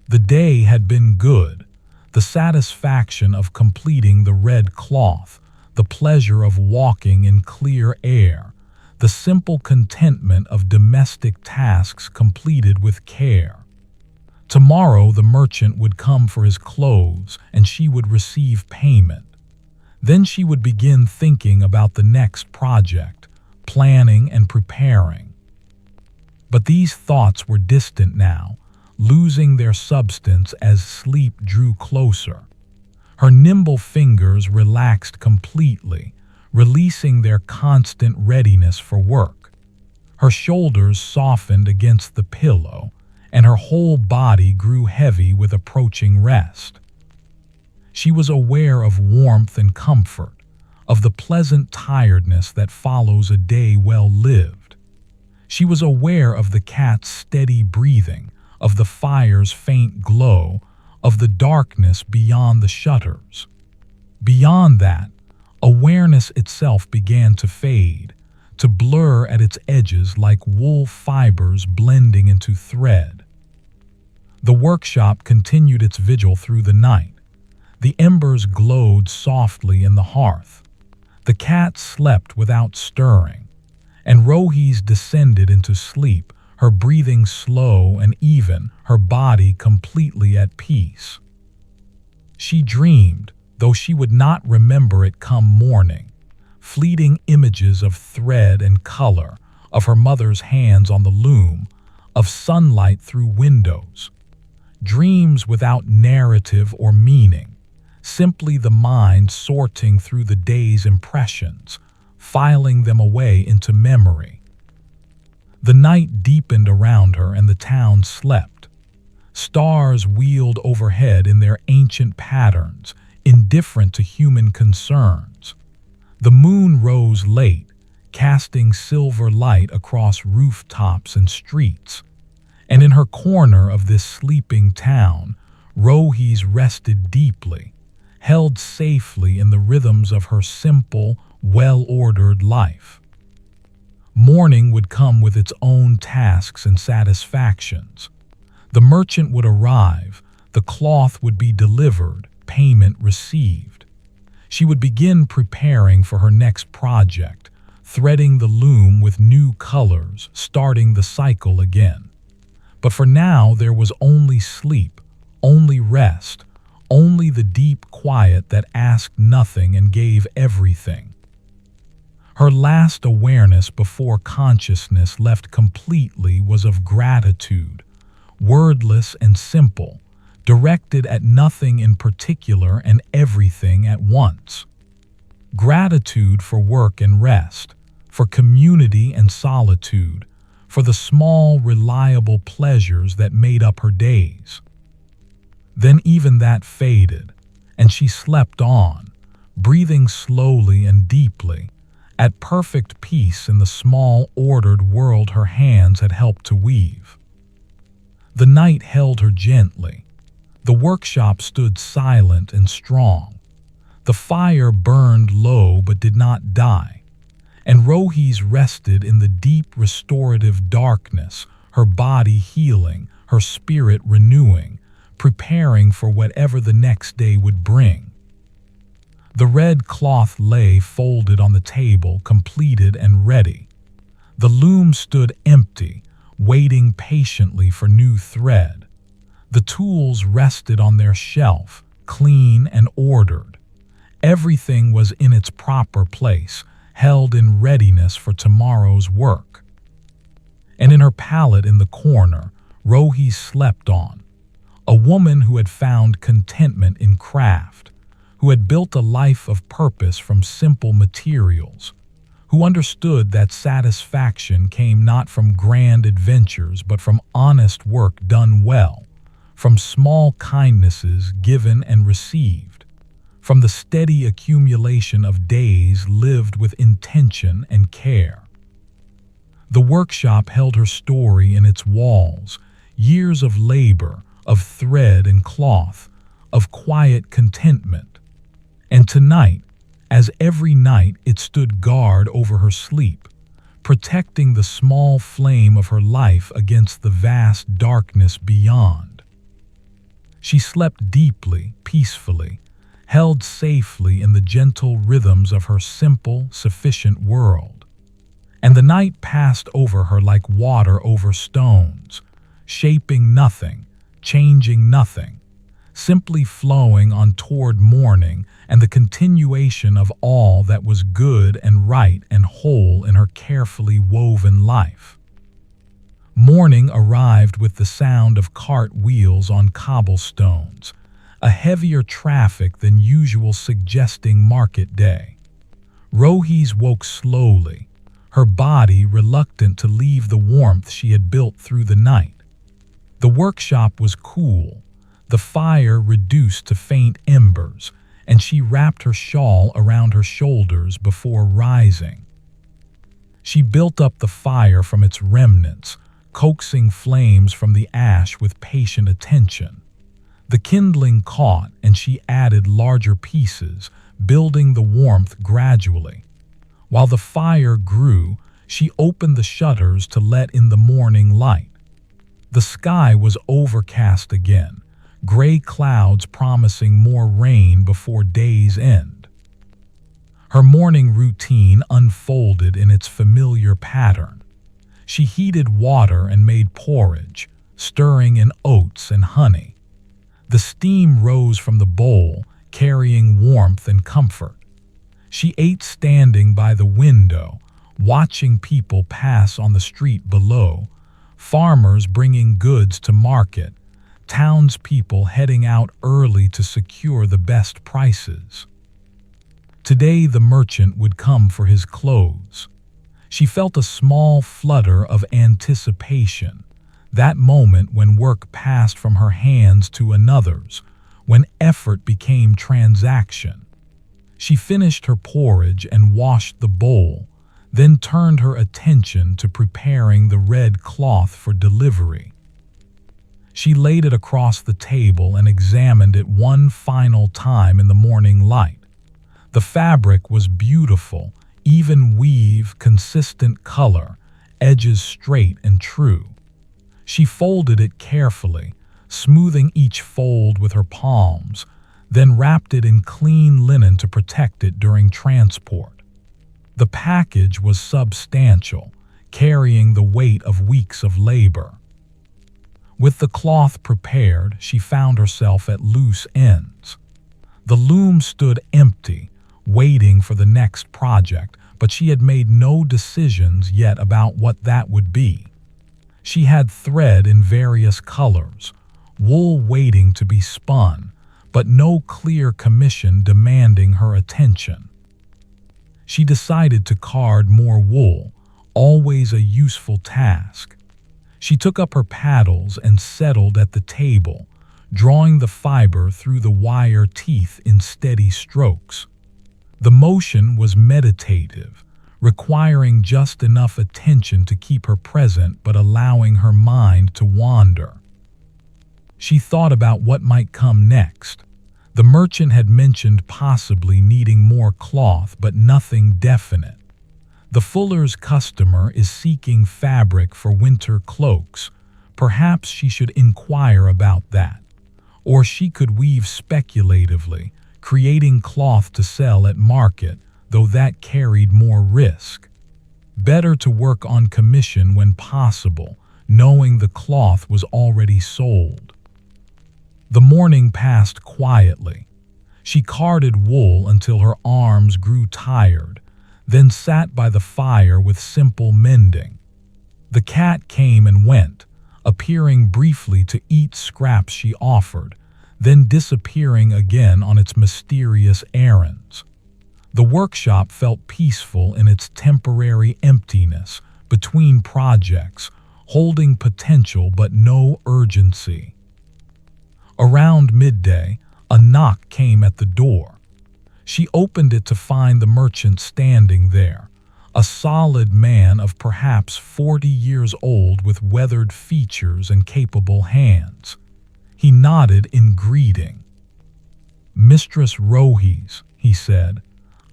The day had been good, the satisfaction of completing the red cloth, the pleasure of walking in clear air, the simple contentment of domestic tasks completed with care. Tomorrow the merchant would come for his clothes and she would receive payment. Then she would begin thinking about the next project, planning and preparing. But these thoughts were distant now, losing their substance as sleep drew closer. Her nimble fingers relaxed completely, releasing their constant readiness for work. Her shoulders softened against the pillow, and her whole body grew heavy with approaching rest. She was aware of warmth and comfort, of the pleasant tiredness that follows a day well lived. She was aware of the cat's steady breathing, of the fire's faint glow, of the darkness beyond the shutters. Beyond that, awareness itself began to fade, to blur at its edges like wool fibers blending into thread. The workshop continued its vigil through the night. The embers glowed softly in the hearth. The cat slept without stirring, and Rohese descended into sleep, her breathing slow and even, her body completely at peace. She dreamed, though she would not remember it come morning, fleeting images of thread and color, of her mother's hands on the loom, of sunlight through windows. Dreams without narrative or meaning, simply the mind sorting through the day's impressions, filing them away into memory. The night deepened around her and the town slept. Stars wheeled overhead in their ancient patterns, indifferent to human concerns. The moon rose late, casting silver light across rooftops and streets. And in her corner of this sleeping town, Rohese rested deeply, held safely in the rhythms of her simple, well-ordered life. Morning would come with its own tasks and satisfactions. The merchant would arrive, the cloth would be delivered, payment received. She would begin preparing for her next project, threading the loom with new colors, starting the cycle again. But for now there was only sleep, only rest, only the deep quiet that asked nothing and gave everything. Her last awareness before consciousness left completely was of gratitude, wordless and simple, directed at nothing in particular and everything at once. Gratitude for work and rest, for community and solitude, for the small, reliable pleasures that made up her days. Then even that faded, and she slept on, breathing slowly and deeply, at perfect peace in the small, ordered world her hands had helped to weave. The night held her gently. The workshop stood silent and strong. The fire burned low but did not die, and Rohese rested in the deep restorative darkness, her body healing, her spirit renewing, preparing for whatever the next day would bring. The red cloth lay folded on the table, completed and ready. The loom stood empty, waiting patiently for new thread. The tools rested on their shelf, clean and ordered. Everything was in its proper place, held in readiness for tomorrow's work. And in her pallet in the corner, Rohese slept on, a woman who had found contentment in craft, who had built a life of purpose from simple materials, who understood that satisfaction came not from grand adventures but from honest work done well, from small kindnesses given and received, from the steady accumulation of days lived with intention and care. The workshop held her story in its walls, years of labor, of thread and cloth, of quiet contentment. And tonight, as every night, it stood guard over her sleep, protecting the small flame of her life against the vast darkness beyond. She slept deeply, peacefully, held safely in the gentle rhythms of her simple, sufficient world. And the night passed over her like water over stones, shaping nothing, changing nothing, simply flowing on toward morning and the continuation of all that was good and right and whole in her carefully woven life. Morning arrived with the sound of cart wheels on cobblestones, a heavier traffic than usual suggesting market day. Rohese woke slowly, her body reluctant to leave the warmth she had built through the night. The workshop was cool, the fire reduced to faint embers, and she wrapped her shawl around her shoulders before rising. She built up the fire from its remnants, coaxing flames from the ash with patient attention. The kindling caught, and she added larger pieces, building the warmth gradually. While the fire grew, she opened the shutters to let in the morning light. The sky was overcast again, gray clouds promising more rain before day's end. Her morning routine unfolded in its familiar pattern. She heated water and made porridge, stirring in oats and honey. The steam rose from the bowl, carrying warmth and comfort. She ate standing by the window, watching people pass on the street below, farmers bringing goods to market, townspeople heading out early to secure the best prices. Today the merchant would come for his clothes. She felt a small flutter of anticipation, that moment when work passed from her hands to another's, when effort became transaction. She finished her porridge and washed the bowl, then turned her attention to preparing the red cloth for delivery. She laid it across the table and examined it one final time in the morning light. The fabric was beautiful, even weave, consistent color, edges straight and true. She folded it carefully, smoothing each fold with her palms, then wrapped it in clean linen to protect it during transport. The package was substantial, carrying the weight of weeks of labor. With the cloth prepared, she found herself at loose ends. The loom stood empty, waiting for the next project, but she had made no decisions yet about what that would be. She had thread in various colors, wool waiting to be spun, but no clear commission demanding her attention. She decided to card more wool, always a useful task. She took up her paddles and settled at the table, drawing the fiber through the wire teeth in steady strokes. The motion was meditative, requiring just enough attention to keep her present but allowing her mind to wander. She thought about what might come next. The merchant had mentioned possibly needing more cloth, but nothing definite. The fuller's customer is seeking fabric for winter cloaks. Perhaps she should inquire about that. Or she could weave speculatively, creating cloth to sell at market, though that carried more risk. Better to work on commission when possible, knowing the cloth was already sold. The morning passed quietly. She carded wool until her arms grew tired, then sat by the fire with simple mending. The cat came and went, appearing briefly to eat scraps she offered, then disappearing again on its mysterious errands. The workshop felt peaceful in its temporary emptiness, between projects, holding potential but no urgency. Around midday, a knock came at the door. She opened it to find the merchant standing there, a solid man of perhaps 40 years old with weathered features and capable hands. He nodded in greeting. "Mistress Rohese," he said,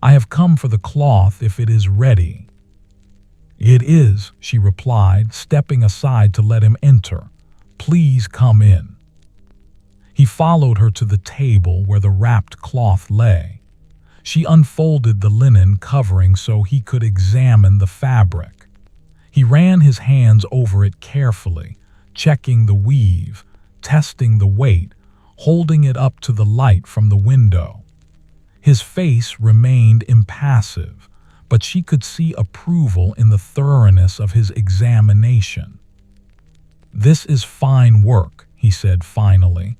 "I have come for the cloth if it is ready." "It is," she replied, stepping aside to let him enter. "Please come in." He followed her to the table where the wrapped cloth lay. She unfolded the linen covering so he could examine the fabric. He ran his hands over it carefully, checking the weave, testing the weight, holding it up to the light from the window. His face remained impassive, but she could see approval in the thoroughness of his examination. "This is fine work," he said finally.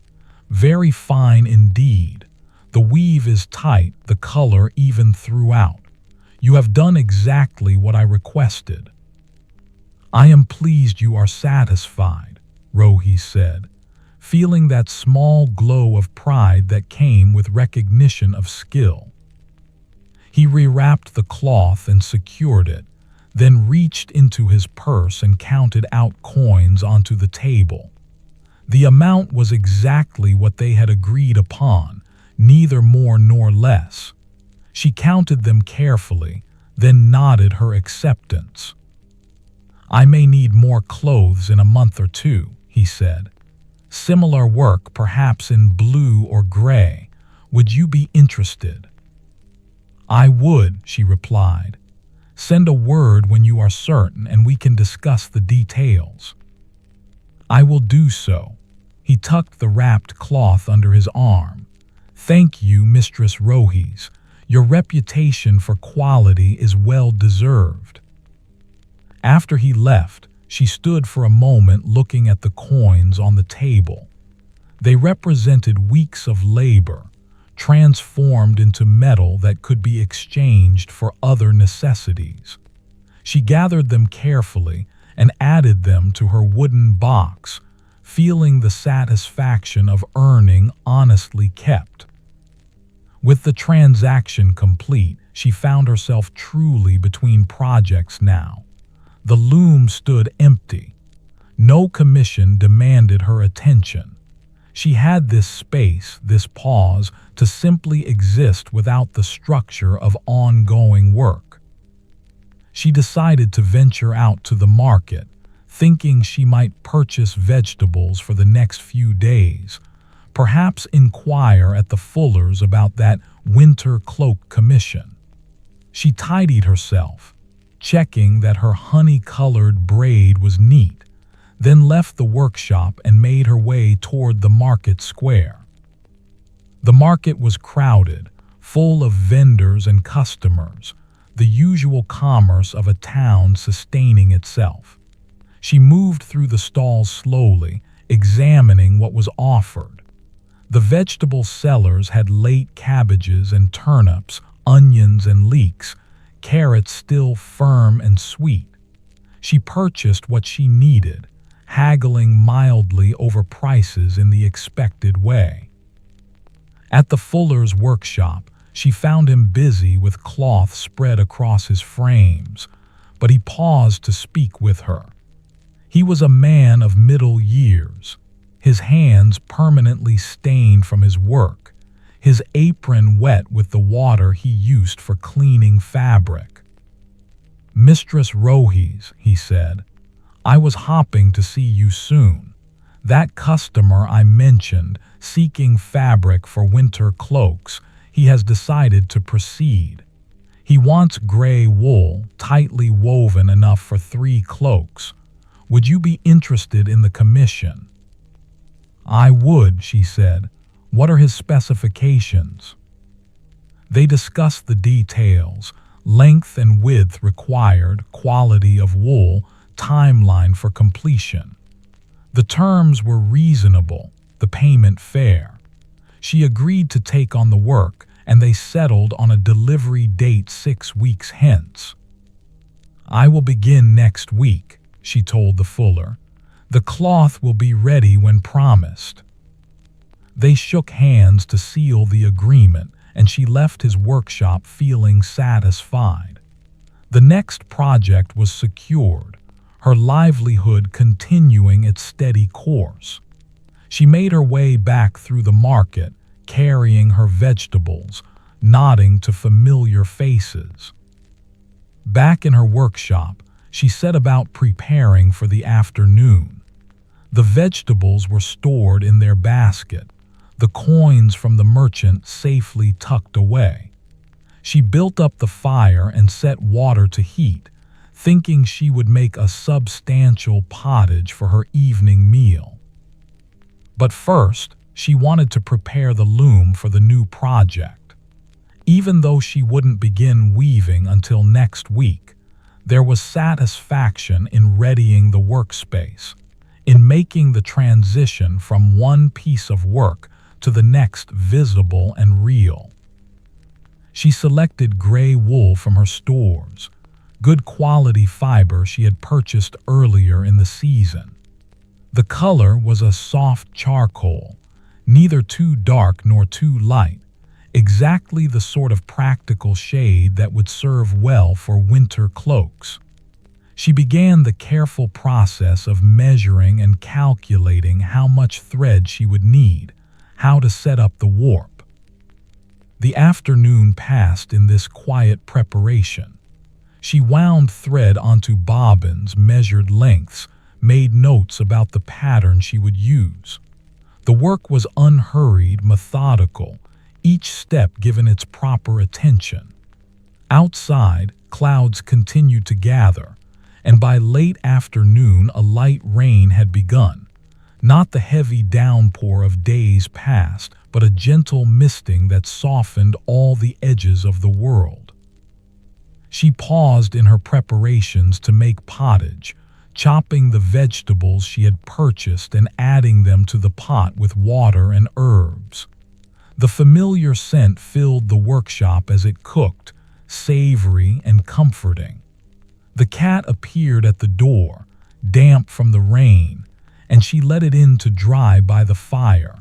"Very fine indeed. The weave is tight, the color even throughout. You have done exactly what I requested." "I am pleased you are satisfied," Rohese said, feeling that small glow of pride that came with recognition of skill. He rewrapped the cloth and secured it, then reached into his purse and counted out coins onto the table. The amount was exactly what they had agreed upon, neither more nor less. She counted them carefully, then nodded her acceptance. "I may need more clothes in a month or two," he said. "Similar work, perhaps in blue or gray. Would you be interested?" "I would," she replied. "Send a word when you are certain and we can discuss the details." "I will do so." He tucked the wrapped cloth under his arm. "Thank you, Mistress Rohese. Your reputation for quality is well deserved." After he left, she stood for a moment looking at the coins on the table. They represented weeks of labor, transformed into metal that could be exchanged for other necessities. She gathered them carefully and added them to her wooden box, feeling the satisfaction of earning honestly kept. With the transaction complete, she found herself truly between projects now. The loom stood empty. No commission demanded her attention. She had this space, this pause, to simply exist without the structure of ongoing work. She decided to venture out to the market, thinking she might purchase vegetables for the next few days, perhaps inquire at the fuller's about that winter cloak commission. She tidied herself, checking that her honey-colored braid was neat, then left the workshop and made her way toward the market square. The market was crowded, full of vendors and customers, the usual commerce of a town sustaining itself. She moved through the stalls slowly, examining what was offered. The vegetable sellers had late cabbages and turnips, onions and leeks, carrots still firm and sweet. She purchased what she needed, haggling mildly over prices in the expected way. At the fuller's workshop, she found him busy with cloth spread across his frames, but he paused to speak with her. He was a man of middle years, his hands permanently stained from his work, his apron wet with the water he used for cleaning fabric. "Mistress Rohese," he said, "I was hoping to see you soon. That customer I mentioned, seeking fabric for winter cloaks, he has decided to proceed. He wants gray wool, tightly woven enough for 3 cloaks. Would you be interested in the commission?" "I would," she said. "What are his specifications?" They discussed the details, length and width required, quality of wool, timeline for completion. The terms were reasonable, the payment fair. She agreed to take on the work, and they settled on a delivery date 6 weeks hence. "I will begin next week," she told the fuller. "The cloth will be ready when promised." They shook hands to seal the agreement, and she left his workshop feeling satisfied. The next project was secured, her livelihood continuing its steady course. She made her way back through the market, carrying her vegetables, nodding to familiar faces. Back in her workshop, she set about preparing for the afternoon. The vegetables were stored in their basket, the coins from the merchant safely tucked away. She built up the fire and set water to heat, thinking she would make a substantial pottage for her evening meal. But first, she wanted to prepare the loom for the new project. Even though she wouldn't begin weaving until next week, there was satisfaction in readying the workspace, in making the transition from one piece of work to the next visible and real. She selected gray wool from her stores, good quality fiber she had purchased earlier in the season. The color was a soft charcoal, neither too dark nor too light, exactly the sort of practical shade that would serve well for winter cloaks. She began the careful process of measuring and calculating how much thread she would need, how to set up the warp. The afternoon passed in this quiet preparation. She wound thread onto bobbins, measured lengths, made notes about the pattern she would use. The work was unhurried, methodical, each step given its proper attention. Outside, clouds continued to gather, and by late afternoon a light rain had begun. Not the heavy downpour of days past, but a gentle misting that softened all the edges of the world. She paused in her preparations to make pottage, chopping the vegetables she had purchased and adding them to the pot with water and herbs. The familiar scent filled the workshop as it cooked, savory and comforting. The cat appeared at the door, damp from the rain, and she let it in to dry by the fire.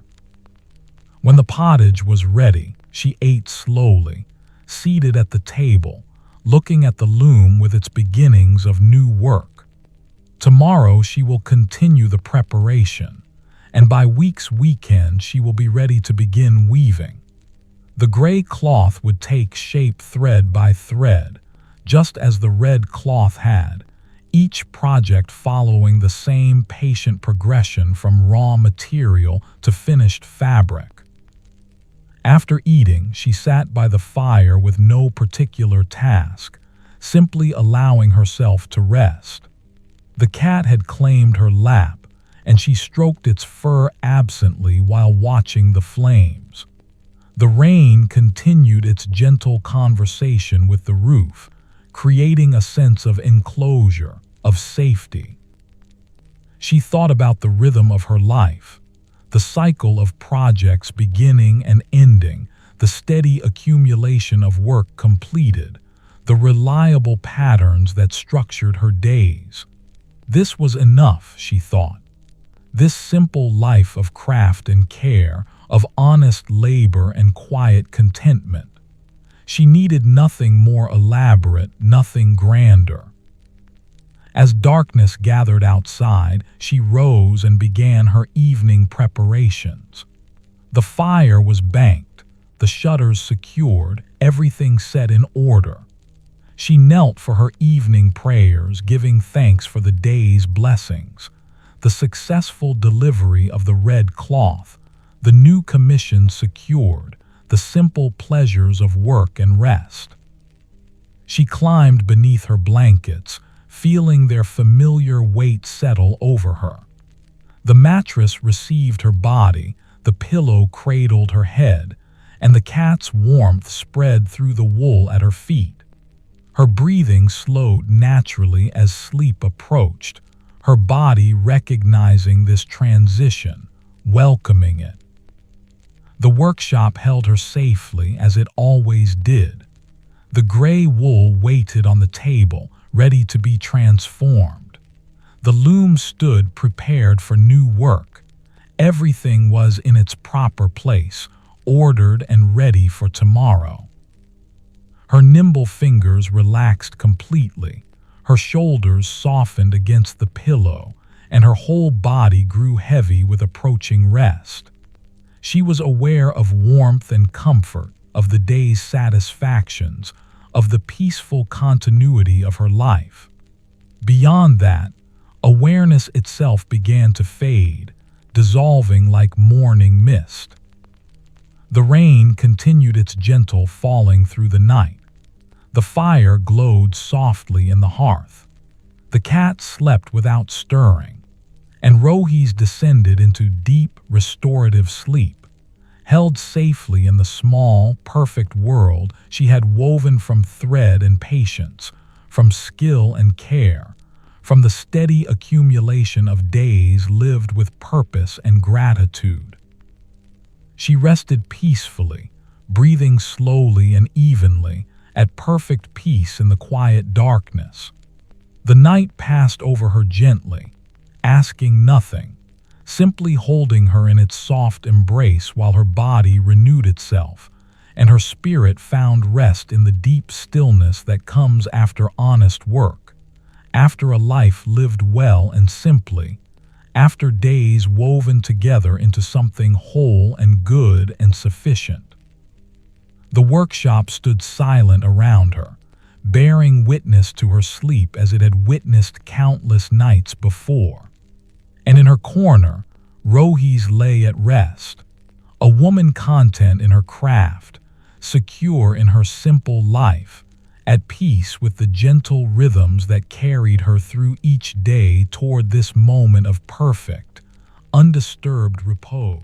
When the pottage was ready, she ate slowly, seated at the table, looking at the loom with its beginnings of new work. Tomorrow she will continue the preparation, and by week's weekend she will be ready to begin weaving. The gray cloth would take shape thread by thread, just as the red cloth had, each project following the same patient progression from raw material to finished fabric. After eating, she sat by the fire with no particular task, simply allowing herself to rest. The cat had claimed her lap, and she stroked its fur absently while watching the flames. The rain continued its gentle conversation with the roof, creating a sense of enclosure, of safety. She thought about the rhythm of her life, the cycle of projects beginning and ending, the steady accumulation of work completed, the reliable patterns that structured her days. This was enough, she thought. This simple life of craft and care, of honest labor and quiet contentment. She needed nothing more elaborate, nothing grander. As darkness gathered outside, she rose and began her evening preparations. The fire was banked, the shutters secured, everything set in order. She knelt for her evening prayers, giving thanks for the day's blessings, the successful delivery of the red cloth, the new commission secured, the simple pleasures of work and rest. She climbed beneath her blankets, feeling their familiar weight settle over her. The mattress received her body, the pillow cradled her head, and the cat's warmth spread through the wool at her feet. Her breathing slowed naturally as sleep approached, her body recognizing this transition, welcoming it. The workshop held her safely as it always did. The gray wool waited on the table, ready to be transformed. The loom stood prepared for new work. Everything was in its proper place, ordered and ready for tomorrow. Her nimble fingers relaxed completely, her shoulders softened against the pillow, and her whole body grew heavy with approaching rest. She was aware of warmth and comfort, of the day's satisfactions, of the peaceful continuity of her life. Beyond that, awareness itself began to fade, dissolving like morning mist. The rain continued its gentle falling through the night. The fire glowed softly in the hearth. The cat slept without stirring. and Rohese descended into deep, restorative sleep, held safely in the small, perfect world she had woven from thread and patience, from skill and care, from the steady accumulation of days lived with purpose and gratitude. She rested peacefully, breathing slowly and evenly, at perfect peace in the quiet darkness. The night passed over her gently, asking nothing, simply holding her in its soft embrace while her body renewed itself, and her spirit found rest in the deep stillness that comes after honest work, after a life lived well and simply, after days woven together into something whole and good and sufficient. The workshop stood silent around her, bearing witness to her sleep as it had witnessed countless nights before. And in her corner, Rohese lay at rest, a woman content in her craft, secure in her simple life, at peace with the gentle rhythms that carried her through each day toward this moment of perfect, undisturbed repose.